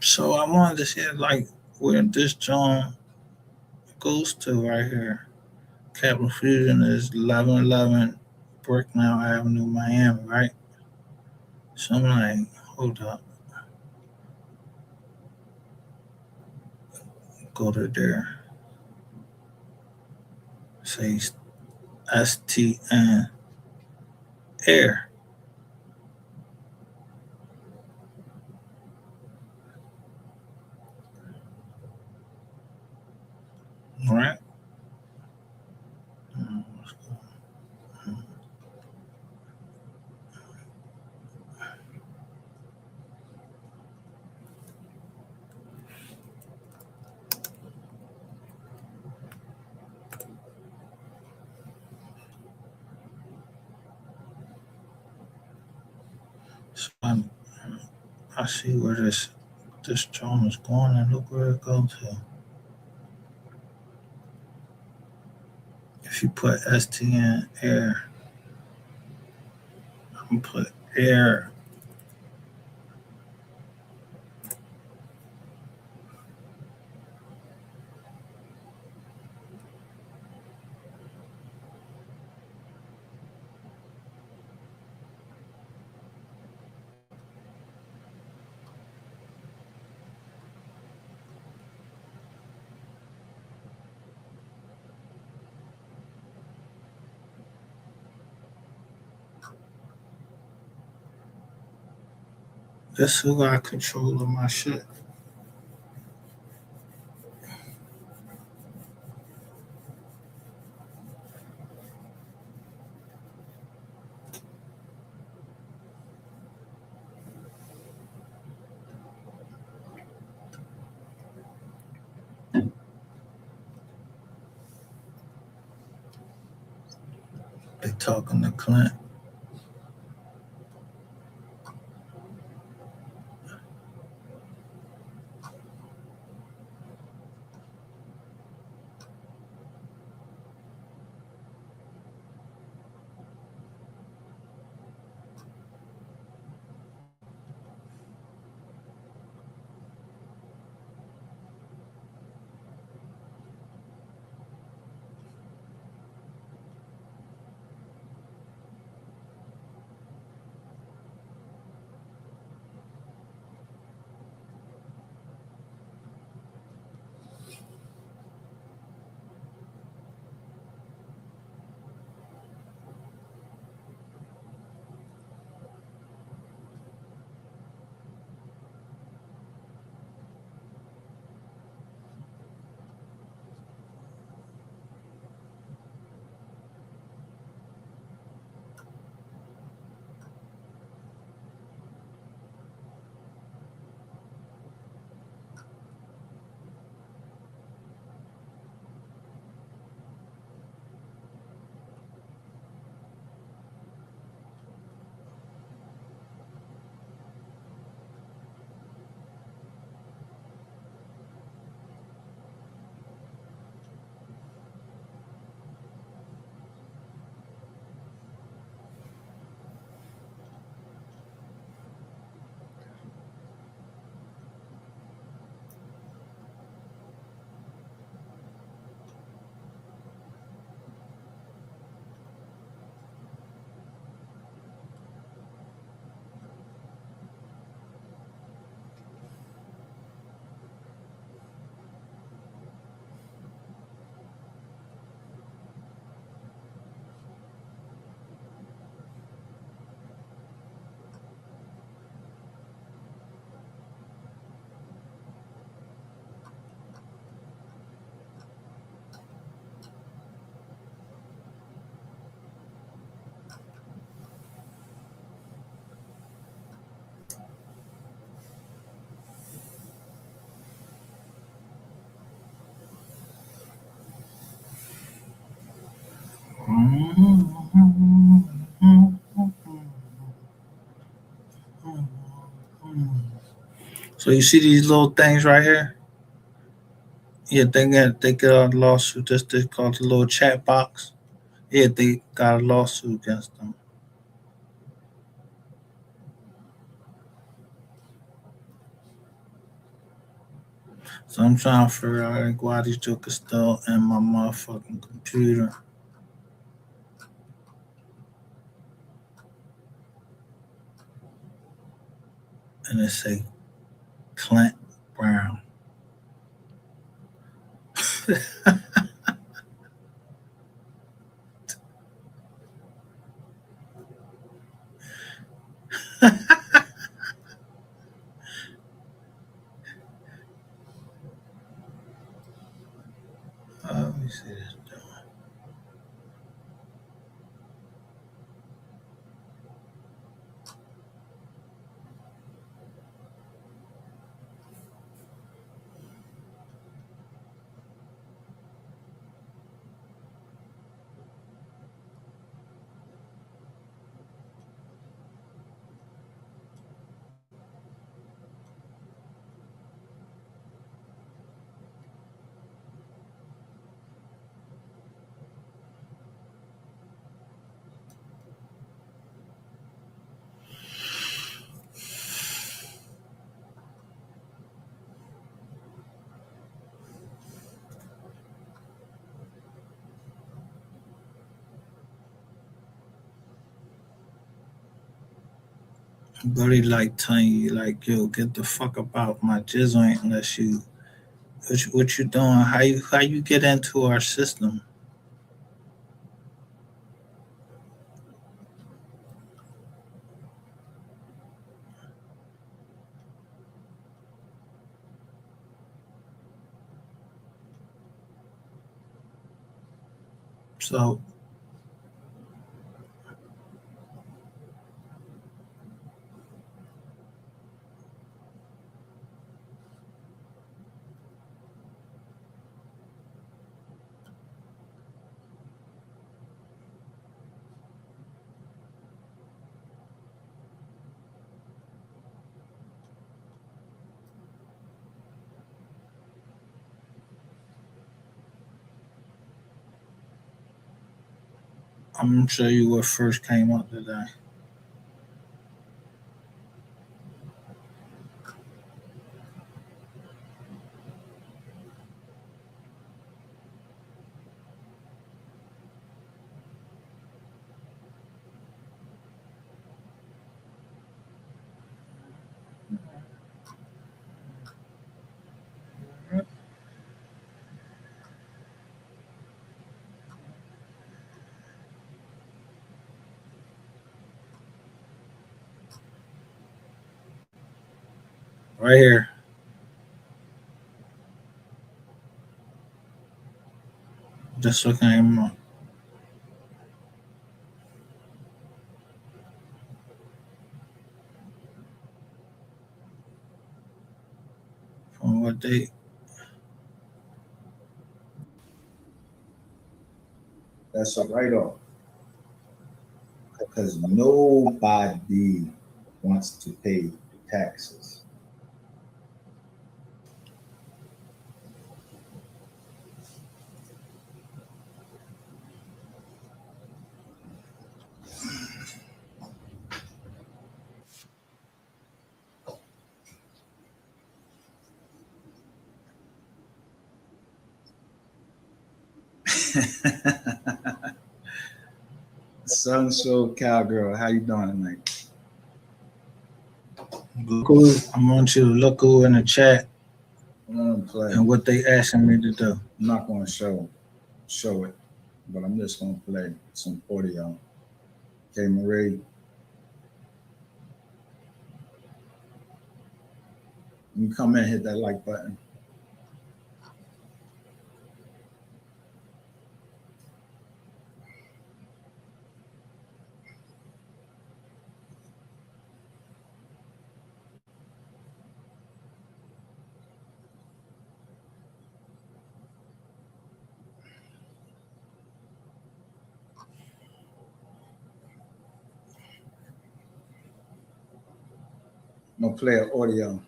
So I wanted to see like where this John goes to right here. Capital Fusion is 1111 Bricknell Avenue, Miami, right? So I'm like, hold up. Go to there. Say STN Air. Right? So I see where this drone is going and look where it goes to. If you put STN Air, I'm gonna put air. This who got control of my shit. talking to Clint. So you see these little things right here? Yeah, they got a lawsuit. They called the little chat box. Yeah, they got a lawsuit against them. So I'm trying to figure out like, why these jokers still in my motherfucking computer. And it say Clint Brown. Let me see this. Buddy like telling you like, yo, get the fuck about my jizzle ain't unless you what you doing? How you get into our system? So I'm gonna show you what first came up today. Right here. This what came up. From what date? That's a write-off because nobody wants to pay taxes. Sunsoul Cowgirl, how you doing tonight? Look who, I want you to look who in the chat I'm gonna play. and what they asking me to do. I'm not gonna show it, but I'm just gonna play some audio. Okay, Marie. You come in, hit that like button. I'm gonna play an audio,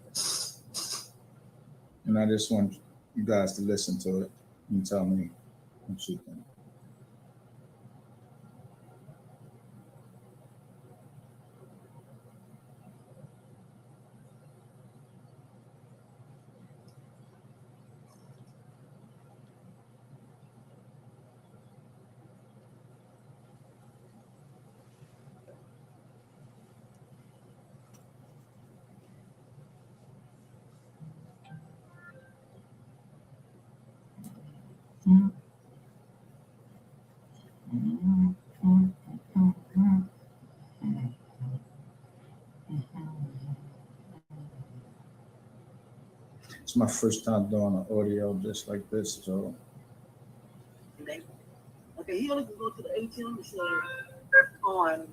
and I just want you guys to listen to it and tell me what you think. It's my first time doing an audio just like this, so. Okay, he only can go to the ATM machine on.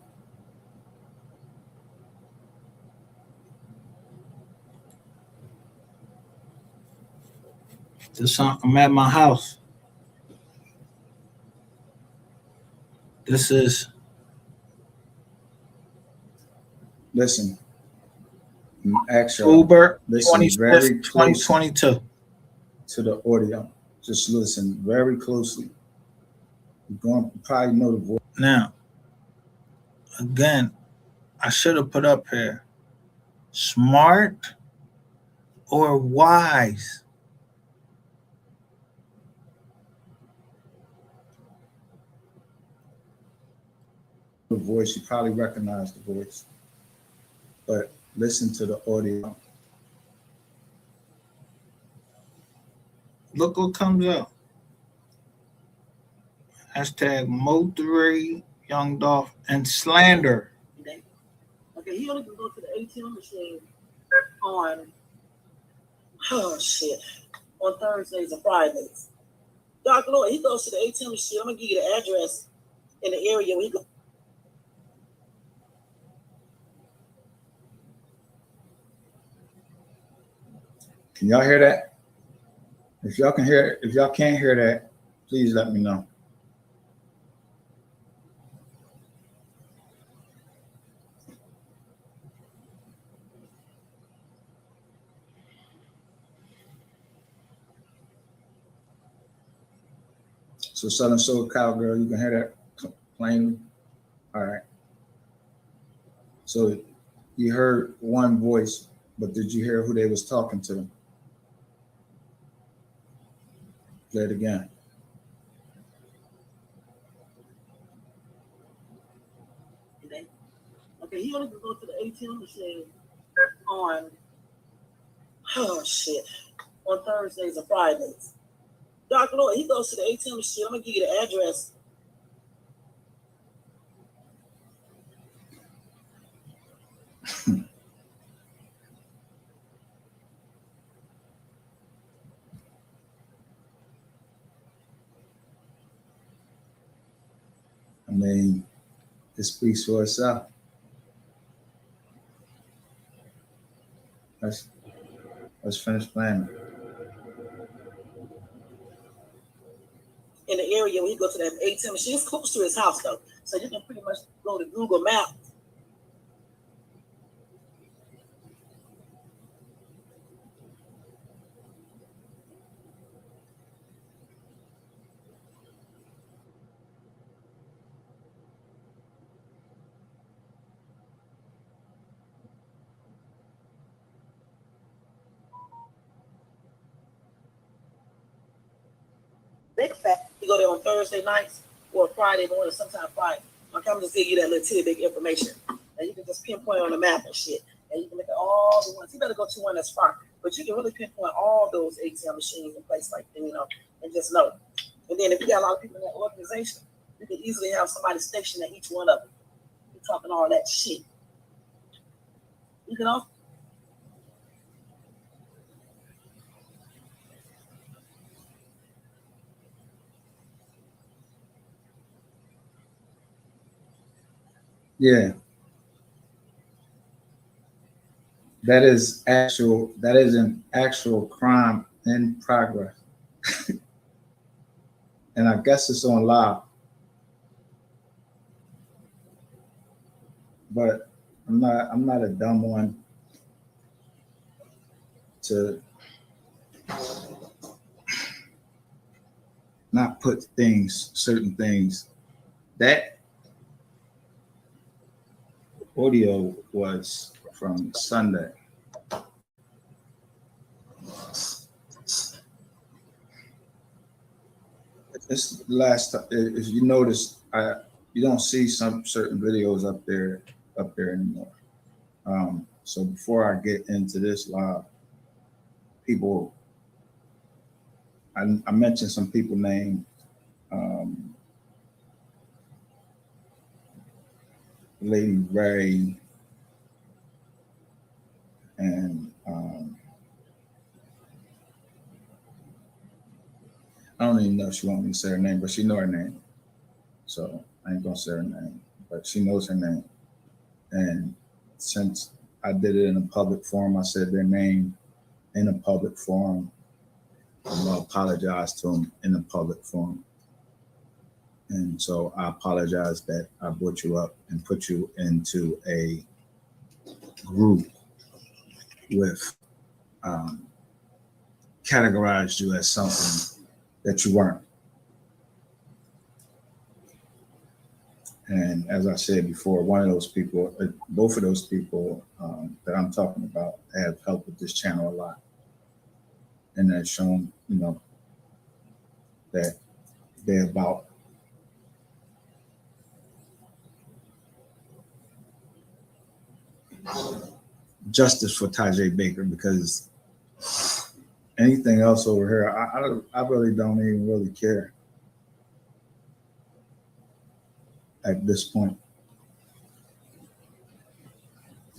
I'm at my house. This is. Listen. Actually, Uber listen very 2022 to the audio. Just listen very closely. You're going to probably know the voice. Now, again, I should have put up here smart or wise. The voice, you probably recognize the voice, but listen to the audio. Look what comes up. Hashtag Mo3, Young Dolph, and slander. Okay, he only can go to the ATM machine on, on Thursdays and Fridays. Dr. Lloyd, he goes to the ATM machine. I'm going to give you the address in the area where he goes. Can y'all hear that? If y'all can hear, if y'all can't hear that, please let me know. So Southern Soul Cowgirl, you can hear that? plainly? All right. So you heard one voice, but did you hear who they was talking to? Play it again. Okay, he only can go to the ATM machine on, oh shit, on Thursdays and Fridays. Dr. Lloyd, he goes to the ATM machine. I'm gonna give you the address. I mean, it speaks for itself. Let's finish playing. In the area when you go to that ATM machine, it's close to his house though. So you can pretty much go to Google Maps. Big fat. You go there on Thursday nights or Friday morning, sometime Friday. I'm coming to give you that little tidbit information. And you can just pinpoint on the map and shit. And you can look at all the ones. You better go to one that's far. But you can really pinpoint all those ATM machines in place like that, and just know. And then if you got a lot of people in that organization, you can easily have somebody stationed at each one of them. You're talking all that shit. You can also Yeah. That is an actual crime in progress. And I guess it's on live. But I'm not a dumb one to not put certain things. That audio was from Sunday. This is the last time. If you notice, you don't see some certain videos up there anymore. So before I get into this live, people, I mentioned some people named Lady Ray and I don't even know if she wants me to say her name, but she know her name. So I ain't gonna say her name, but she knows her name. And since I did it in a public forum, I said their name in a public forum. I'm gonna apologize to them in a public forum. And so I apologize that I brought you up and put you into a group with categorized you as something that you weren't. And as I said before, one of those people, both of those people that I'm talking about have helped with this channel a lot. And they've shown, that they're about justice for Tajay Baker, because anything else over here, I really don't even really care at this point.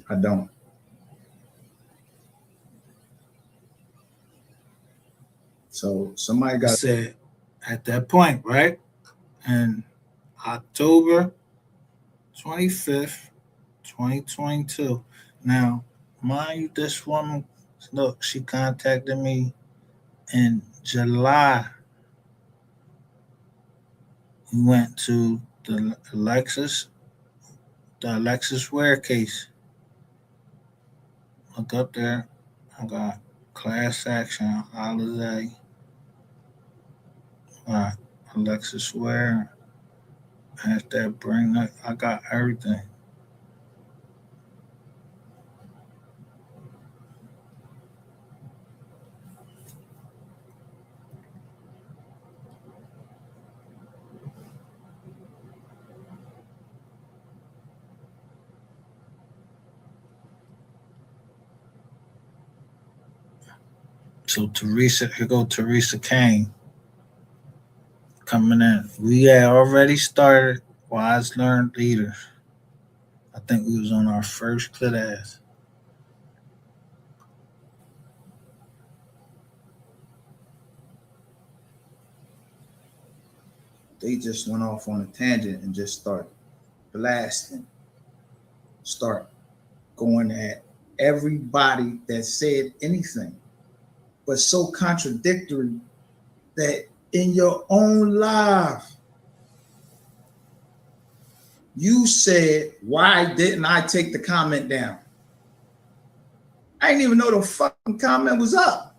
I don't. So somebody got said at that point, right? And October 25th, 2022. Now, mind you, this woman, look, she contacted me in July. We went to the Alexis Ware case. Look up there. I got class action, holiday. Alexis Ware. Hashtag bring up. I got everything. So Teresa, here go Teresa Kane coming in. We had already started Wise Learned Leaders. I think we was on our first class. They just went off on a tangent and just start blasting, start going at everybody that said anything, but so contradictory that in your own life, you said, why didn't I take the comment down? I didn't even know the fucking comment was up.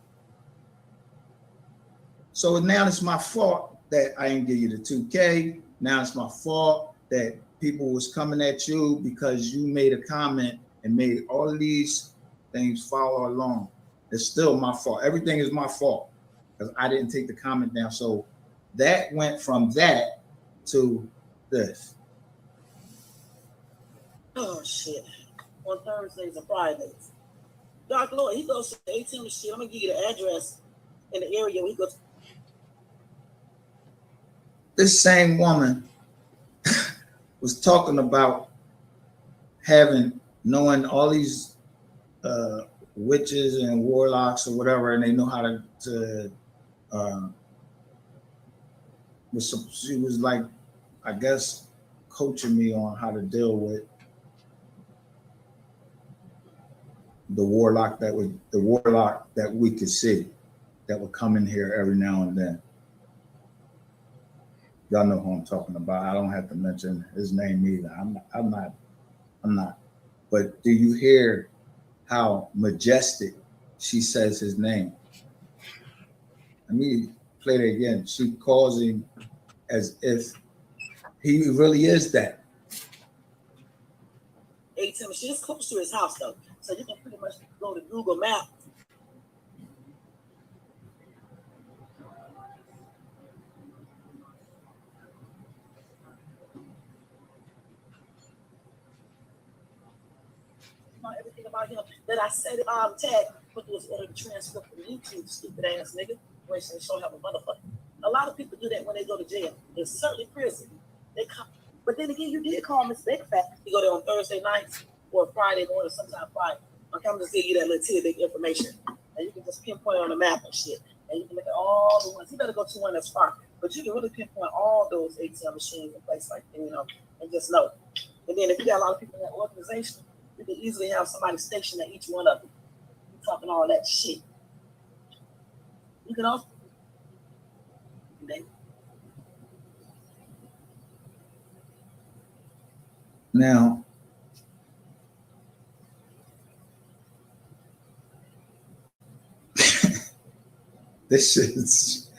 So now it's my fault that I didn't give you the 2K. Now it's my fault that people was coming at you because you made a comment and made all of these things follow along. It's still my fault. Everything is my fault because I didn't take the comment down. So that went from that to this. Oh shit. On Thursdays and Fridays. Dr. Lloyd, he goes to the ATM machine. I'm gonna give you the address in the area where he goes. This same woman was talking about knowing all these witches and warlocks or whatever, and they know how to she was like, I guess, coaching me on how to deal with the warlock that we could see that would come in here every now and then. Y'all know who I'm talking about. I don't have to mention his name either. I'm not. But do you hear how majestic she says his name? Let me play that again. She calls him as if he really is that. ATM machine. It's close to his house though, so you can pretty much go to Google Maps. Everything about him that I said tag, but was in a transcript from YouTube, stupid ass nigga. Wasting show him a motherfucker. A lot of people do that when they go to jail. It's certainly prison. They come, but then again, you did call Miss Big Fat. You go there on Thursday nights or Friday morning, sometime Friday. I'm just give you that little tidbit information, and you can just pinpoint on the map and shit, and you can look at all the ones. You better go to one that's far, but you can really pinpoint all those ATM machines in places like that, and just know. And then if you got a lot of people in that organization, you can easily have somebody stationed at each one of them. You're talking all that shit. You can also. Now, this shit is,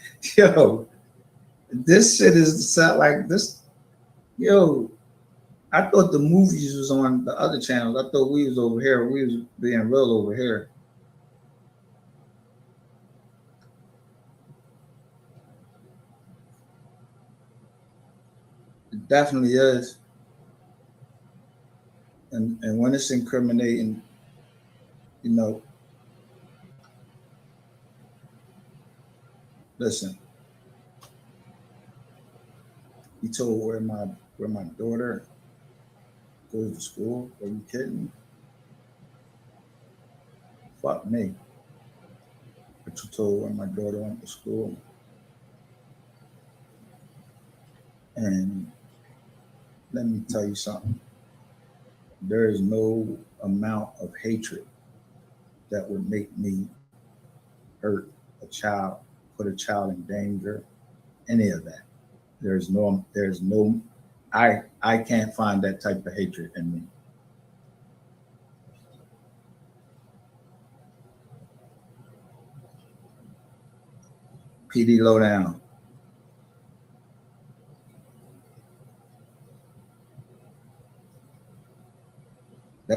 this shit is like this. Yo, I thought the movies was on the other channels. I thought we was over here. We was being real over here. It definitely is. And when it's incriminating, listen. He told where my daughter goes to school. Are you kidding me? Fuck me. But you told where my daughter went to school. And let me tell you something. There is no amount of hatred that would make me hurt a child, put a child in danger, any of that. There's no, I can't find that type of hatred in me. PD Lowdown.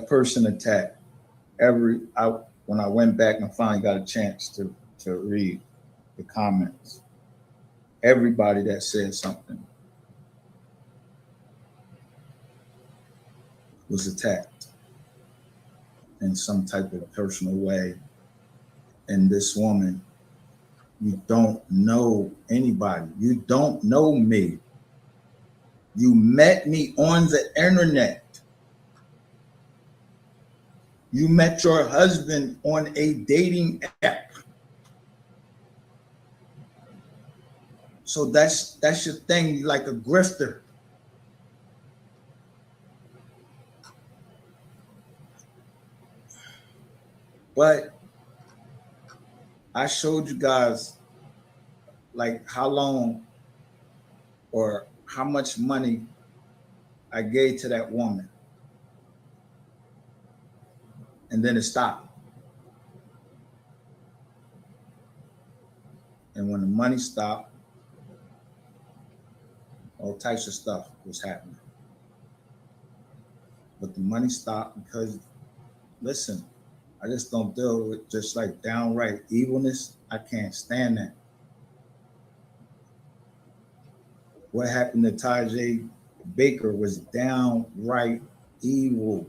that person attacked when I went back and finally got a chance to read the comments, everybody that said something was attacked in some type of personal way. And this woman, you don't know anybody. You don't know me. You met me on the internet. You met your husband on a dating app. So that's your thing, like a grifter. But I showed you guys like how long or how much money I gave to that woman. And then it stopped. And when the money stopped, all types of stuff was happening. But the money stopped because, listen, I just don't deal with just like downright evilness. I can't stand that. What happened to Tajay Baker was downright evil.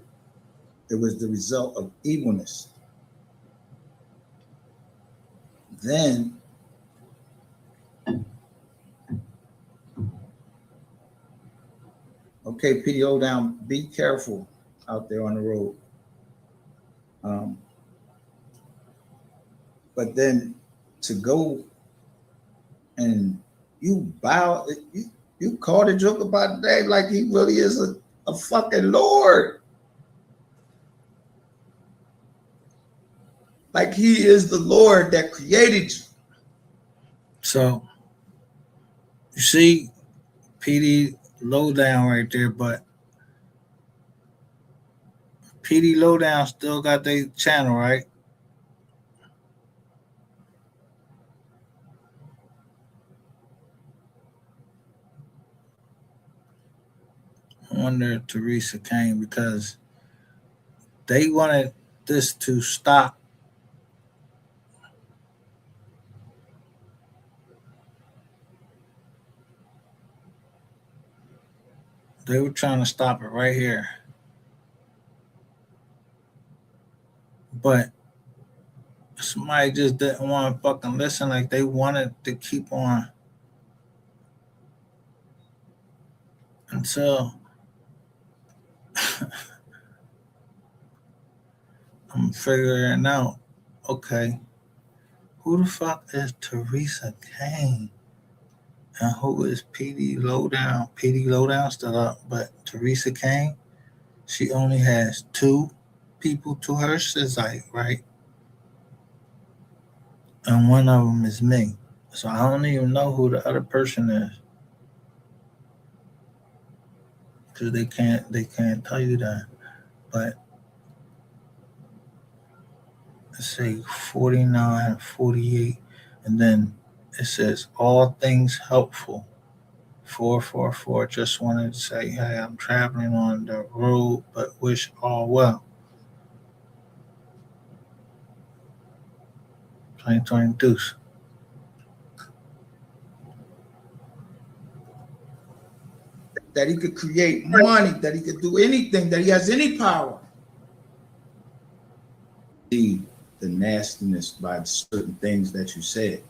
It was the result of evilness. Then okay, PDO down, be careful out there on the road. But then to go and you called a joke about Dave like he really is a fucking Lord. Like he is the Lord that created you. So you see PD Lowdown right there, but PD Lowdown still got their channel, right? I wonder if Teresa came because they wanted this to stop. They were trying to stop it right here. But somebody just didn't want to fucking listen. Like they wanted to keep on until I'm figuring out, okay, who the fuck is Teresa Kane? And who is PD Lowdown? PD Lowdown still up, but Teresa Kane, she only has 2 people to her site, right? And one of them is me. So I don't even know who the other person is. Because they can't tell you that. But let's say 49, 48, and then it says all things helpful. 444. Just wanted to say, hey, I'm traveling on the road, but wish all well. 2022. That he could create money, that he could do anything, that he has any power. See the nastiness by certain things that you said.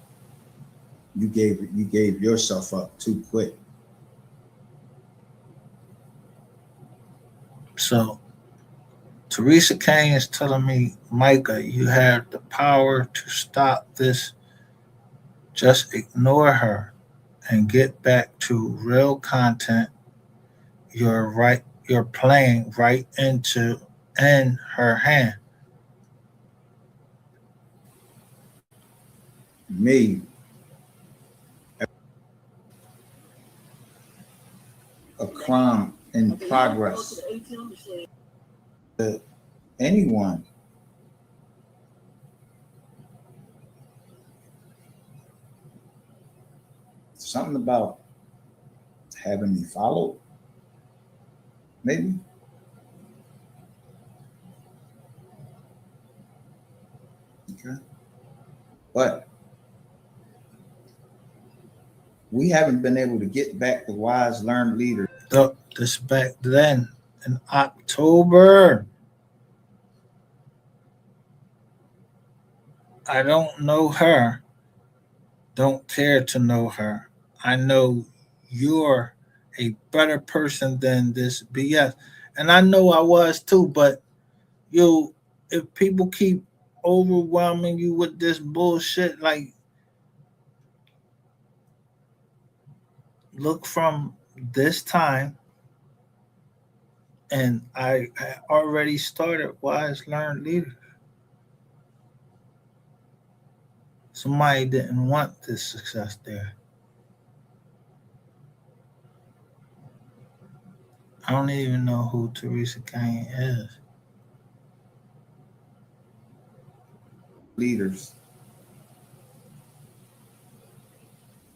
You gave yourself up too quick. So Teresa Kane is telling me, Micah, you have the power to stop this. Just ignore her and get back to real content. You're playing right into in her hand. Me, a crime in progress. Anyone. Something about having me followed, maybe. But we haven't been able to get back the wise, learned leaders. This back then in October. I don't know her. Don't care to know her. I know you're a better person than this BS. And I know I was too, but if people keep overwhelming you with this bullshit, like look from this time, and I already started wise learned leaders. Somebody didn't want this success there. I don't even know who Teresa Kane is. Leaders.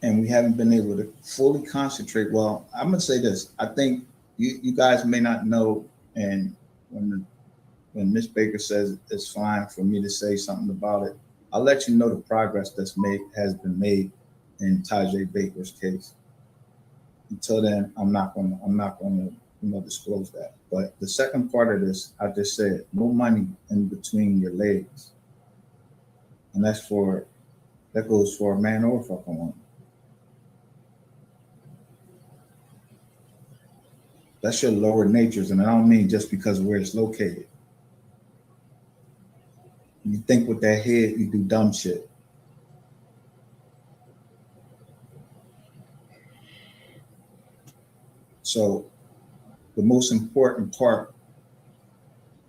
And we haven't been able to fully concentrate. Well, I'm going to say this. I think you guys may not know, and when Miss Baker says it's fine for me to say something about it, I'll let you know the progress has been made in Tajay Baker's case. Until then, I'm not going to disclose that. But the second part of this, I just said, no money in between your legs, and that goes for a man or a fucking woman. That's your lower natures, and I don't mean just because of where it's located. You think with that head, you do dumb shit. So the most important part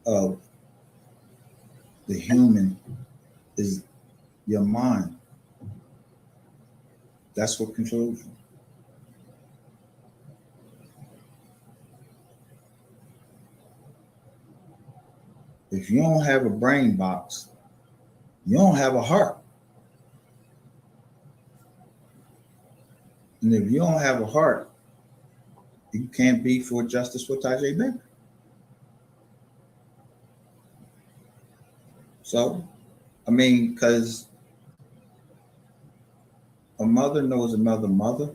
of the human is your mind. That's what controls you. If you don't have a brain box, you don't have a heart. And if you don't have a heart, you can't be for justice for Tajay Baker. So, I mean, because a mother knows another mother.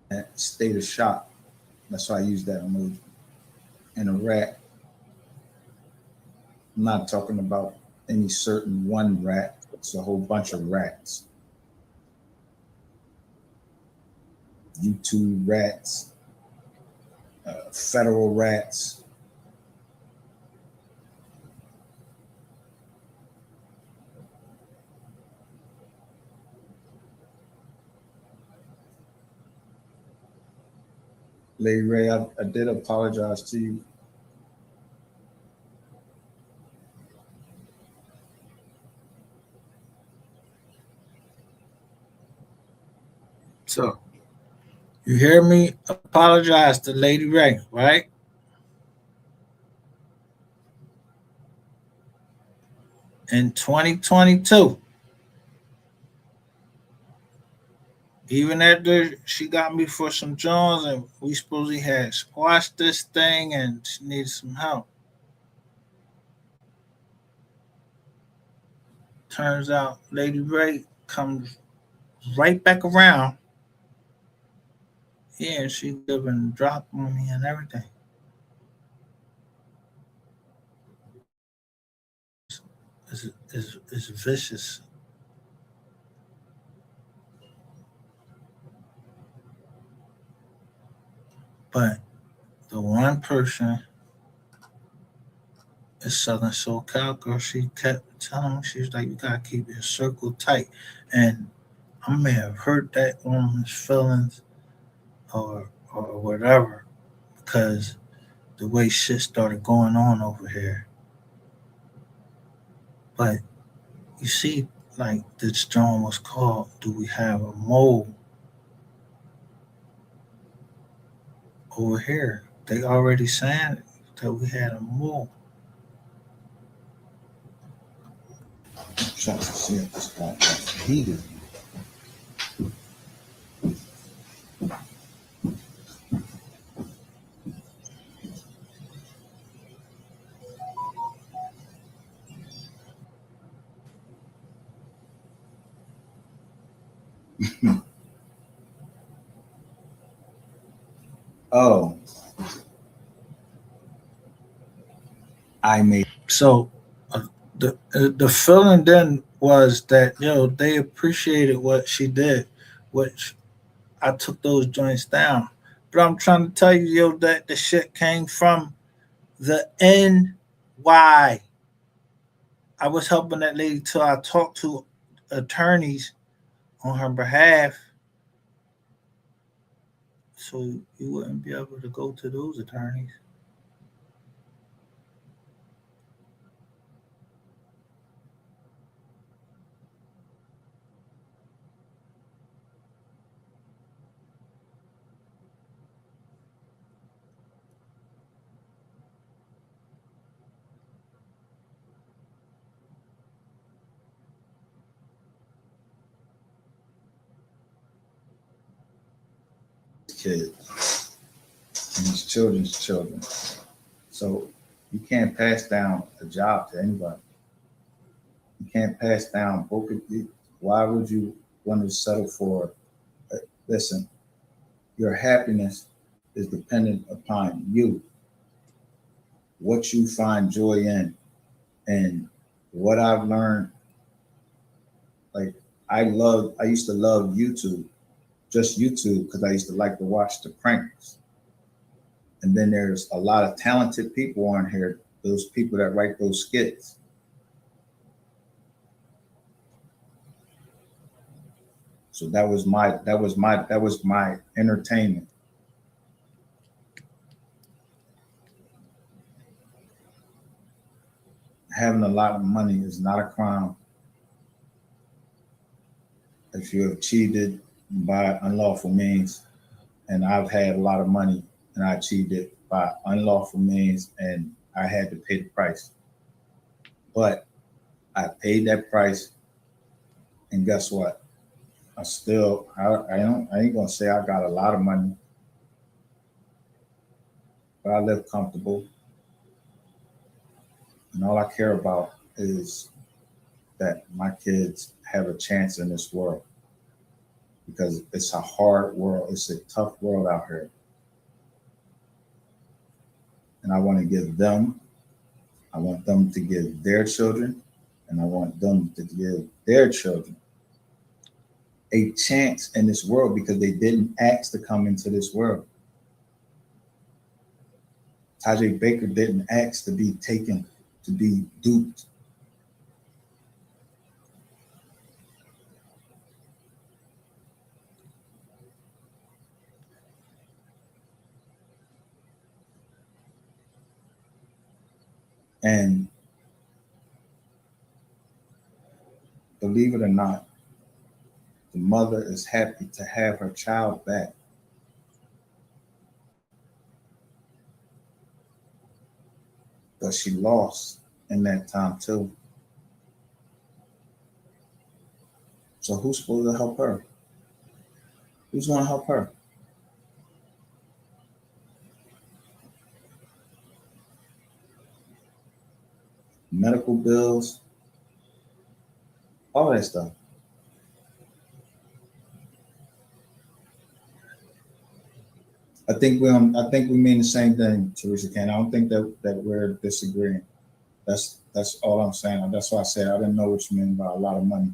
That state of shock. That's why I use that emoji. And a rat. I'm not talking about any certain one rat. It's a whole bunch of rats. YouTube rats, federal rats. Lady Ray, I did apologize to you. So, you hear me apologize to Lady Ray, right? In 2022, even after she got me for some Jones and we supposedly had squashed this thing and she needed some help. Turns out Lady Ray comes right back around. Yeah, she giving drop on me and everything. It's vicious. But the one person is Southern SoCal girl. She kept telling me, she was like, you gotta keep your circle tight. And I may have hurt that woman's feelings or whatever, because the way shit started going on over here. But you see, like this joint was called Do We Have a Mole? Over here, they already saying that we had a mole. Trying to see if this guy is heated. Oh, I made So the feeling then was that they appreciated what she did, which I took those joints down. But I'm trying to tell you, that the shit came from the NY. I was helping that lady till I talked to attorneys on her behalf, so you wouldn't be able to go to those attorneys. kids and his children's children. So you can't pass down a job to anybody. You can't pass down both of you. Why would you want to settle for? Listen, your happiness is dependent upon you, what you find joy in, and what I've learned. Like I used to love YouTube, just YouTube, because I used to like to watch the pranks. And then there's a lot of talented people on here, those people that write those skits. So that was my entertainment. Having a lot of money is not a crime if you have cheated by unlawful means. And I've had a lot of money and I achieved it by unlawful means and I had to pay the price. But I paid that price, and guess what? I ain't gonna say I got a lot of money, but I live comfortable. And all I care about is that my kids have a chance in this world, because it's a hard world. It's a tough world out here. And I want them to give their children, and I want them to give their children a chance in this world, because they didn't ask to come into this world. Tajay Baker didn't ask to be taken, to be duped. And believe it or not, the mother is happy to have her child back. But she lost in that time too. So who's supposed to help her? Who's going to help her? Medical bills, all that stuff. I think we mean the same thing, Teresa Kane. I don't think that we're disagreeing. That's all I'm saying. That's why I said I didn't know what you mean by a lot of money.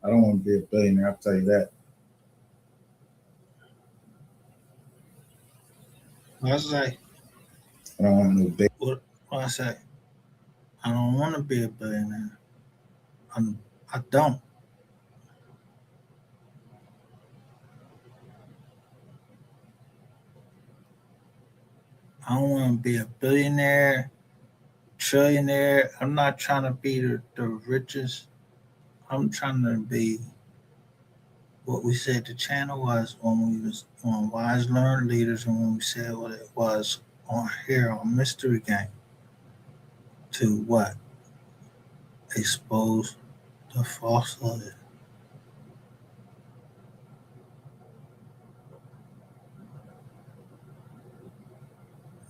I don't want to be a billionaire, I'll tell you that. What I say? I don't want no big. What I say? I don't want to be a billionaire. I don't. I don't want to be a billionaire, trillionaire. I'm not trying to be the richest. I'm trying to be what we said the channel was when we was on Wise Learn Leaders, and when we said what it was on here on Mystery Gang, to what? Expose the falsehood.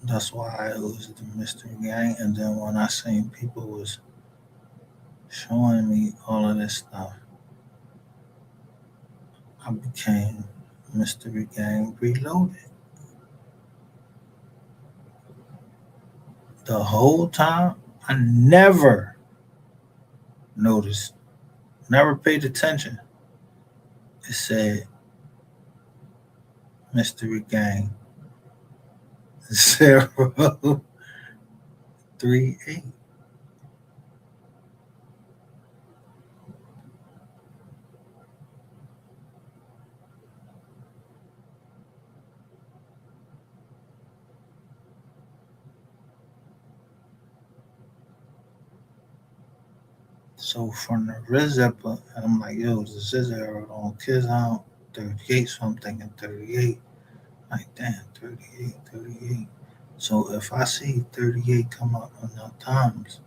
That's why it was the Mystery Gang. And then when I seen people was showing me all of this stuff, I became Mystery Gang Reloaded. The whole time, I never noticed, never paid attention. It said Mystery Gang 038. So from the Rizipper, I'm like, yo, the scissor arrow on kids out 38, so I'm thinking 38. Like, damn, 38, 38. So if I see 38 come up enough times,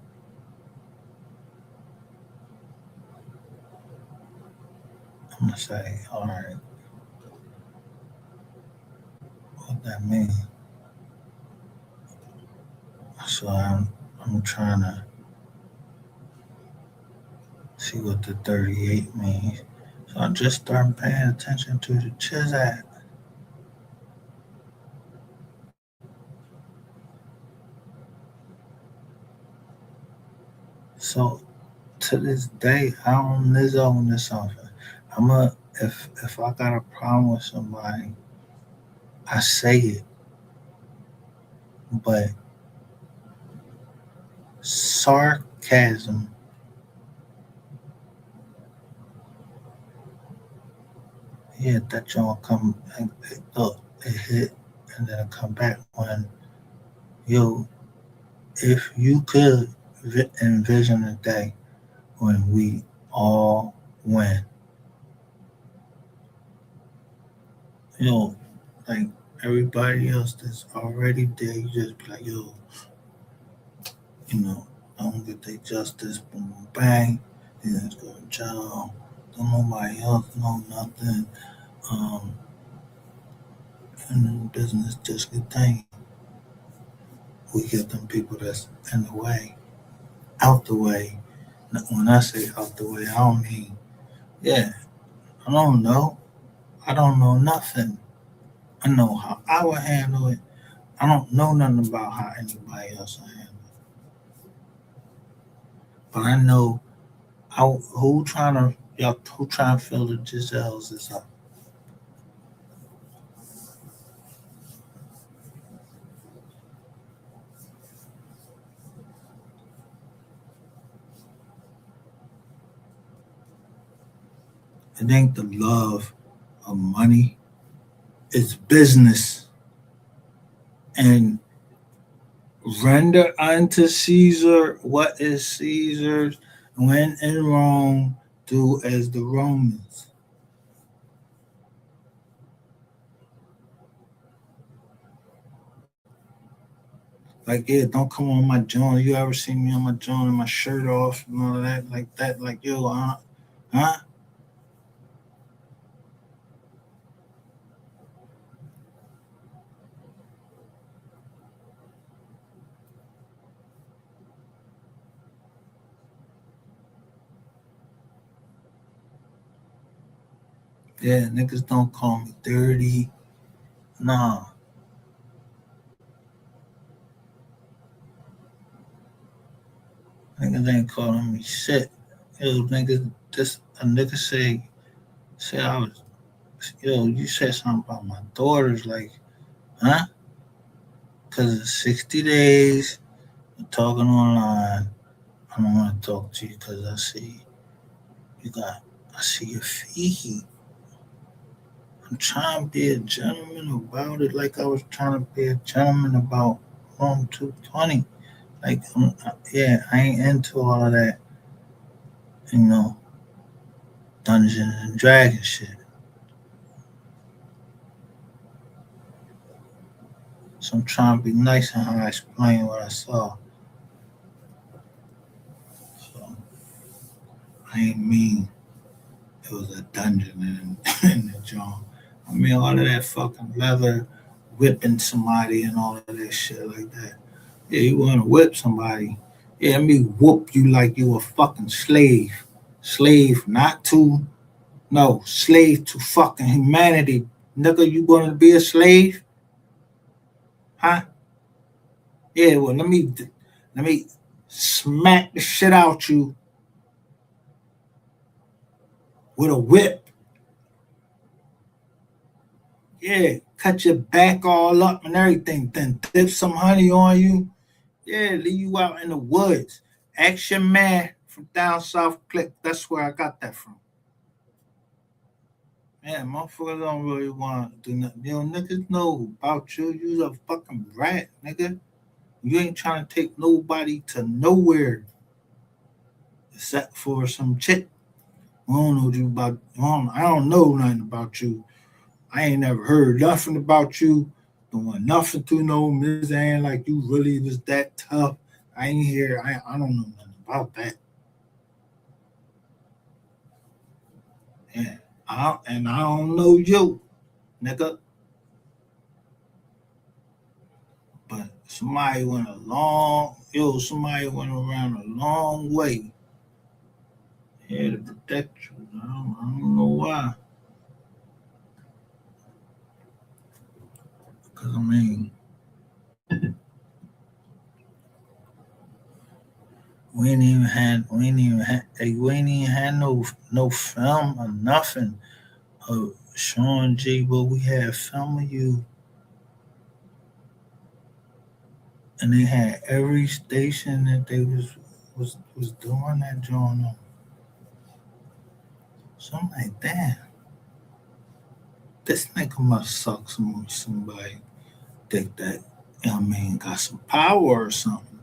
I'm gonna say, all right, what that mean? So I'm trying to see what the 38 means. So I just start paying attention to the Chizak. So to this day, I don't Lizzo on this often. If I got a problem with somebody, I say it, but sarcasm, yeah, that joint come and look, it hit and then it come back when yo, if you could envision a day when we all win, you know, like everybody else that's already there, you just be like, yo, you know, don't get their justice, boom, boom, bang, then it's go to jail, don't nobody else know nothing, um, and business just get done. We get them people that's in the way, out the way. When I say out the way, I don't mean, yeah, I don't know. I don't know nothing. I know how I would handle it. I don't know nothing about how anybody else will handle it. But I know who trying to who trying to fill the Giselles is up. It ain't the love of money. It's business. And render unto Caesar what is Caesar's. When in Rome, do as the Romans. Like, yeah, don't come on my joint. You ever see me on my joint and my shirt off and all of that, like that, like yo, huh? Yeah, niggas don't call me dirty. Nah. Niggas ain't calling me shit. Yo, niggas, this a nigga say I was, yo, you said something about my daughters, like, huh? Cause it's 60 days, we're talking online. I don't want to talk to you because I see your feet. I'm trying to be a gentleman about it, like I was trying to be a gentleman about Rome 220. Like, yeah, I ain't into all of that, you know, Dungeons and Dragons shit. So I'm trying to be nice in how I explain what I saw. So I ain't mean it was a dungeon in the joint. I mean all of that fucking leather whipping somebody and all of that shit like that. Yeah, you want to whip somebody. Yeah, let me whoop you like you a fucking slave. Slave, not to, no, slave to fucking humanity. Nigga, you gonna be a slave? Huh? Yeah, well, let me smack the shit out you with a whip. Yeah, cut your back all up and everything. Then dip some honey on you. Yeah, leave you out in the woods. Action Man from down south click. That's where I got that from. Man, motherfuckers don't really want to do nothing. Yo, niggas know about you. You's a fucking rat, nigga. You ain't trying to take nobody to nowhere except for some chick. I don't know you about. I don't know nothing about you. I ain't never heard nothing about you. Don't want nothing to know Miss Ann like you really was that tough. I ain't here. I don't know nothing about that. Yeah. And I don't know you, nigga. But somebody went around a long way here to protect you. I don't know why. Because I mean, we ain't even had no film or nothing of Sean G, but we had film of you, and they had every station that they was doing that joint on. So I'm like, damn, this nigga must suck somebody think that, you know what I mean, got some power or something,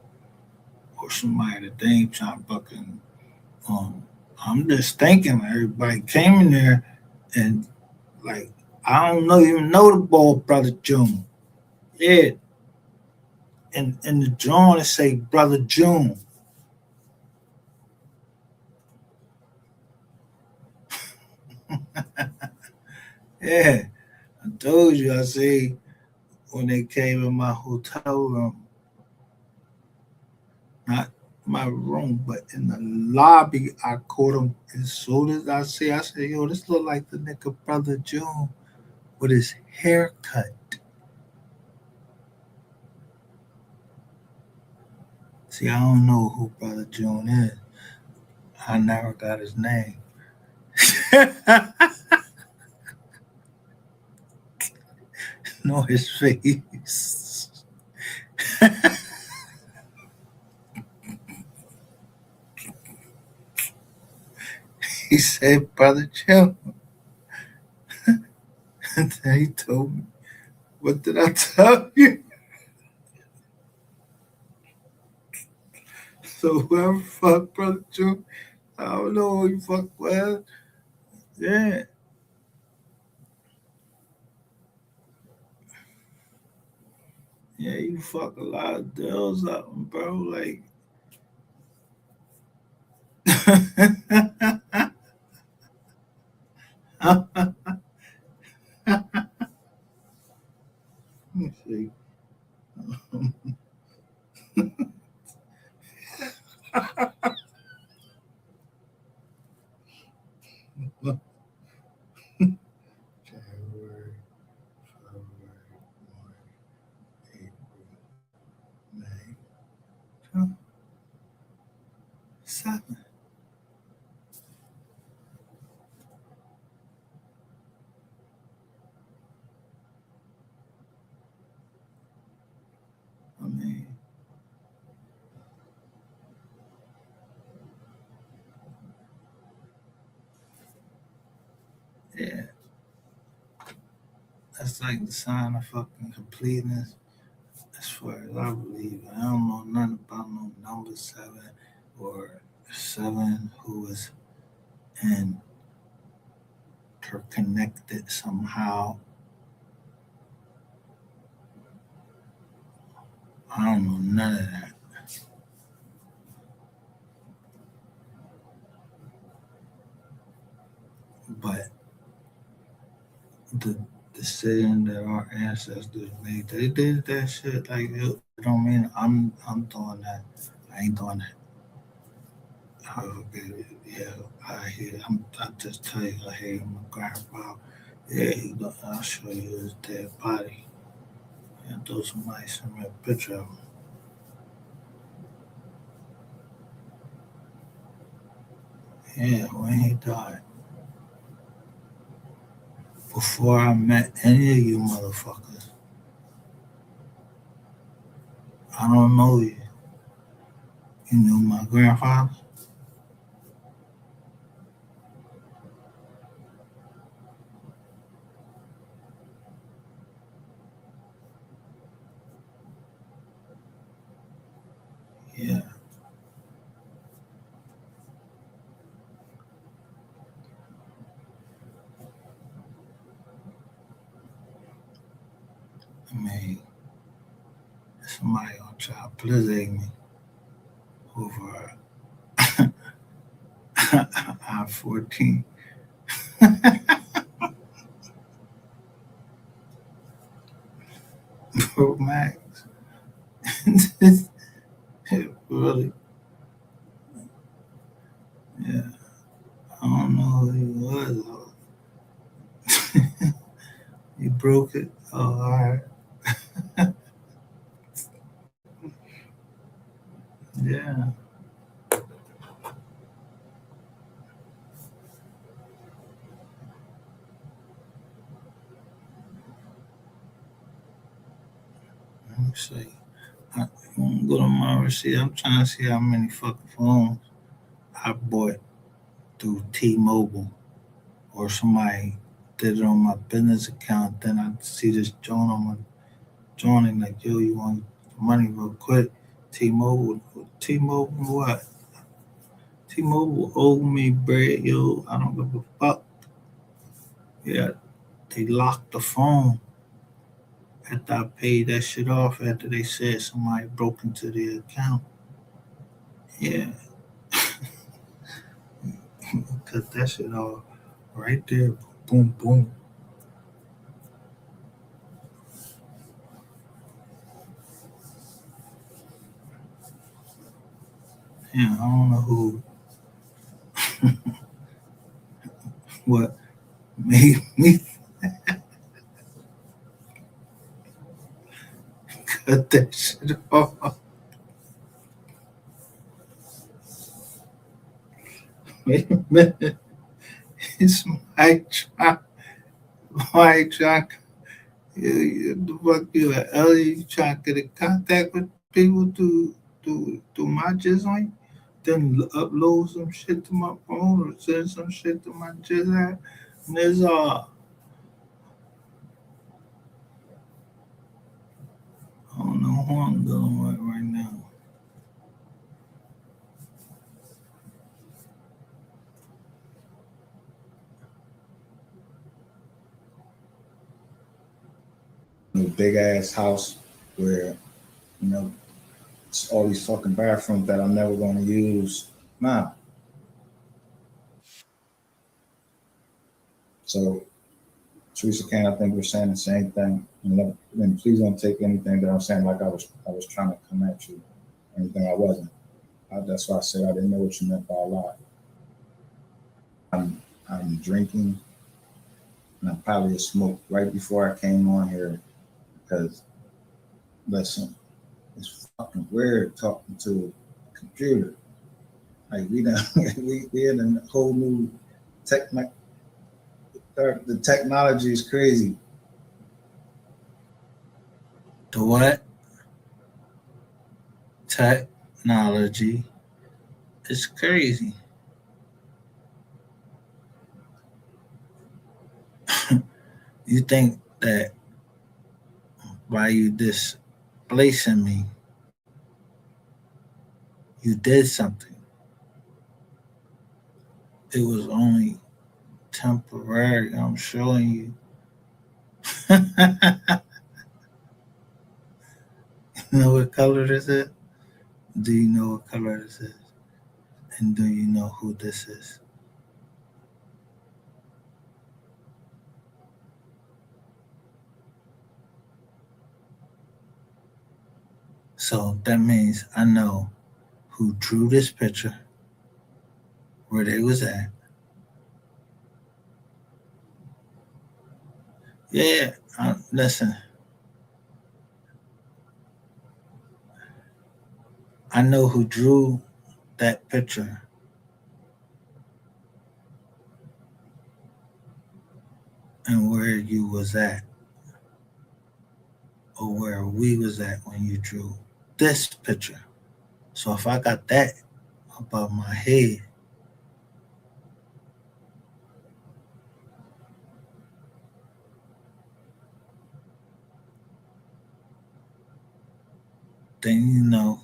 or somebody that they ain't trying to fucking. Um, I'm just thinking everybody came in there and like I don't know even know the ball brother June. Yeah, and in the drawing it say brother June. Yeah, I told you. I say when they came in my hotel room, not my room, but in the lobby, I caught him as soon as I said, yo, this look like the nigga brother June with his haircut. See, I don't know who brother June is. I never got his name. Know his face. He said, brother June. And then he told me, what did I tell you? So whoever fuck brother June, I don't know who you fuck with. Yeah. Yeah, you fuck a lot of girls up, bro. Like, see. January, February, March, April, May, June, 7. I mean, yeah, that's like the sign of fucking completeness. As far as I believe, I don't know nothing about no number 7 or 7 who is interconnected somehow. I don't know none of that. But the decision that our ancestors made, they did that shit. Like, it don't mean I'm doing that. I ain't doing that. Okay, yeah, I hear. I just tell you, I hear my grandpa. Yeah, I'll show you his dead body. And throw somebody send me a picture of him. Yeah, when he died. Before I met any of you motherfuckers. I don't know you. You knew my grandfather? Yeah. I mean, somebody gonna try to blizzard me over I-14. Pro Max. Really? Yeah. I don't know who he was. He broke it. Oh, all right. Yeah. Let me see. I won't go to my receipt. I'm trying to see how many fucking phones I bought through T-Mobile or somebody did it on my business account. Then I see this joint on my joining like, yo, you want money real quick? T-Mobile what? T-Mobile owed me bread, yo. I don't give a fuck. Yeah, they locked the phone after I paid that shit off after they said somebody broke into the account. Yeah, cut that shit off right there. Boom, boom. Yeah, I don't know who, what made me cut that shit off. Wait a minute. It's my trying, the fuck you at Ellie, you trying to get in contact with people to my jizz on you? Then upload some shit to my phone or send some shit to my jizz app. And there's I don't know who I'm dealing with right now. A big ass house where, you know, it's all these fucking bathrooms that I'm never going to use. Nah. So, Teresa Kane, I think we're saying the same thing. And please don't take anything that I'm saying like I was trying to come at you. Anything I wasn't. That's why I said I didn't know what you meant by a lot. I'm drinking, and I probably smoked right before I came on here because, listen, it's fucking weird talking to a computer. Like we done, we in a whole new the technology is crazy. The what? Technology is crazy. You think that by you displacing me, you did something. It was only temporary. I'm showing you. You know what color this is? Do you know what color this is? And do you know who this is? So that means I know who drew this picture, where they was at. Yeah, listen, I know who drew that picture. you was at or where we was at when you drew this picture. So if I got that above my head, then you know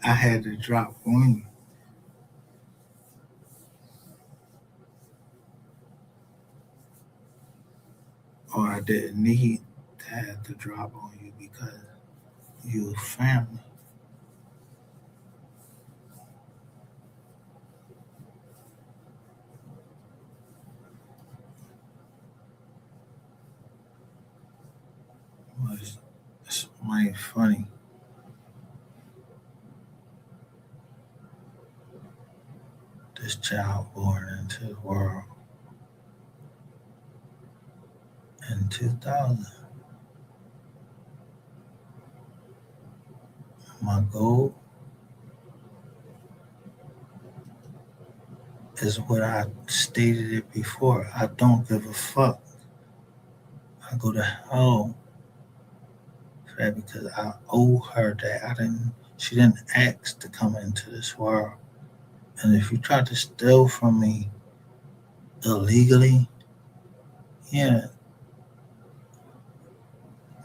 I had to drop on you. Or I didn't need to have to drop on you because you family. It's mighty funny. This child born into the world in 2000. My goal is what I stated it before. I don't give a fuck. I go to hell for that because I owe her that. She didn't ask to come into this world. And if you try to steal from me illegally, yeah,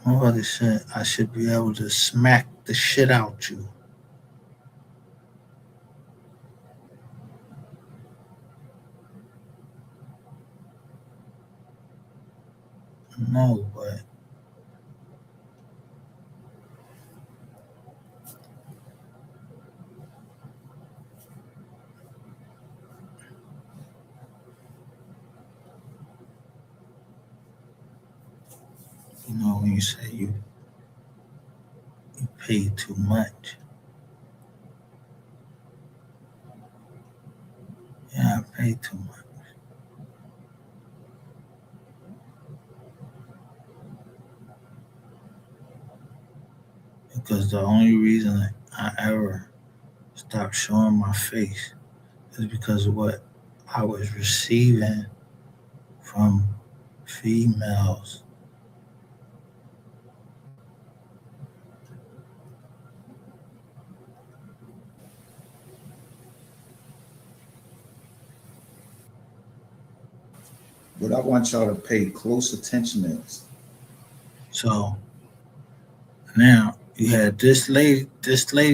my brother said I should be able to smack the shit out you. No, but you know when you say you pay too much. Yeah, I pay too much. Because the only reason I ever stopped showing my face is because of what I was receiving from females. What I want y'all to pay close attention is. So now you had this lady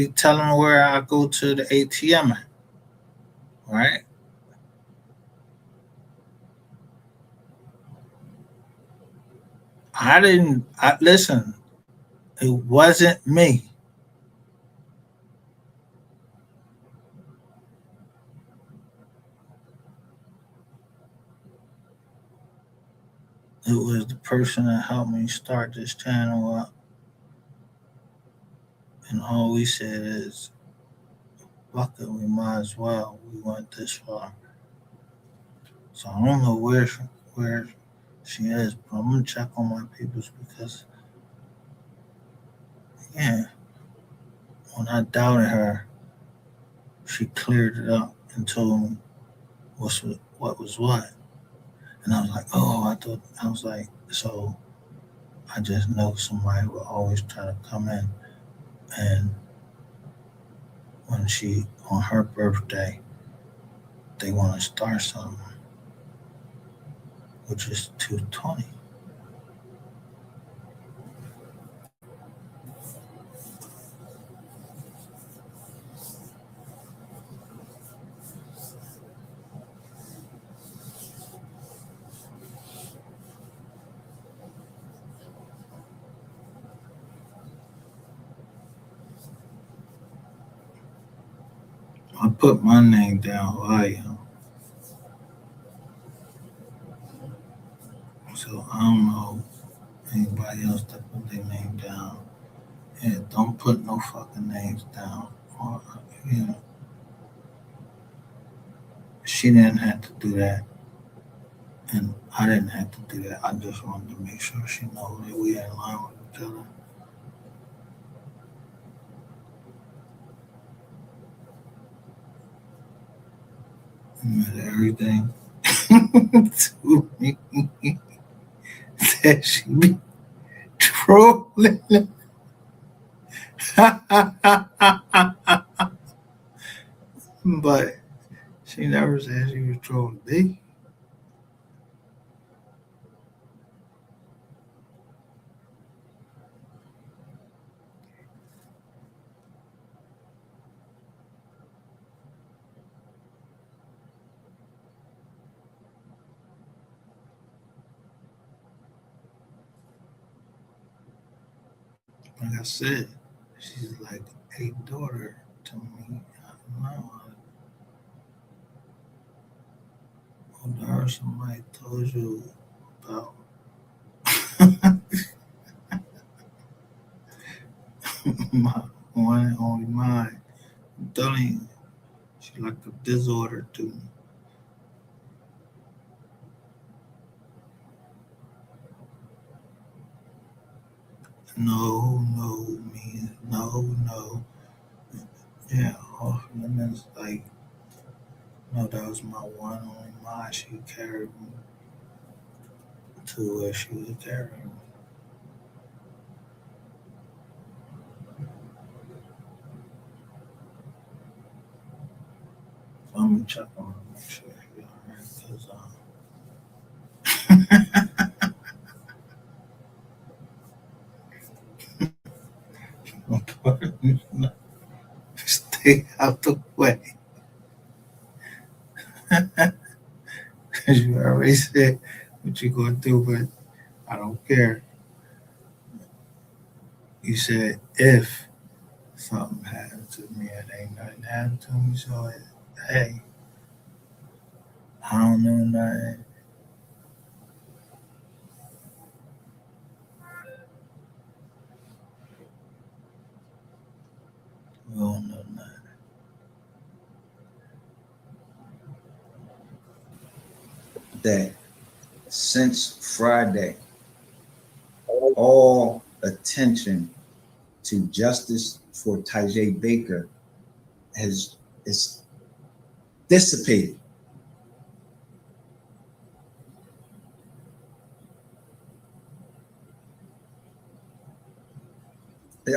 telling me where I go to the ATM at, right? Listen, it wasn't me. It was the person that helped me start this channel up. And all we said is, fuck it, we might as well. We went this far. So I don't know where she is, but I'm gonna check on my peoples because yeah, when I doubted her, she cleared it up and told me what was what. And I was like, oh, I was like, so I just know somebody will always try to come in and when she on her birthday they want to start something, which is 220. I put my name down who I am. So I don't know anybody else that put their name down. Yeah, don't put no fucking names down. Or, you know, she didn't have to do that. And I didn't have to do that. I just wanted to make sure she knows that we in line with each other. And everything. to me that she be trolling. But she never said she was trolling me. Like I said, she's like a daughter to me. I don't know. I wonder if somebody told you about my one and only mine. I'm telling you, she like a disorder to me. No, no, me, no, no. Yeah, oh, and then it's like, no, that was my one and only mine. She carried me to where she was carrying me. So I'm gonna check on her, make sure she alright, because stay out the way. Cause you already said what you gonna do, but I don't care. You said if something happened to me, it ain't nothing happened to me, so hey, I don't know nothing. We don't know nothing. That since Friday, all attention to justice for Tajay Baker has is dissipated.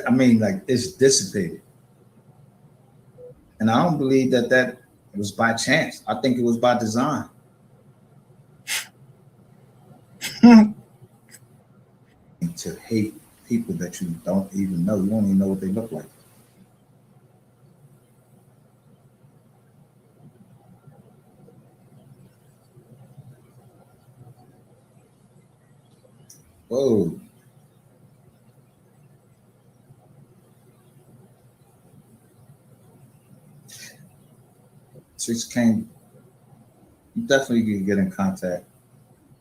I mean, like it's dissipated, and I don't believe that was by chance. I think it was by design. To hate people that you don't even know. You don't even know what they look like. Whoa. Six came. You definitely can get in contact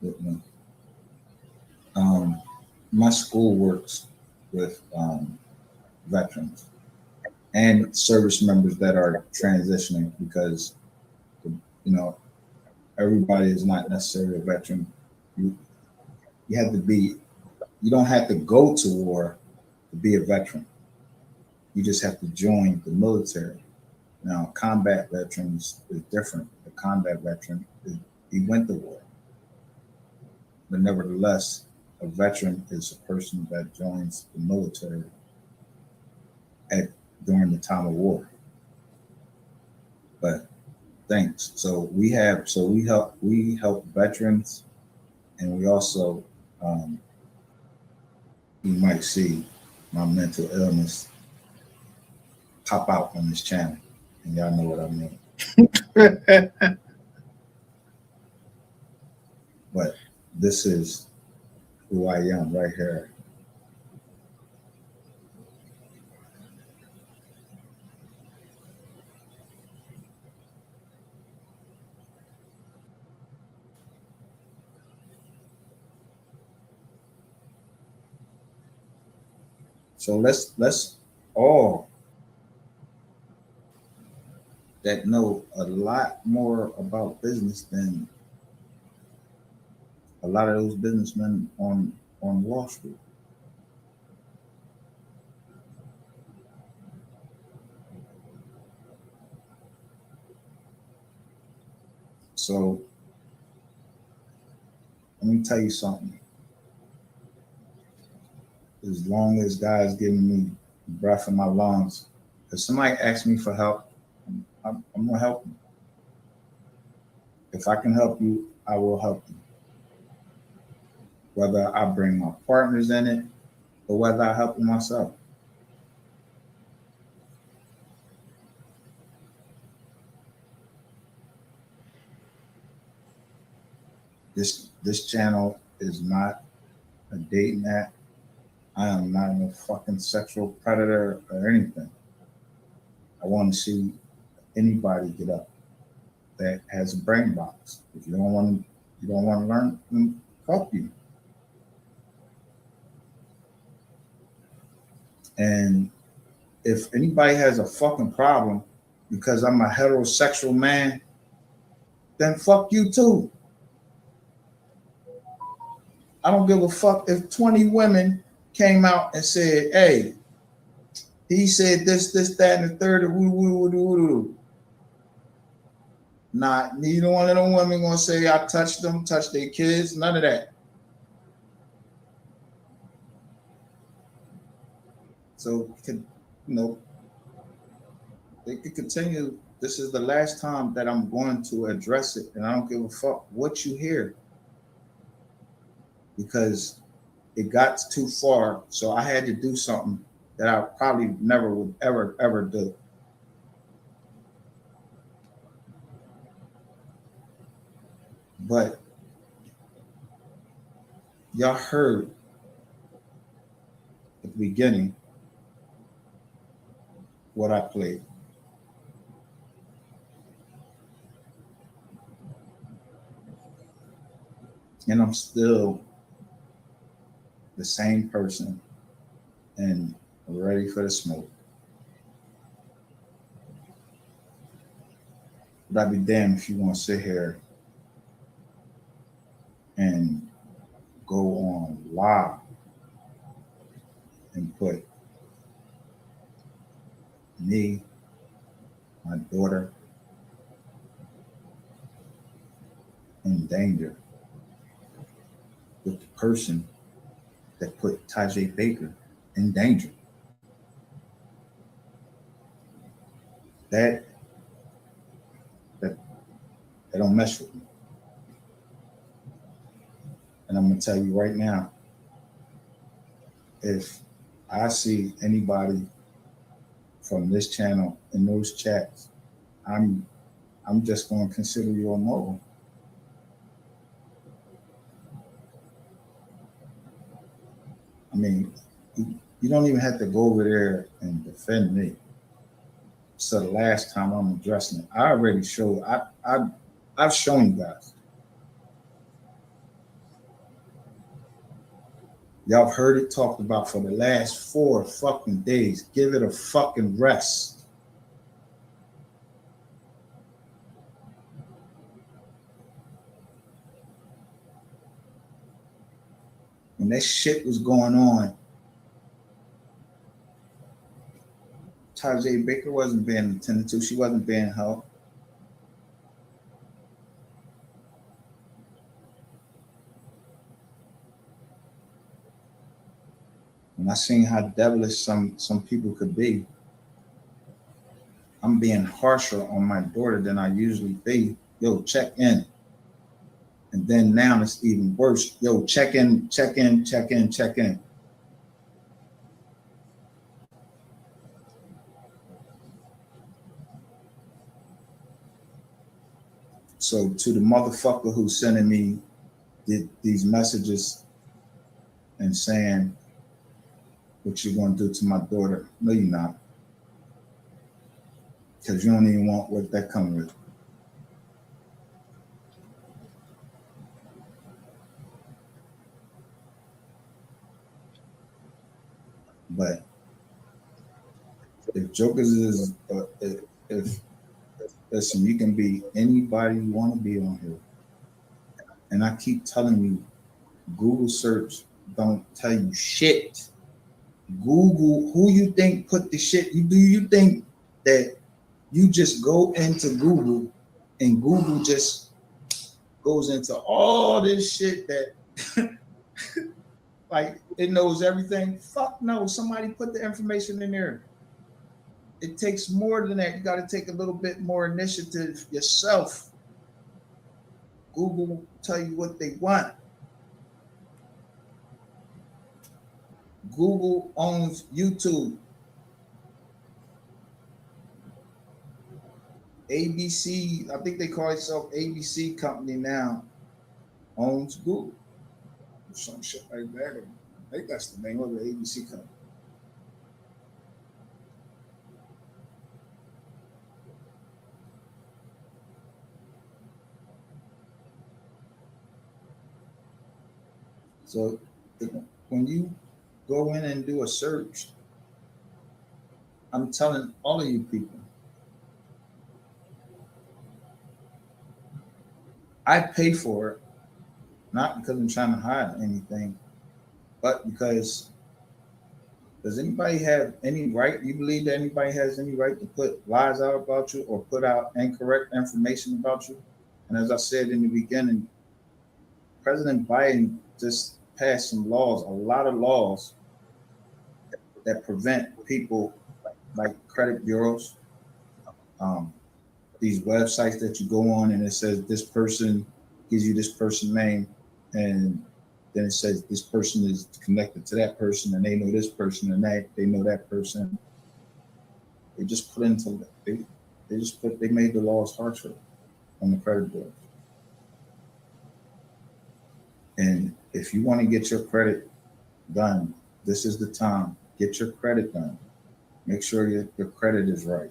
with me. My school works with veterans and service members that are transitioning because you know everybody is not necessarily a veteran. You you have to be. You don't have to go to war to be a veteran. You just have to join the military. Now, combat veterans is different. The combat veteran, he went to war. But nevertheless, a veteran is a person that joins the military at during the time of war. But thanks. So we help veterans, and we also you might see my mental illness pop out on this channel, and y'all know what I mean. But this is who I am right here. So let's all that know a lot more about business than a lot of those businessmen on Wall Street. So Let me tell you something. As long as God's giving me breath in my lungs, if somebody asks me for help, I'm gonna help them. If I can help you, I will help you. Whether I bring my partners in it or whether I help them myself. This channel is not a dating app. I am not a fucking sexual predator or anything. I want to see anybody get up that has a brain box. If you don't want to learn, then help you. And if anybody has a fucking problem because I'm a heterosexual man, then fuck you too. I don't give a fuck if 20 women came out and said, hey, he said this, that, and the third, Not neither one of them women gonna say I touched them, touched their kids, none of that. So, they could continue. This is the last time that I'm going to address it, and I don't give a fuck what you hear, because it got too far. So I had to do something that I probably never would ever do. But y'all heard at the beginning what I played. And I'm still the same person and ready for the smoke. But I'd be damned if you want to sit here and go on live and put me, my daughter, in danger with the person that put Tajay Baker in danger. That don't mess with me. And I'm gonna tell you right now, if I see anybody from this channel in those chats, I'm just gonna consider you a mogul. I mean, you don't even have to go over there and defend me. So the last time I'm addressing it, I already showed. I've shown you guys. Y'all have heard it talked about for the last 4 fucking days. Give it a fucking rest. When that shit was going on, Tajay Baker wasn't being attended to. She wasn't being helped. When I seen how devilish some people could be, I'm being harsher on my daughter than I usually be. Yo, check in. And then now it's even worse. Yo, check in. So to the motherfucker who's sending me these messages and saying, what you gonna do to my daughter? No, you're not. Because you don't even want what that comes with. But if Jokers is, if listen, you can be anybody you want to be on here. And I keep telling you, Google search don't tell you shit. Google, who you think put the shit? Do you think that you just go into Google and Google just goes into all this shit that like it knows everything. Fuck no, somebody put the information in there. It takes more than that. You got to take a little bit more initiative yourself. Google will tell you what they want. Google owns YouTube. ABC, I think they call itself ABC company now, owns Google. Some shit like that. I think that's the name of the ABC company. So when you go in and do a search, I'm telling all of you people, I pay for it, not because I'm trying to hide anything, but because does anybody have any right? You believe that anybody has any right to put lies out about you or put out incorrect information about you? And as I said in the beginning, President Biden just passed some laws, a lot of laws that prevent people like credit bureaus, these websites that you go on and it says this person gives you this person name, and then it says this person is connected to that person and they know this person and they know that person. They just put into they made the laws harsher on the credit bureaus. And if you want to get your credit done, this is the time. Get your credit done. Make sure your credit is right.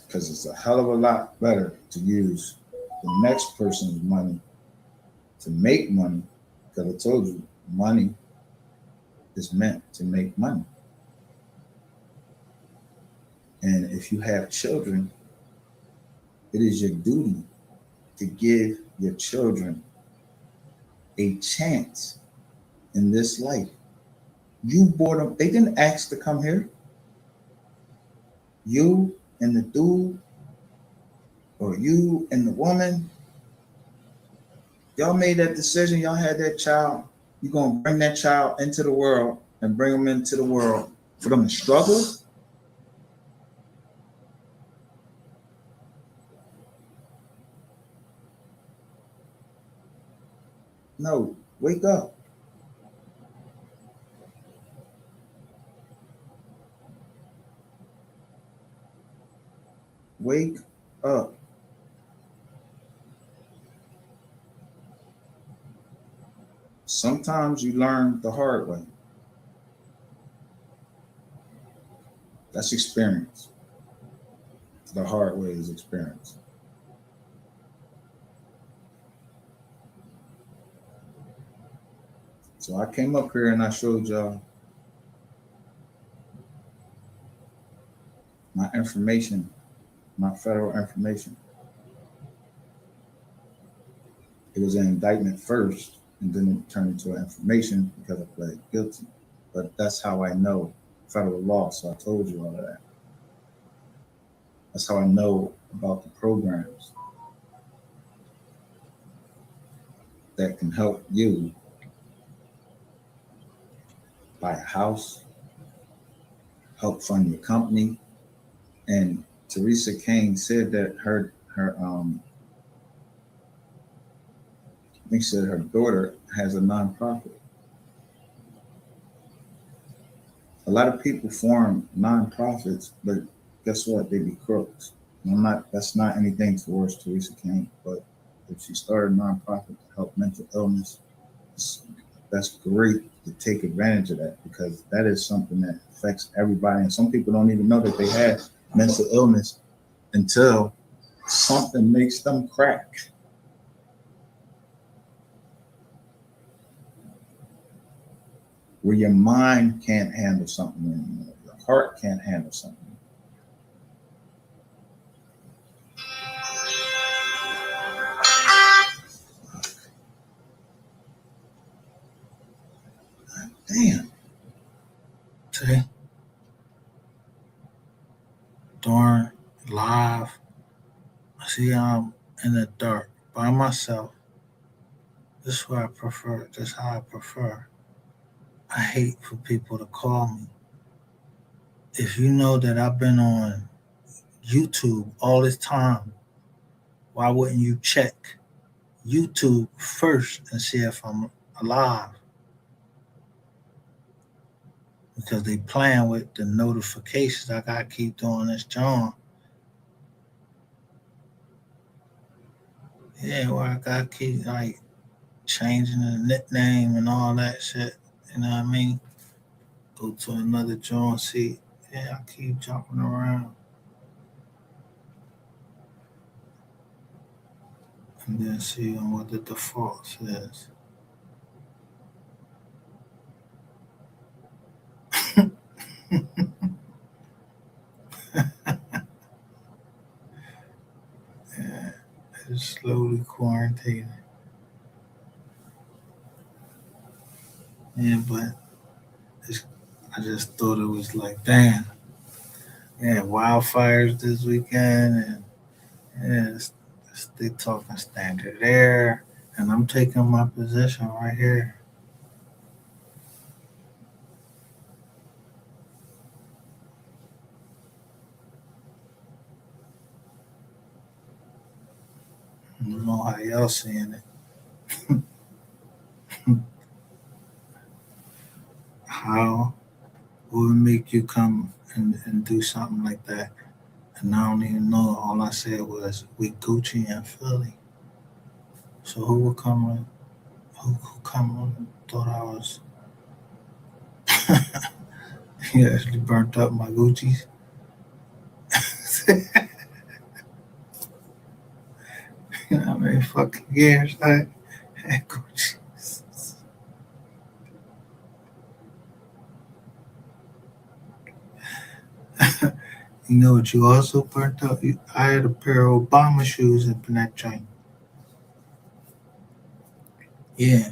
Because it's a hell of a lot better to use the next person's money to make money. Because I told you, money is meant to make money. And if you have children, it is your duty to give your children a chance in this life. You brought them, they didn't ask to come here. You and the dude, or you and the woman, y'all made that decision, y'all had that child, you're gonna bring that child into the world and bring them into the world for them to struggle? No, wake up. Wake up. Sometimes you learn the hard way. That's experience. The hard way is experience. So I came up here and I showed y'all my information, my federal information. It was an indictment first, and then it turned into an information because I pled guilty. But that's how I know federal law, so I told you all of that. That's how I know about the programs that can help you buy a house, help fund your company. And Teresa Kane said that her I think she said her daughter has a nonprofit. A lot of people form nonprofits, but guess what? They be crooks. That's not anything towards Teresa Kane, but if she started a nonprofit to help mental illness, that's great to take advantage of that, because that is something that affects everybody. And some people don't even know that they have mental illness until something makes them crack. Where your mind can't handle something anymore, your heart can't handle something. Damn. See? Darn lie. See, I'm in the dark by myself. This is what I prefer. This is how I prefer. I hate for people to call me. If you know that I've been on YouTube all this time, why wouldn't you check YouTube first and see if I'm alive? Because they playing with the notifications. I gotta keep doing this, John. Yeah, well, I gotta keep like changing the nickname and all that shit. You know what I mean? Go to another John seat. Yeah, I keep jumping around. And then see what the default says. Yeah, it's slowly quarantining. Yeah, but it's, I just thought it was like, damn. Yeah, wildfires this weekend, and yeah, they talking standard air, and I'm taking my position right here. I don't know how y'all seeing it. How would it make you come and do something like that? And I don't even know. All I said was we Gucci and Philly. So who would come and who come and thought I was he actually burnt up my Gucci's. You know how many fucking years I had Gucci. You know what you also burnt up? I had a pair of Obama shoes up in that joint. Yeah,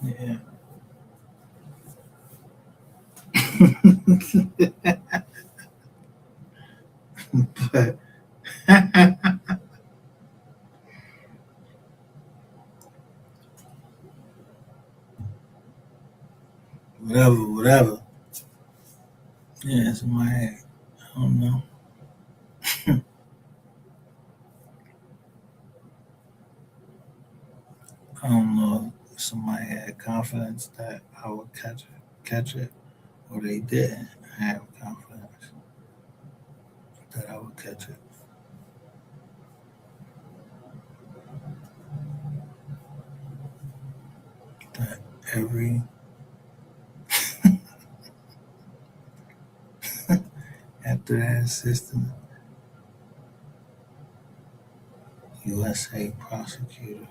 yeah. But whatever. Yeah, it's in my head. I don't know. I don't know if somebody had confidence that I would catch it, or they didn't have confidence that I would catch it. That every after that system, USA prosecutor,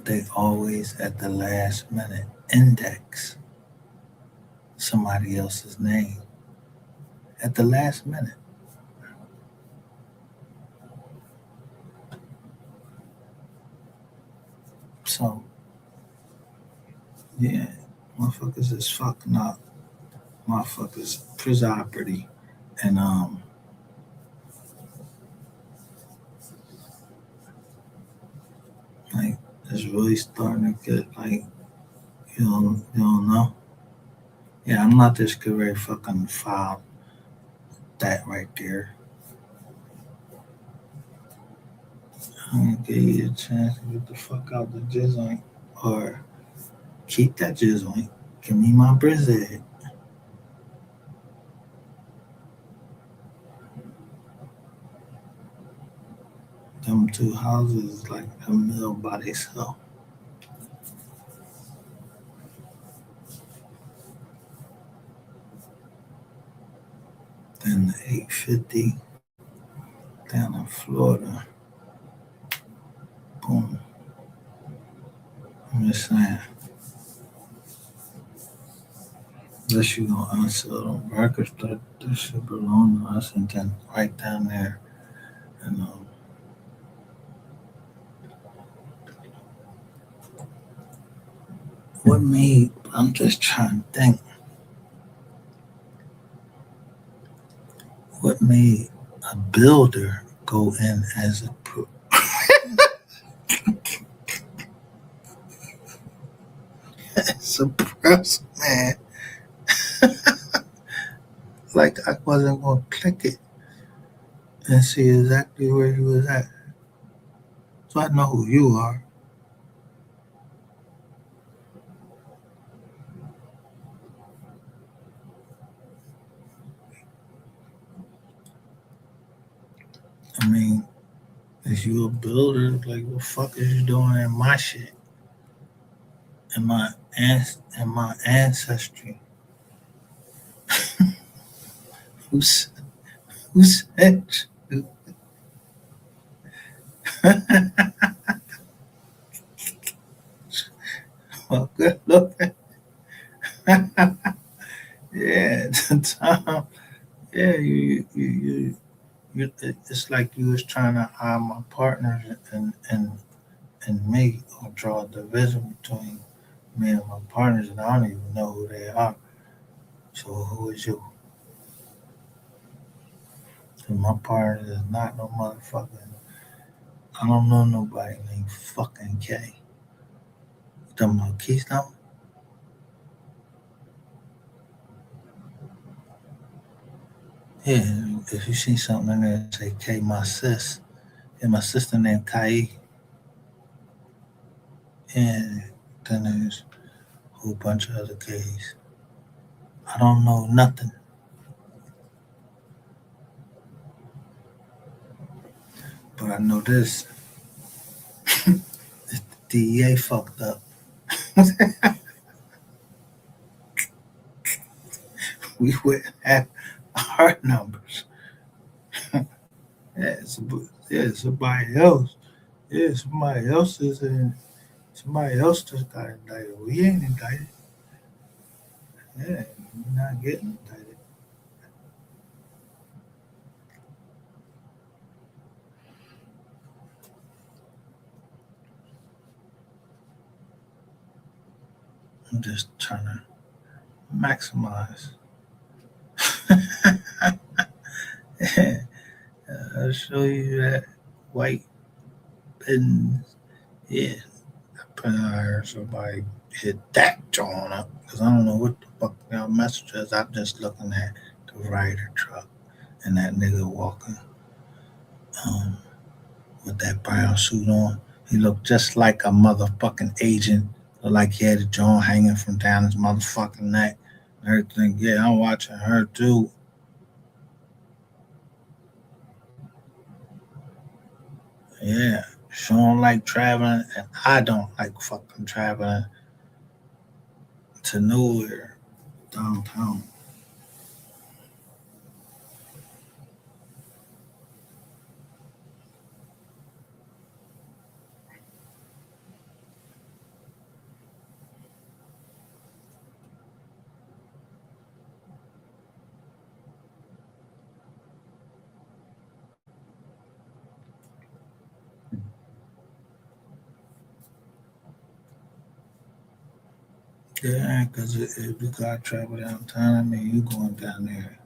they always at the last minute index somebody else's name at the last minute. So yeah, motherfuckers is fucking up. Motherfuckers property, and like it's really starting to get like you don't know. Yeah, I'm not just gonna very fucking file that right there. I'm gonna give you a chance to get the fuck out the jizzle or keep that jizzle. Give me my brizzy. Them two houses like a mill by themselves. Then the 850 down in Florida. Boom. I'm just saying. Unless you gonna unsell them records that should belong to us and then right down there. And What made? I'm just trying to think. What made a builder go in as a suppressor, man? Like I wasn't gonna click it and see exactly where he was at. So I know who you are. I mean, is you a builder? Like, what the fuck is you doing in my shit? In my ancestry? Who's who said you? Well, good looking. Yeah, Tom. Yeah, you. It's like you was trying to hide my partners and me, or draw a division between me and my partners, and I don't even know who they are. So who is you? 'Cause my partner is not no motherfucking. I don't know nobody named fucking K. You talking about Keystone? Yeah, if you see something in there say K, my sis, and my sister named Kai, and then there's a whole bunch of other K's. I don't know nothing, but I know this. The DEA fucked up. We wouldn't have our numbers. Yeah, somebody else. Yeah, somebody else is in. Somebody else just got indicted. We ain't indicted. Yeah, we're not getting indicted. I'm just trying to maximize. I'll show you that white pin. Yeah, I heard somebody hit that joint up because I don't know what the fuck y'all message is. I'm just looking at the Ryder truck and that nigga walking um, with that brown suit on. He looked just like a motherfucking agent. Looked like he had a jaw hanging from down his motherfucking neck and everything. Yeah, I'm watching her too. Yeah, she don't like traveling, and I don't like fucking traveling to nowhere downtown. Yeah, because if you gotta travel downtown, I mean, you going down there.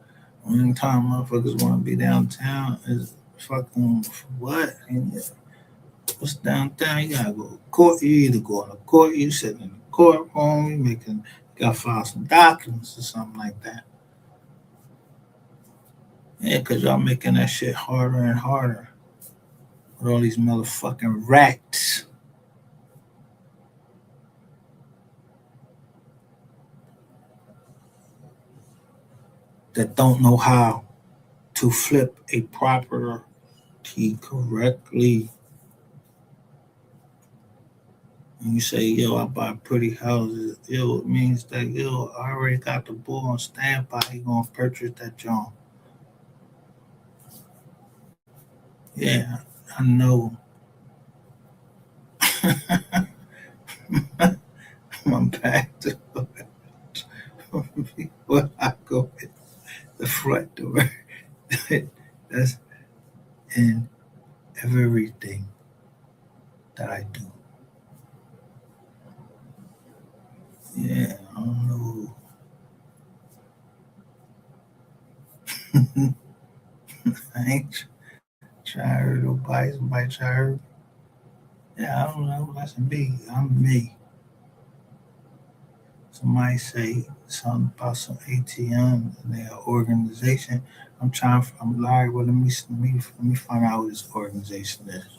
Only time motherfuckers want to be downtown is fucking what? And what's downtown? You gotta go to court. You either go to court, you sitting in the courtroom, you gotta file some documents or something like that. Yeah, because y'all making that shit harder and harder with all these motherfucking rats that don't know how to flip a property correctly. When you say, yo, I buy pretty houses, yo, it means that, yo, I already got the bull on standby. He gonna purchase that joint. Yeah, I know. I'm back to what I go in the front door. That's in everything that I do. Yeah, I don't know. I ain't trying to hurt nobody. Somebody try to hurt. Yeah, I don't know. That's me. I'm me. Somebody say something about some ATM and their organization. I'm Larry. Well, let me find out what this organization is.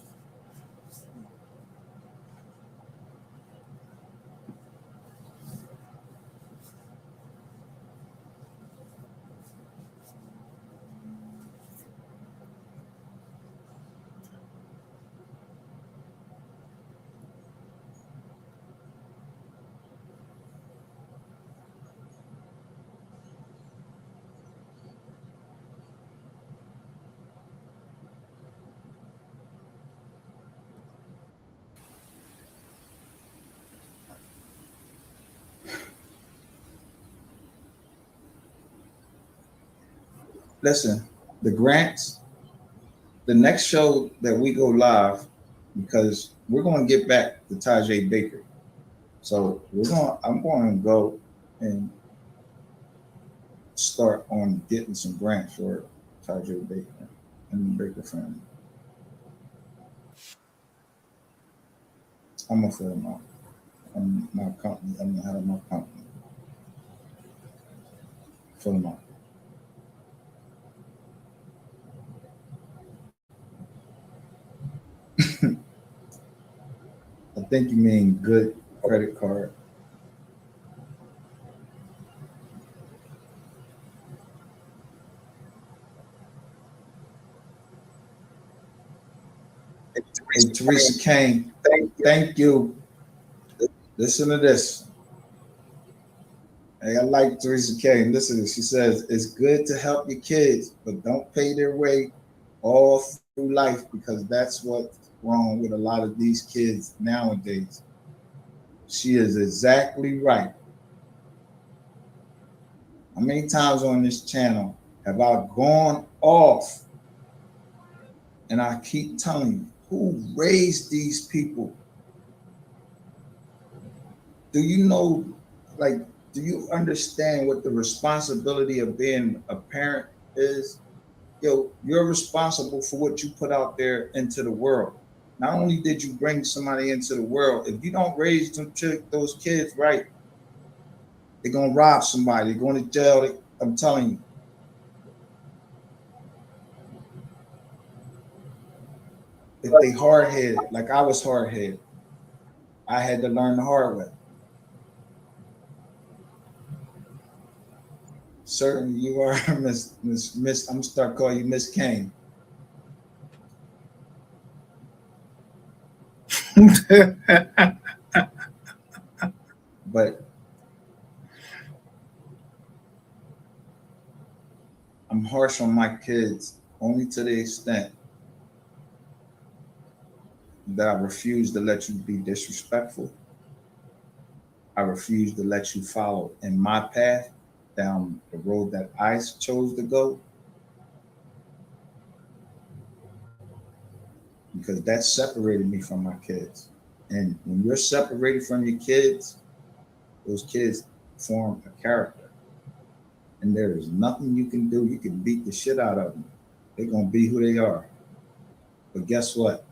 Listen, the grants, the next show that we go live, because we're going to get back to Tajay Baker. So I'm going to go and start on getting some grants for Tajay Baker and the Baker family. I'm going to fill them out. I'm my company. I'm the head of my company. Fill them out. I think you mean good credit card. Hey, Teresa Kane, thank you. Listen to this. Hey, I like Teresa Kane. Listen to this. She says, it's good to help your kids, but don't pay their way all through life because that's what's wrong with a lot of these kids nowadays. She is exactly right. How many times on this channel have I gone off and I keep telling you who raised these people? Do you know, like, do you understand what the responsibility of being a parent is? Yo, you're responsible for what you put out there into the world. Not only did you bring somebody into the world, if you don't raise those kids right, they're gonna rob somebody, they're going to jail. I'm telling you. If they hard headed, like I was hard headed, I had to learn the hard way. Certainly you are Miss I'm gonna start calling you Miss Kane. But I'm harsh on my kids only to the extent that I refuse to let you be disrespectful. I refuse to let you follow in my path down the road that I chose to go because that separated me from my kids. And when you're separated from your kids, those kids form a character. And there is nothing you can do. You can beat the shit out of them. They're going to be who they are. But guess what?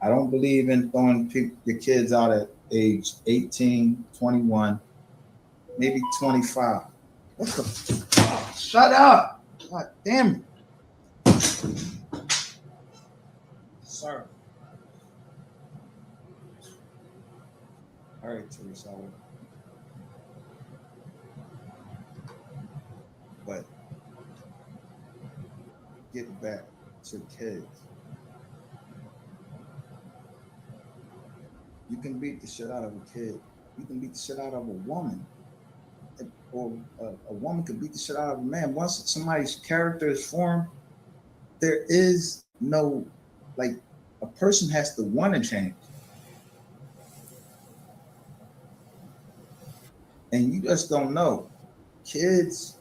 I don't believe in throwing your kids out at age 18, 21, maybe 25. What the? Oh, shut up. God damn it. Sorry. All right, Teresa. But get back to kids. You can beat the shit out of a kid. You can beat the shit out of a woman. Or a woman could beat the shit out of a man. Once somebody's character is formed, there is no, like, a person has to want to change. And you just don't know. Kids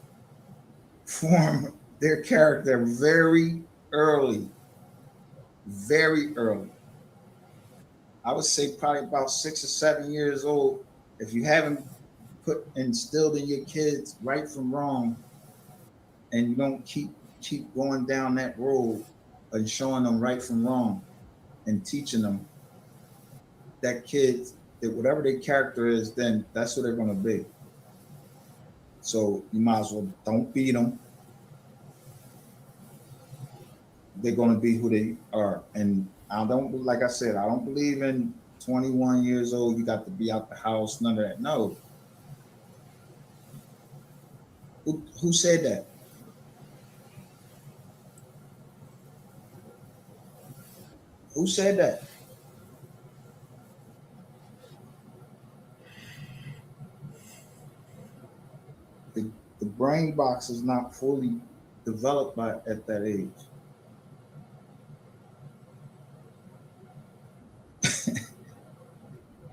form their character very early. Very early. I would say probably about 6 or 7 years old. If you haven't instilled in your kids right from wrong, and you don't keep going down that road and showing them right from wrong and teaching them, that kid, that whatever their character is, then that's what they're going to be. So you might as well don't beat them. They're going to be who they are. And I don't, like I said, I don't believe in 21 years old, you got to be out the house, none of that. No. Who said that? Who said that? The brain box is not fully developed at that age.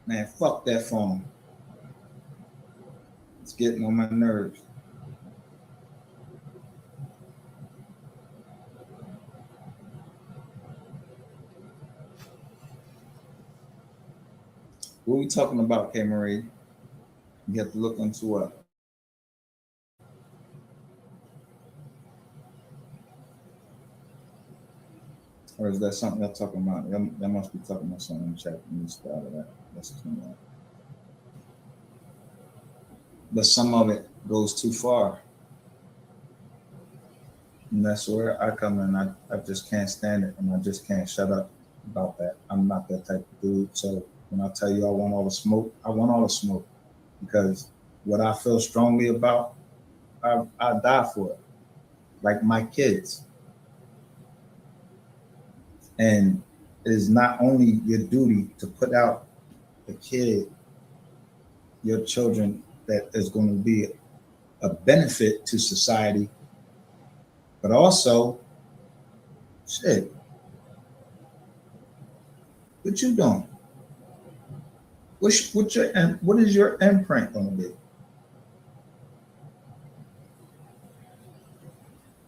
Man, fuck that phone. It's getting on my nerves. What are we talking about, K. Marie? You have to look into what? Or is that something they're talking about? That must be talking about something in the chat. Let me stay out of that. That's too much. But some of it goes too far. And that's where I come in. I just can't stand it, and I just can't shut up about that. I'm not that type of dude. So when I tell you I want all the smoke, I want all the smoke, because what I feel strongly about, I die for it. Like my kids. And it is not only your duty to put out the kid, your children, that is going to be a benefit to society, but also, shit, what you doing? What is your imprint going to be?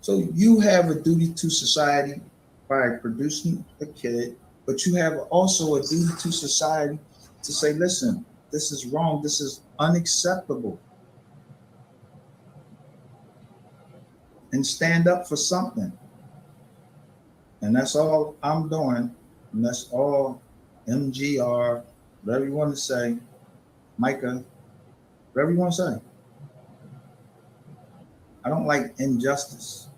So you have a duty to society by producing a kid, but you have also a duty to society to say, listen, this is wrong, this is unacceptable. And stand up for something. And that's all I'm doing. And that's all MGR, whatever you want to say, Micah, whatever you want to say. I don't like injustice.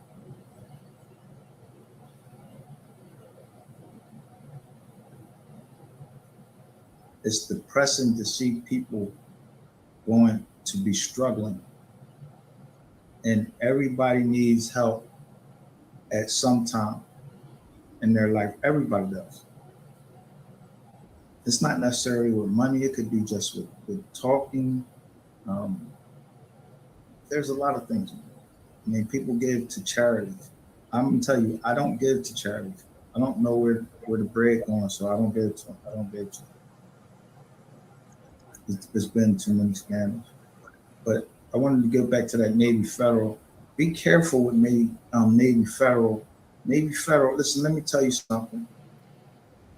It's depressing to see people going to be struggling. And everybody needs help at some time in their life. Everybody does. It's not necessarily with money. It could be just with talking. There's a lot of things. I mean, people give to charities. I'm gonna tell you, I don't give to charities. I don't know where the bread going, so I don't give to them. I don't give to them. There's been too many scandals. But I wanted to get back to that Navy Federal. Be careful with Navy Federal. Navy Federal, listen, let me tell you something.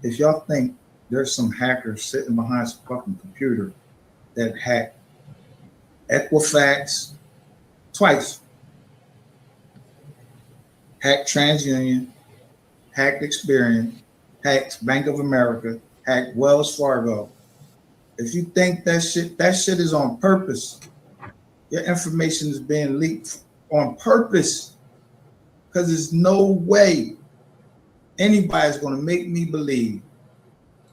If y'all think there's some hackers sitting behind some fucking computer that hacked Equifax twice, hacked TransUnion, hacked Experian, hacked Bank of America, hacked Wells Fargo. If you think that shit is on purpose, your information is being leaked on purpose, because there's no way anybody's going to make me believe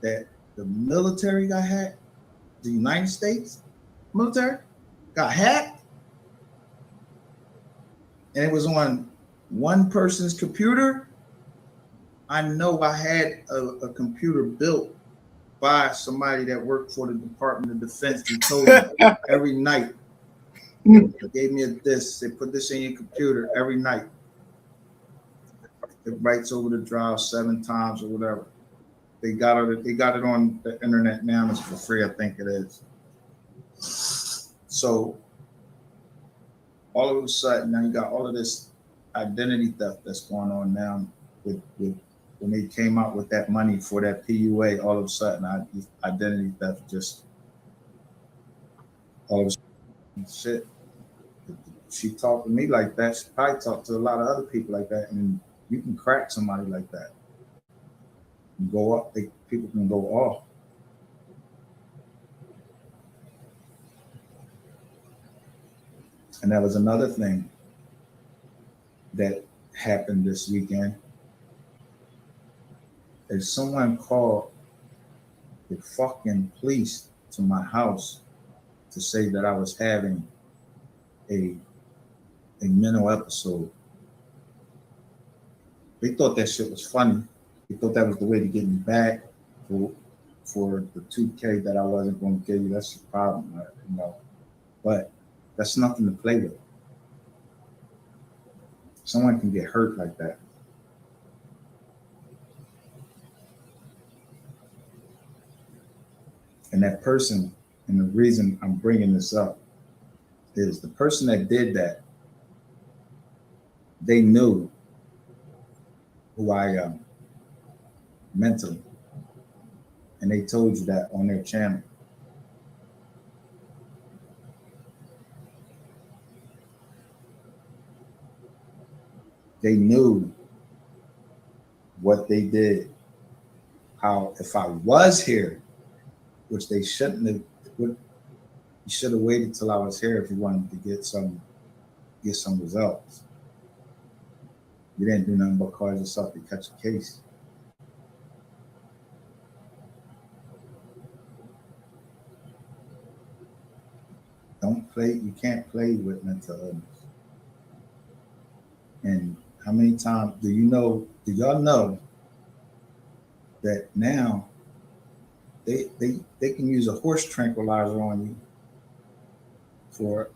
that the military got hacked, the United States military got hacked, and it was on one person's computer. I know I had a computer built by somebody that worked for the Department of Defense. He told me every night, they gave me this, they put this in your computer every night. It writes over the drive 7 times or whatever. They got it on the internet now. It's for free, I think it is. So all of a sudden, now you got all of this identity theft that's going on now. With when they came out with that money for that PUA, all of a sudden, identity theft just all of a sudden, shit. She talked to me like that. She probably talked to a lot of other people like that, and you can crack somebody like that. And go up. People can go off. And that was another thing that happened this weekend. If someone called the fucking police to my house to say that I was having a mental episode, they thought that shit was funny. They thought that was the way to get me back for the 2K that I wasn't going to give you. That's the problem, you know. But that's nothing to play with. Someone can get hurt like that. And that person, and the reason I'm bringing this up is the person that did that, they knew who I am mentally. And they told you that on their channel. They knew what they did. How, if I was here, which they shouldn't have, you should have waited till I was here if you wanted to get some results. You didn't do nothing but cause yourself to catch a case. Don't play, you can't play with mental illness. And how many times do y'all know that now they can use a horse tranquilizer on you for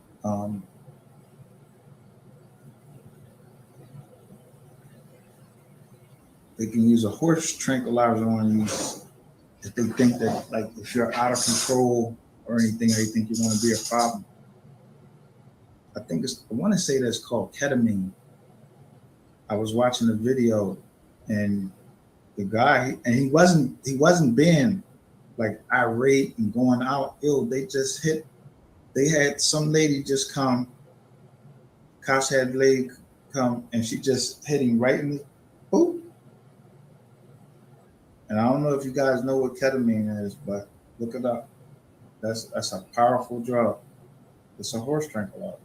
they can use a horse tranquilizer on you if they think that, like, if you're out of control or anything, or they think you're going to be a problem. I want to say that's called ketamine. I was watching a video, and the guy, and he wasn't being like irate and going out ill. They had some lady just come, cops had lady come, and she just hit him right in the boop. And I don't know if you guys know what ketamine is, but look it up. That's a powerful drug. It's a horse tranquilizer.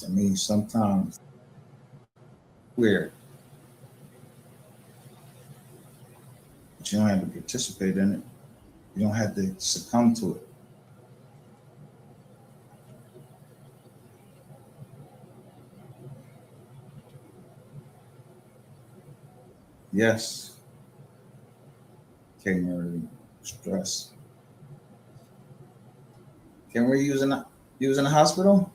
I mean, sometimes weird, but you don't have to participate in it. You don't have to succumb to it. Yes, K-Murray, stress. Can we use in the hospital?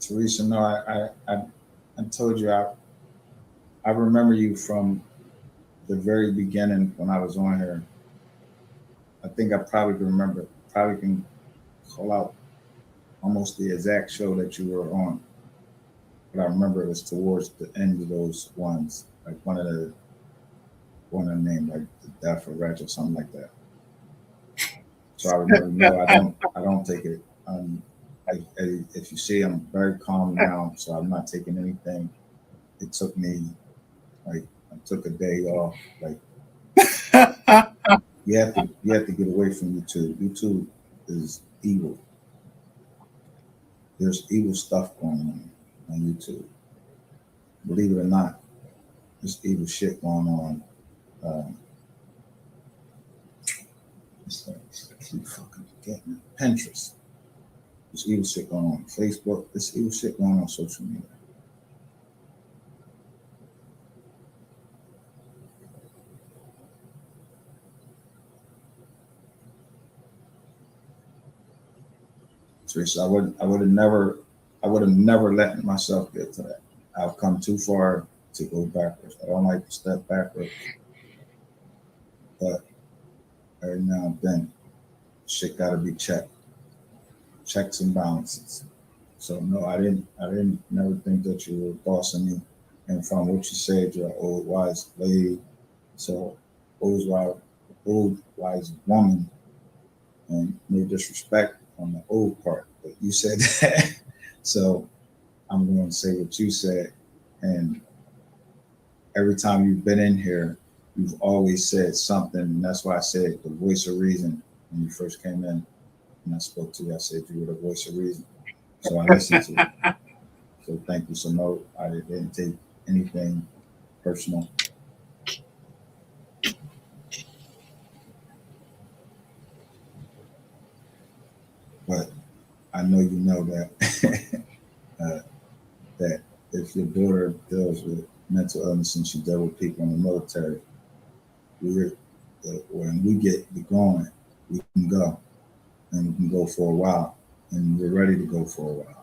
Teresa, no, I told you I remember you from the very beginning when I was on here. I think I probably can call out almost the exact show that you were on. But I remember it was towards the end of those ones, like one of the name, like the Death of Reg or something like that. So I remember, no, I don't take it. If you see, I'm very calm now, so I'm not taking anything. It took me, like, I took a day off. Like, you have to get away from YouTube. YouTube is evil. There's evil stuff going on. on YouTube. Believe it or not, there's evil shit going on. I keep fucking forgetting. Pinterest. There's evil shit going on Facebook. There's evil shit going on social media. Trish, I would have never let myself get to that. I've come too far to go backwards. I don't like to step backwards, but every now and then, shit got to be checked, checks and balances. So no, I didn't never think that you were bossing me. And from what you said, you're an old wise lady, so old wise woman, and no disrespect on the old part, but you said that. So I'm going to say what you said. And every time you've been in here, you've always said something. And that's why I said the voice of reason when you first came in. And I spoke to you, I said you were the voice of reason. So I listened to you. So thank you. So no, I didn't take anything personal. But I know you know that that if your daughter deals with mental illness and she dealt with people in the military, when we get going, we can go, and we can go for a while, and we're ready to go for a while.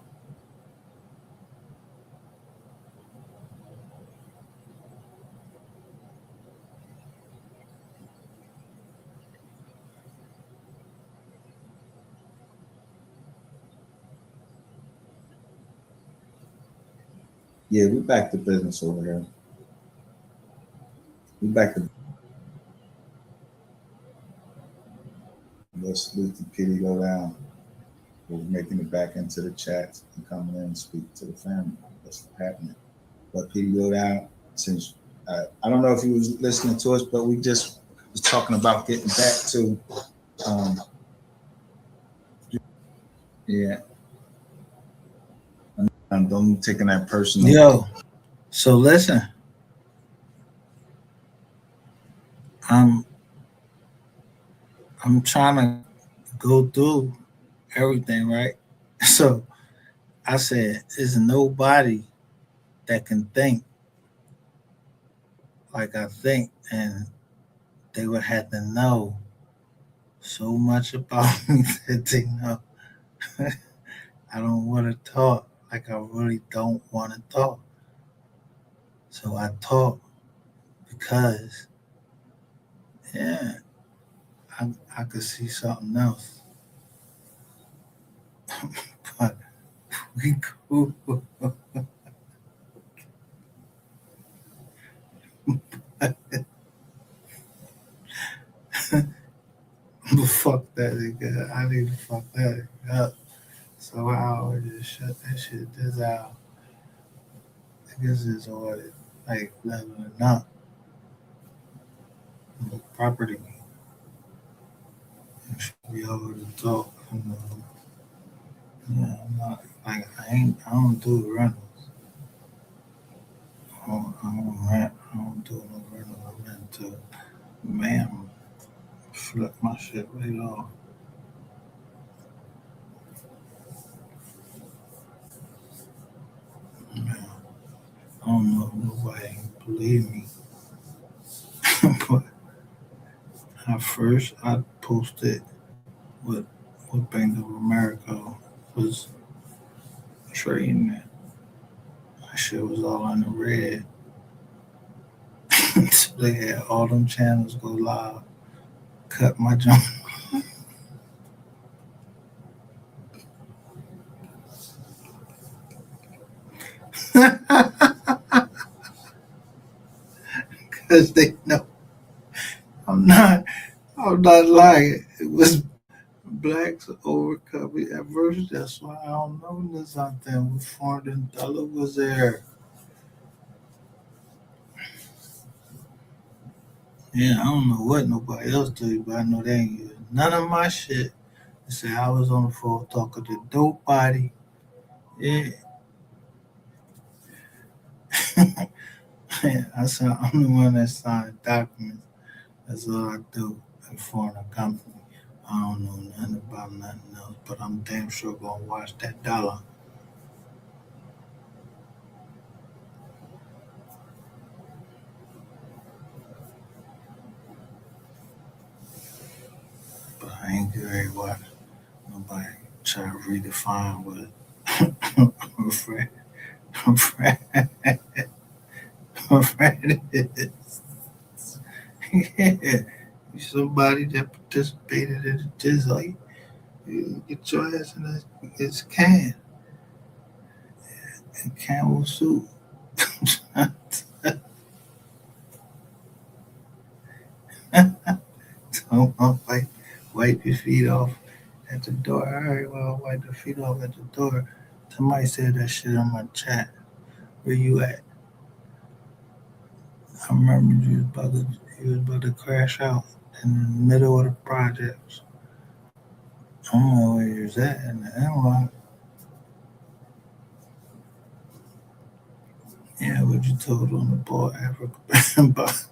Yeah, we're back to business over here. We're back to let's let the kitty go down. We're making it back into the chats and coming in and speak to the family. That's happening. But Petey go down since I don't know if he was listening to us, but we just was talking about getting back to yeah. I'm taking that personal. Yo, so listen, I'm trying to go through everything, right? So I said, there's nobody that can think like I think, and they would have to know so much about me that they know I don't want to talk. Like I really don't want to talk. So I talk because, yeah, I could see something else. But we cool. But fuck that nigga. I need to fuck that nigga up. So I always just shut that shit this out. Niggas is always like leveling up. Property. You should be able to talk. You know. Yeah, I'm not like I don't do rentals. I don't rent. I don't do no rental. I'm into man flip my shit right off. Man, I don't know if nobody can believe me. But at first I posted what Bank of America was trading at. My shit was all in the red. So they had all them channels go live. Cut my jump. Because they know I'm not lying. It was blacks overcoming adversity. That's why I don't know this out there. We formed and Dollar was there. Yeah, I don't know what nobody else do, but I know they ain't using none of my shit. They say I was on the phone talking to dope body. Yeah. I said, I'm the one that signed documents. That's all I do for the company. I don't know nothing about nothing else, but I'm damn sure gonna watch that dollar. But I ain't gonna watch nobody try to redefine what a friend, a friend, a friend is. Yeah. Somebody that participated in it, just like you get your ass in this camel suit. So I'm like, wipe your feet off at the door. All right, well, wipe your feet off at the door. Somebody said that shit on my chat. Where you at? I remember you was about to crash out in the middle of the projects. I don't know where you was at in the NY. Yeah, what you told on the ball Africa about.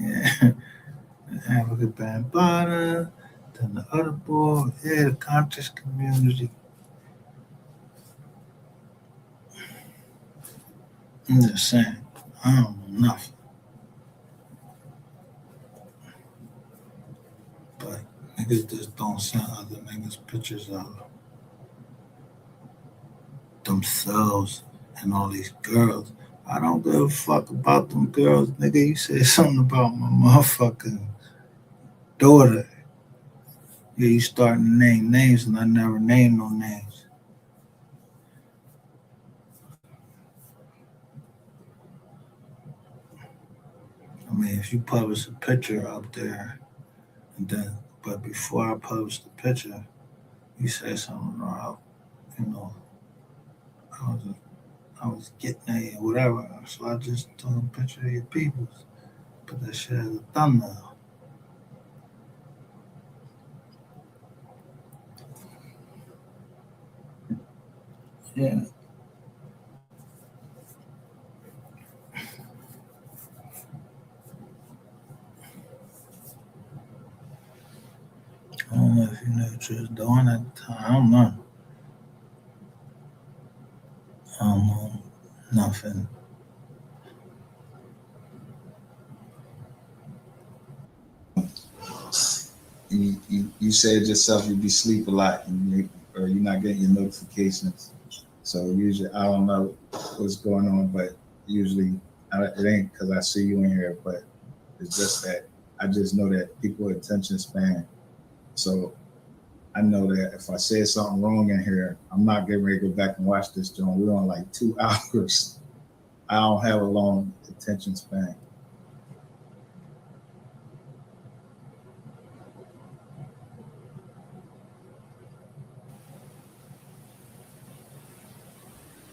Yeah, Africa Bambaataa, then the other ball, yeah, the conscious community. I'm just saying, I don't know nothing. But niggas just don't send other niggas pictures of themselves and all these girls. I don't give a fuck about them girls, nigga. You said something about my motherfucking daughter. Yeah, you starting to name names and I never named no names. I mean, if you publish a picture up there, and then, but before I published the picture, you said something about, you know, I was, I was getting a whatever. So I just took a picture of your peoples, put that shit as a thumbnail. Yeah. I don't know if you know what you was doing at the time. I don't know. I don't know nothing. You said yourself you be sleep a lot or you're not getting your notifications. So usually I don't know what's going on, but usually it ain't because I see you in here, but it's just that I just know that people attention span. So I know that if I said something wrong in here, I'm not getting ready to go back and watch this joint. We're on like 2 hours. I don't have a long attention span.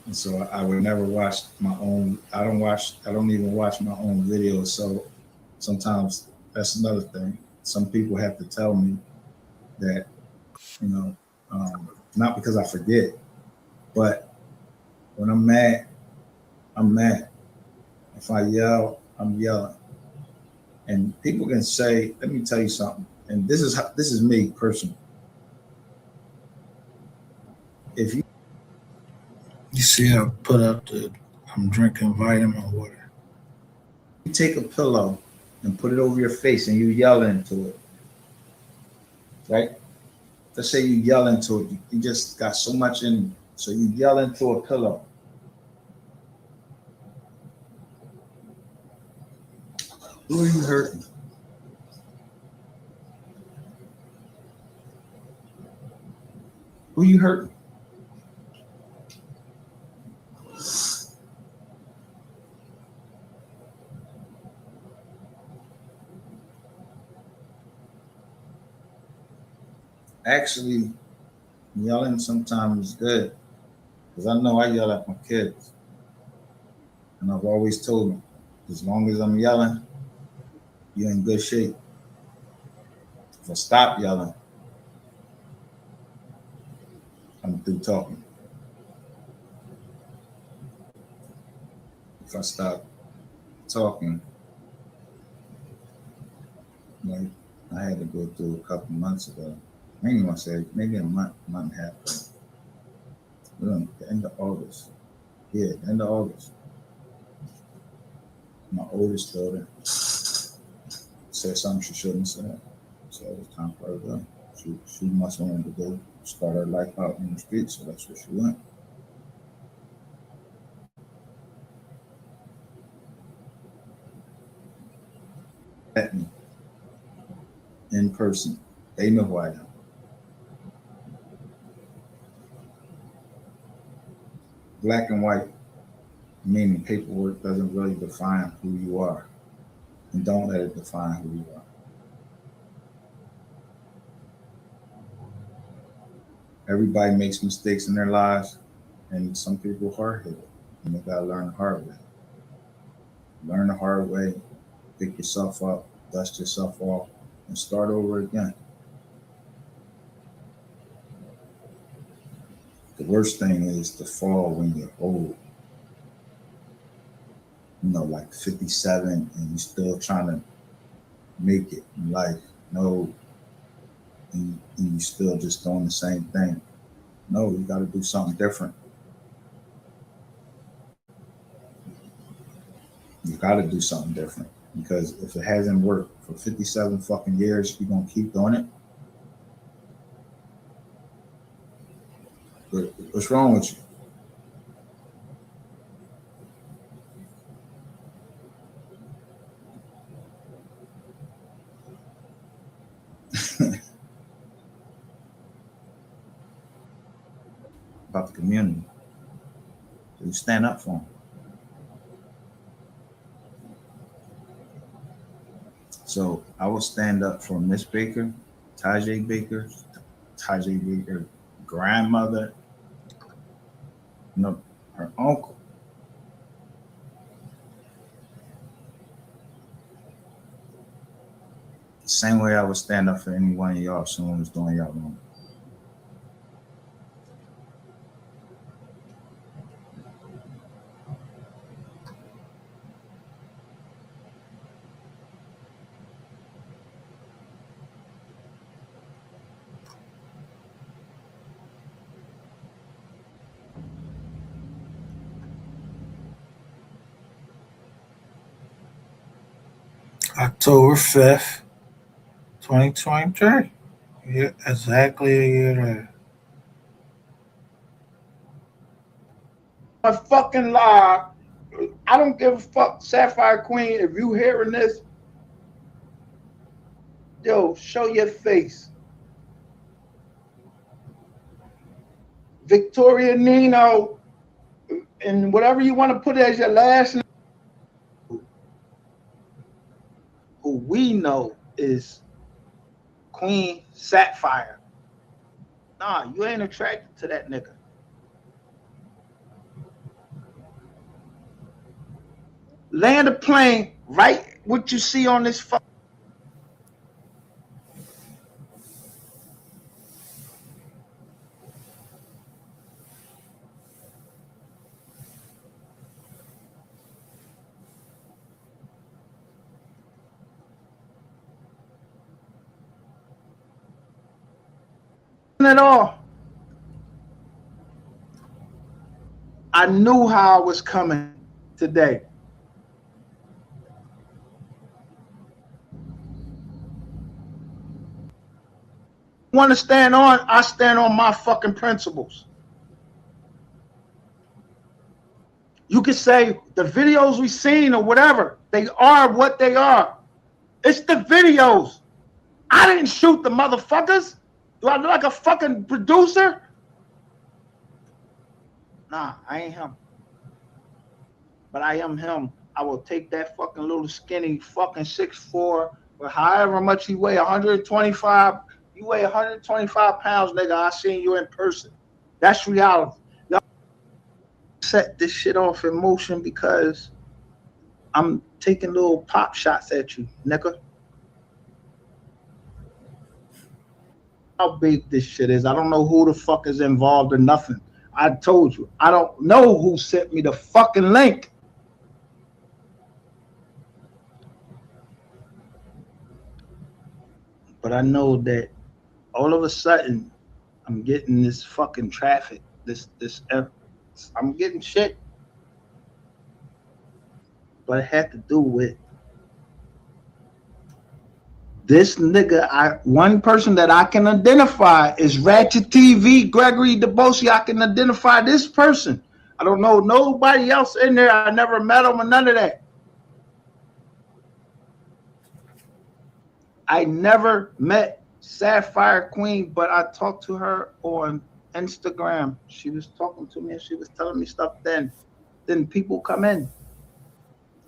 And so I would never watch my own. I don't even watch my own videos. So sometimes that's another thing. Some people have to tell me that, you know, not because I forget, but when I'm mad, I'm mad. If I yell, I'm yelling. And people can say, let me tell you something. And this is me personally. If You see, I put up I'm drinking vitamin water. you take a pillow and put it over your face and you yell into it, right? Let's say you yell into it. You just got so much in you. So you yell into a pillow. Who are you hurting? Who you hurting? Actually, yelling sometimes is good because I know I yell at my kids, and I've always told them, as long as I'm yelling, you're in good shape. If I stop yelling, I'm through talking. If I stop talking, like I had to go through a couple months ago. I ain't gonna say maybe a month and a half ago. The end of August. Yeah, the end of August. My oldest daughter said something she shouldn't have said. So it was time for her to go. She must have wanted to go start her life out in the streets, so that's where she went. Met me in person. They know who I am. Black and white, meaning paperwork doesn't really define who you are. And don't let it define who you are. Everybody makes mistakes in their lives, and some people are hard-headed, and they gotta learn the hard way. Learn the hard way, pick yourself up, dust yourself off, and start over again. The worst thing is to fall when you're old. You know, like 57, and you're still trying to make it in life. No, and you still just doing the same thing. No, you got to do something different. You got to do something different, because if it hasn't worked for 57 fucking years, you're gonna keep doing it. But what's wrong with you? About the community. You stand up for them. So I will stand up for Miss Baker, Tajay Baker, grandmother, no, her uncle. The same way I would stand up for any one of y'all if someone was doing y'all wrong. October 5th, 2023. Yeah, exactly a year later. A fucking lie. I don't give a fuck, Sapphire Queen. If you hearing this, yo, show your face. Victoria Nino, and whatever you want to put as your last name. Who we know is Queen Sapphire. Nah, you ain't attracted to that nigga. Land a plane, right? What you see on this fuck. At all. I knew how I was coming today. Want to stand on? I stand on my fucking principles. You could say the videos we seen or whatever, they are what they are. It's the videos. I didn't shoot the motherfuckers. Do I look like a fucking producer? Nah, I ain't him. But I am him. I will take that fucking little skinny fucking 6'4", or however much you weigh, 125. You weigh 125 pounds, nigga. I seen you in person. That's reality. Y'all set this shit off in motion because I'm taking little pop shots at you, nigga. how big this shit is. I don't know who the fuck is involved or nothing. I told you, I don't know who sent me the fucking link. But I know that all of a sudden I'm getting this fucking traffic. I'm getting shit. But it had to do with this nigga. One person that I can identify is Ratchet TV, Gregory DeBosi. I can identify this person. I don't know nobody else in there. I never met him or none of that. I never met Sapphire Queen, but I talked to her on Instagram. She was talking to me and she was telling me stuff then. Then people come in.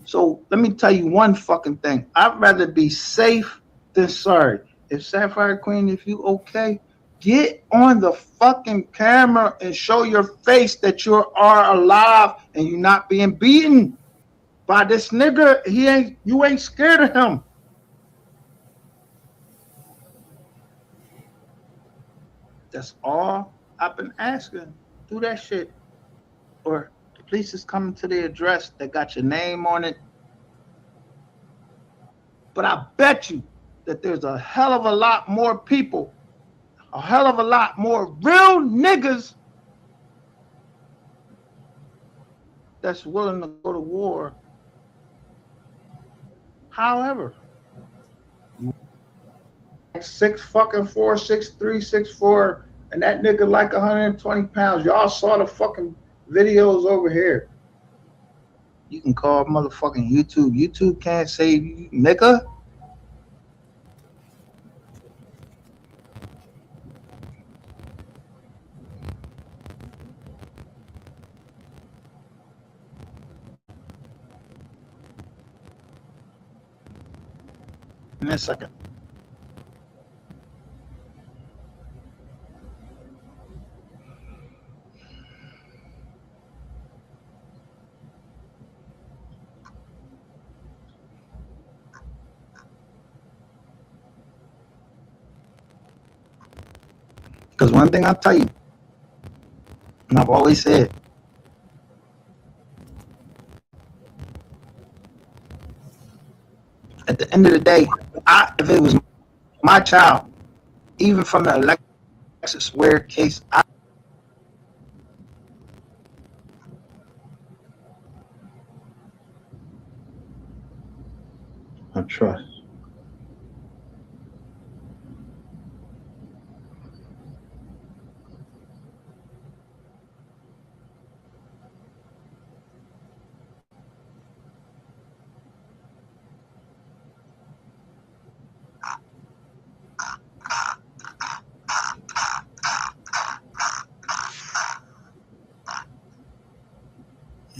So let me tell you one fucking thing. I'd rather be safe than sorry. If Sapphire Queen, if you okay, get on the fucking camera and show your face that you are alive and you're not being beaten by this nigga. You ain't scared of him. That's all I've been asking. Do that shit. Or the police is coming to the address that got your name on it. But I bet you that there's a hell of a lot more people, a hell of a lot more real niggas that's willing to go to war. However, 6'4", 6'3", 6'4", and that nigga like 120 pounds. Y'all saw the fucking videos over here. You can call motherfucking YouTube. YouTube can't save you, nigga. In a second. Because one thing I'll tell you, and I've always said, at the end of the day, if it was my child, even from the Alexis Ware case, I trust.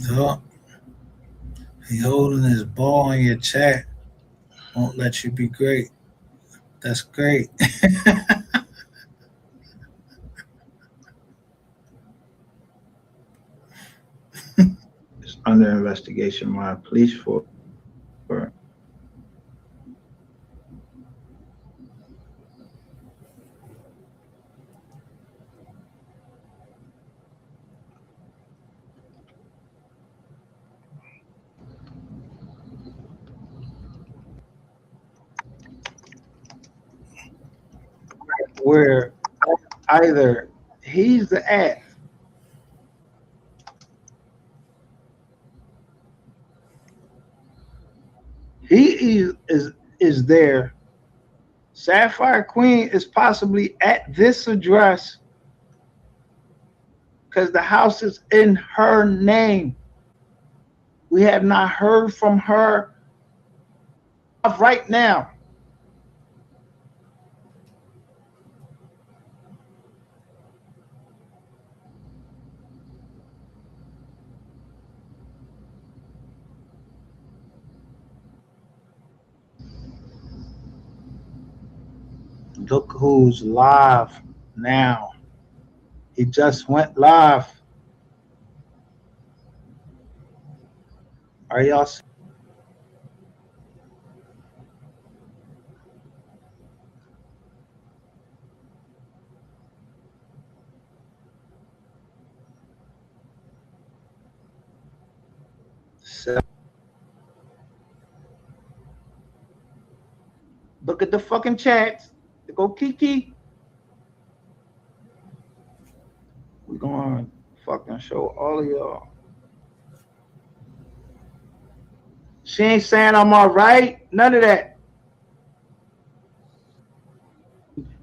Yup. He holding his ball in your chat. Won't let you be great. That's great. It's under investigation by police for where either he's the ass, he is there. Sapphire Queen is possibly at this address because the house is in her name. We have not heard from her right now. Look who's live now. He just went live. Are y'all? at the fucking chats. Go Kiki. We're gonna fucking show all of y'all. She ain't saying I'm all right. None of that.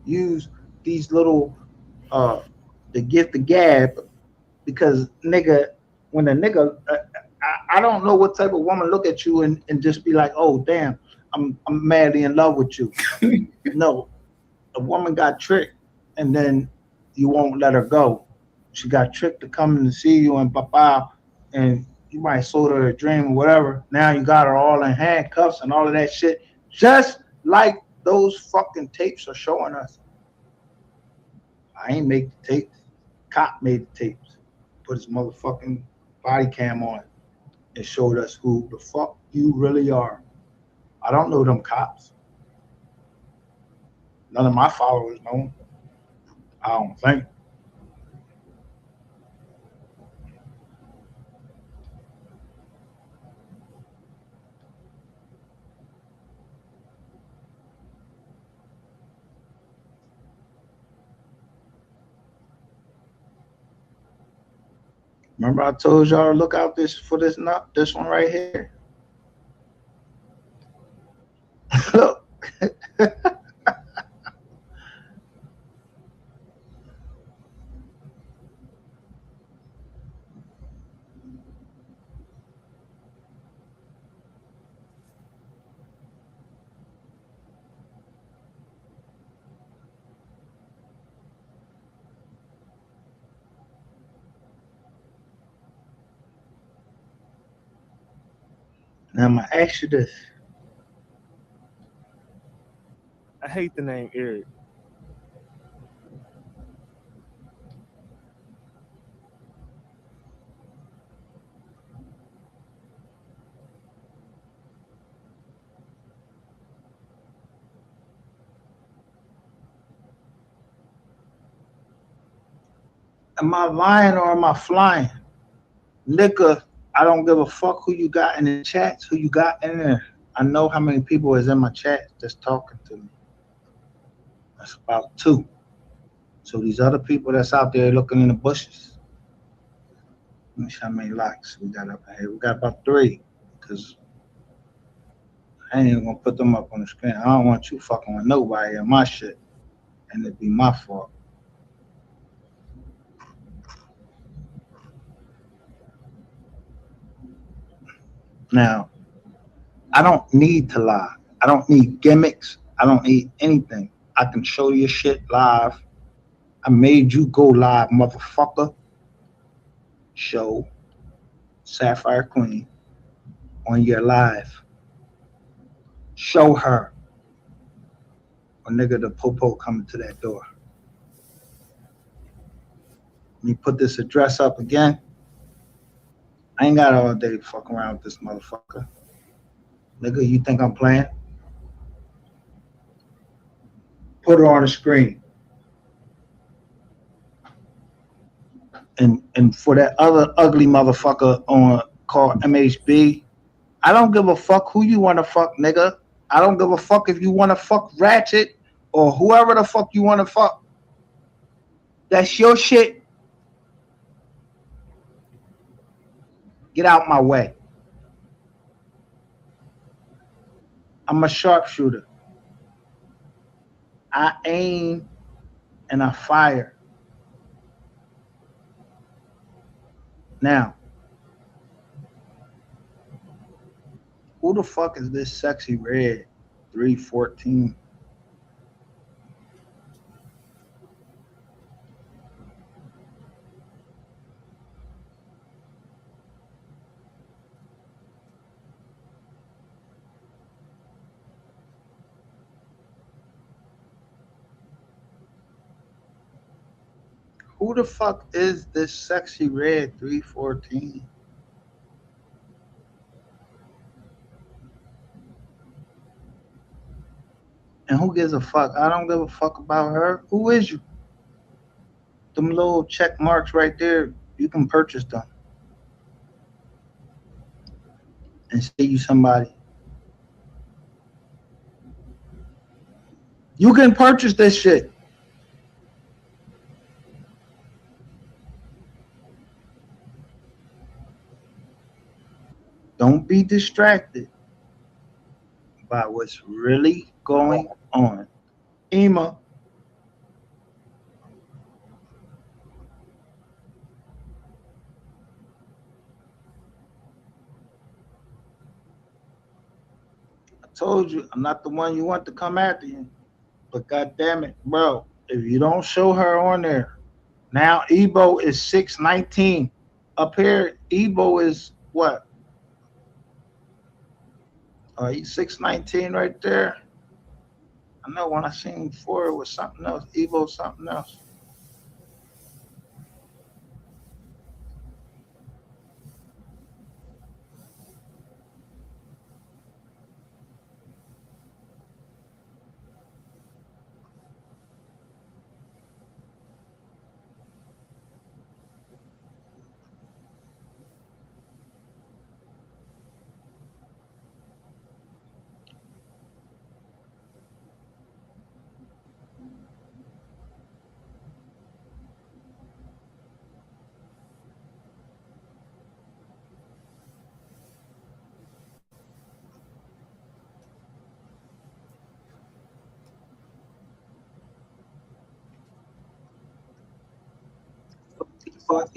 Use these little the gift the gab because nigga, when a nigga, I don't know what type of woman look at you and just be like, oh damn, I'm madly in love with you. No, a woman got tricked and then you won't let her go. She got tricked to come and see you and papa, and you might sold her a dream or whatever. Now you got her all in handcuffs and all of that shit, just like those fucking tapes are showing us. I ain't make the tapes. Cop made the tapes. Put his motherfucking body cam on and showed us who the fuck you really are. I don't know them cops. None of my followers know them. I don't think. Remember I told y'all to look out this one right here. Look. Now I'm gonna ask you this. I hate the name Eric. Am I lying or am I flying? Nigga, I don't give a fuck who you got in the chats, who you got in there. I know how many people is in my chat that's talking to me. That's about 2. So these other people that's out there looking in the bushes. Let me see how many likes we got up here. We got about 3. Because I ain't even gonna put them up on the screen. I don't want you fucking with nobody in my shit. And it'd be my fault. Now, I don't need to lie. I don't need gimmicks. I don't need anything. I can show your shit live. I made you go live, motherfucker. Show Sapphire Queen on your live. Show her. A nigga the popo coming to that door. Let me put this address up again. I ain't got all day to fuck around with this motherfucker. Nigga, you think I'm playing? Put her on the screen. And for that other ugly motherfucker on called MHB, I don't give a fuck who you want to fuck, nigga. I don't give a fuck if you want to fuck Ratchet or whoever the fuck you want to fuck. That's your shit. Get out my way. I'm a sharpshooter. I aim and I fire. Now, who the fuck is this sexy red 314? Who the fuck is this sexy red 314? And who gives a fuck? I don't give a fuck about her. Who is you? Them little check marks right there, you can purchase them. And say you somebody. You can purchase this shit. Don't be distracted by what's really going on. Ema. I told you, I'm not the one you want to come after you. But goddamn it, bro, if you don't show her on there, now Ebo is 619. Up here, Ebo is what? He's 619 right there. I know when I seen him before, it was something else. Ebo something else.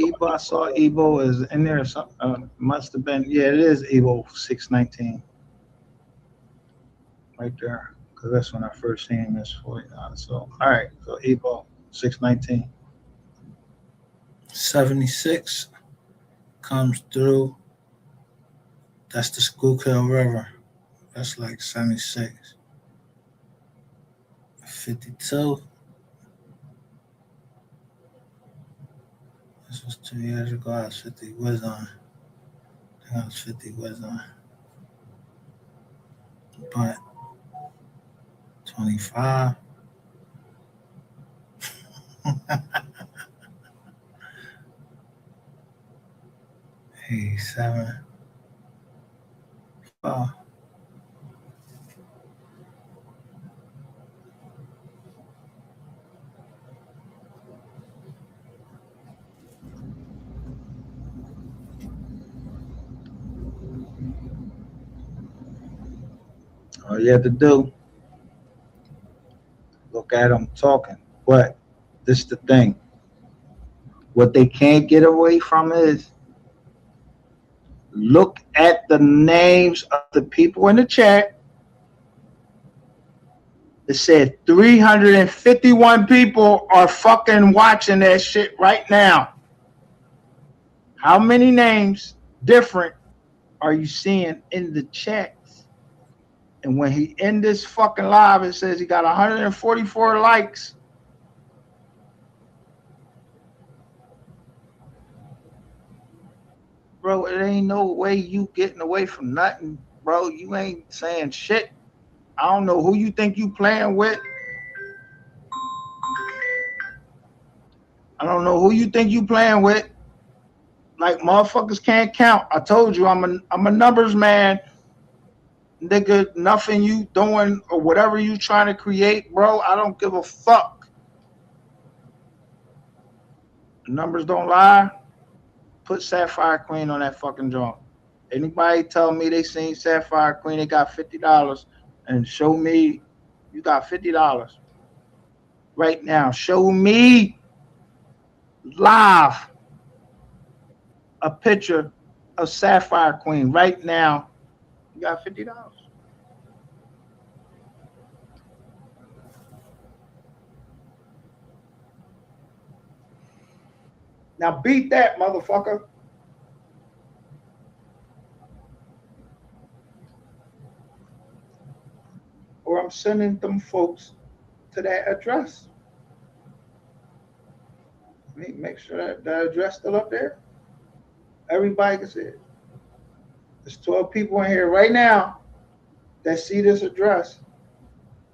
Ebo, I saw Ebo is in there. Something must have been. Yeah, it is Ebo 619 right there. Because that's when I first seen him as 49. So all right, so Ebo 619. 76 comes through. That's the Schuylkill River. That's like 76. 52. This was 2 years ago. I was 50 was on. I think I was 50 was on. But 25. 87. Oh. All you have to do, look at them talking. But this is the thing. What they can't get away from is look at the names of the people in the chat. It said 351 people are fucking watching that shit right now. How many names different are you seeing in the chats? And when he end this fucking live, it says he got 144 likes. Bro, it ain't no way you getting away from nothing, bro. You ain't saying shit. I don't know who you think you playing with. I don't know who you think you playing with. Like motherfuckers can't count. I told you I'm a numbers man. Nigga, nothing you doing or whatever you trying to create, bro, I don't give a fuck. The numbers don't lie. Put Sapphire Queen on that fucking joint. Anybody tell me they seen Sapphire Queen, they got $50 and show me you got $50 right now. Show me live a picture of Sapphire Queen right now. You got $50. Now beat that, motherfucker. Or I'm sending them folks to that address. Make sure that the address still up there. Everybody can see it. There's 12 people in here right now that see this address.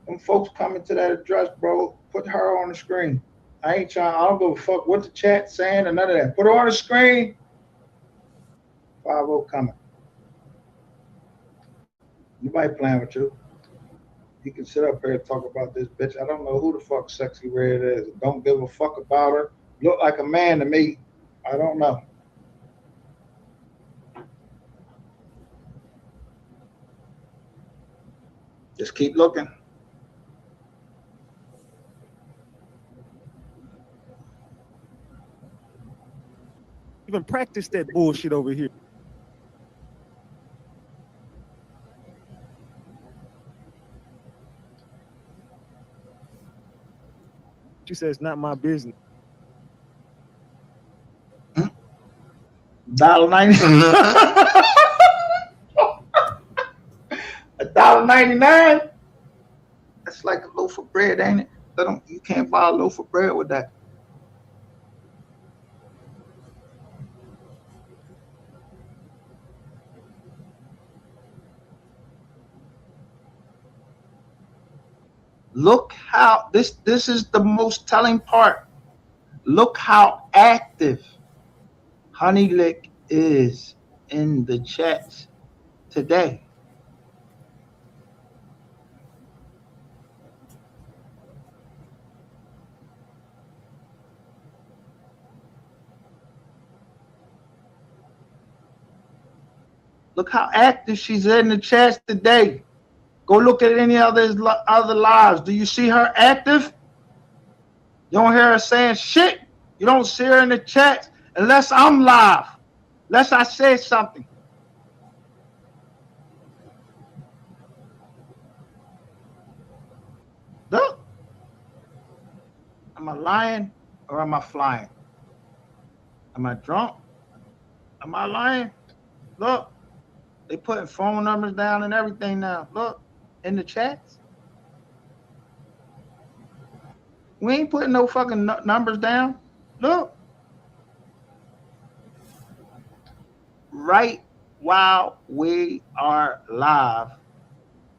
Them folks coming to that address, bro. Put her on the screen. I don't give a fuck what the chat's saying or none of that. Put her on the screen. 5-0 coming. Nobody playing with you. You can sit up here and talk about this bitch. I don't know who the fuck Sexy Red is. Don't give a fuck about her. Look like a man to me. I don't know. Just keep looking. Even practice that bullshit over here. She says, "Not my business." $1.99. $1.99. That's like a loaf of bread, ain't it? You can't buy a loaf of bread with that. Look how this is the most telling part. Look how active Honey Lick is in the chats today. Look how active she's in the chats today. Go look at any other lives. Do you see her active? You don't hear her saying shit. You don't see her in the chats unless I'm live. Unless I say something. Look. Am I lying or am I flying? Am I drunk? Am I lying? Look. They putting phone numbers down and everything now. Look. In the chats. We ain't putting no fucking numbers down. Look. Right while we are live,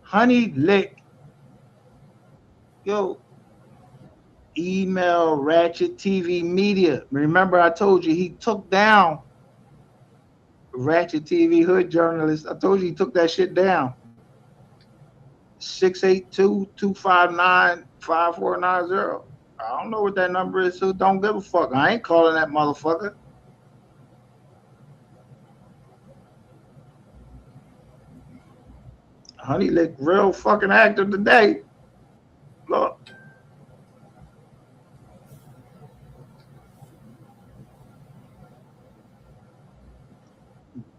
Honey Lick, yo, email Ratchet TV Media. Remember I told you he took down Ratchet TV Hood Journalist. I told you he took that shit down. 682-259-5490. I don't know what that number is, so don't give a fuck. I ain't calling that motherfucker. Honey Lick real fucking active today. Look.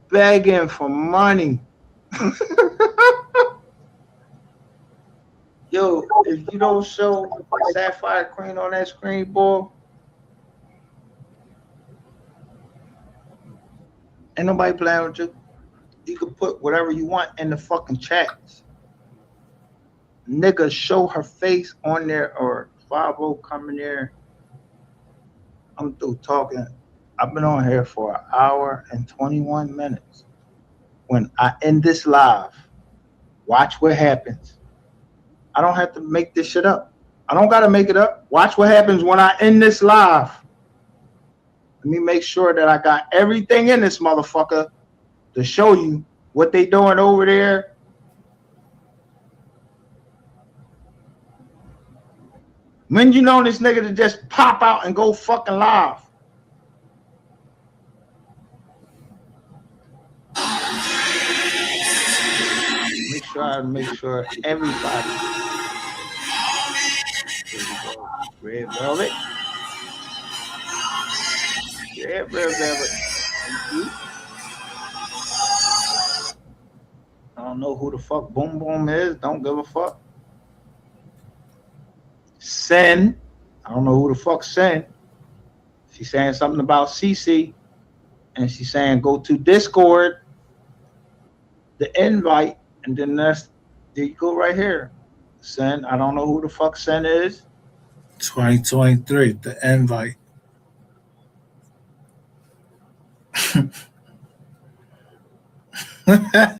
Begging for money. Yo, if you don't show Sapphire Queen on that screen, boy, ain't nobody playing with you. You can put whatever you want in the fucking chats. Nigga, show her face on there or 5-0 coming there. I'm through talking. I've been on here for an hour and 21 minutes. When I end this live, watch what happens. I don't have to make this shit up. I don't got to make it up. Watch what happens when I end this live. Let me make sure that I got everything in this motherfucker to show you what they doing over there. When you know this nigga to just pop out and go fucking live. Make sure everybody. Here we go. Red Velvet. Yeah, Red Velvet. I don't know who the fuck Boom Boom is. Don't give a fuck. Sen. I don't know who the fuck Sen. She's saying something about CC. And she's saying go to Discord. The invite. And then there you go right here. Sen. I don't know who the fuck Sen is. 2023. The invite.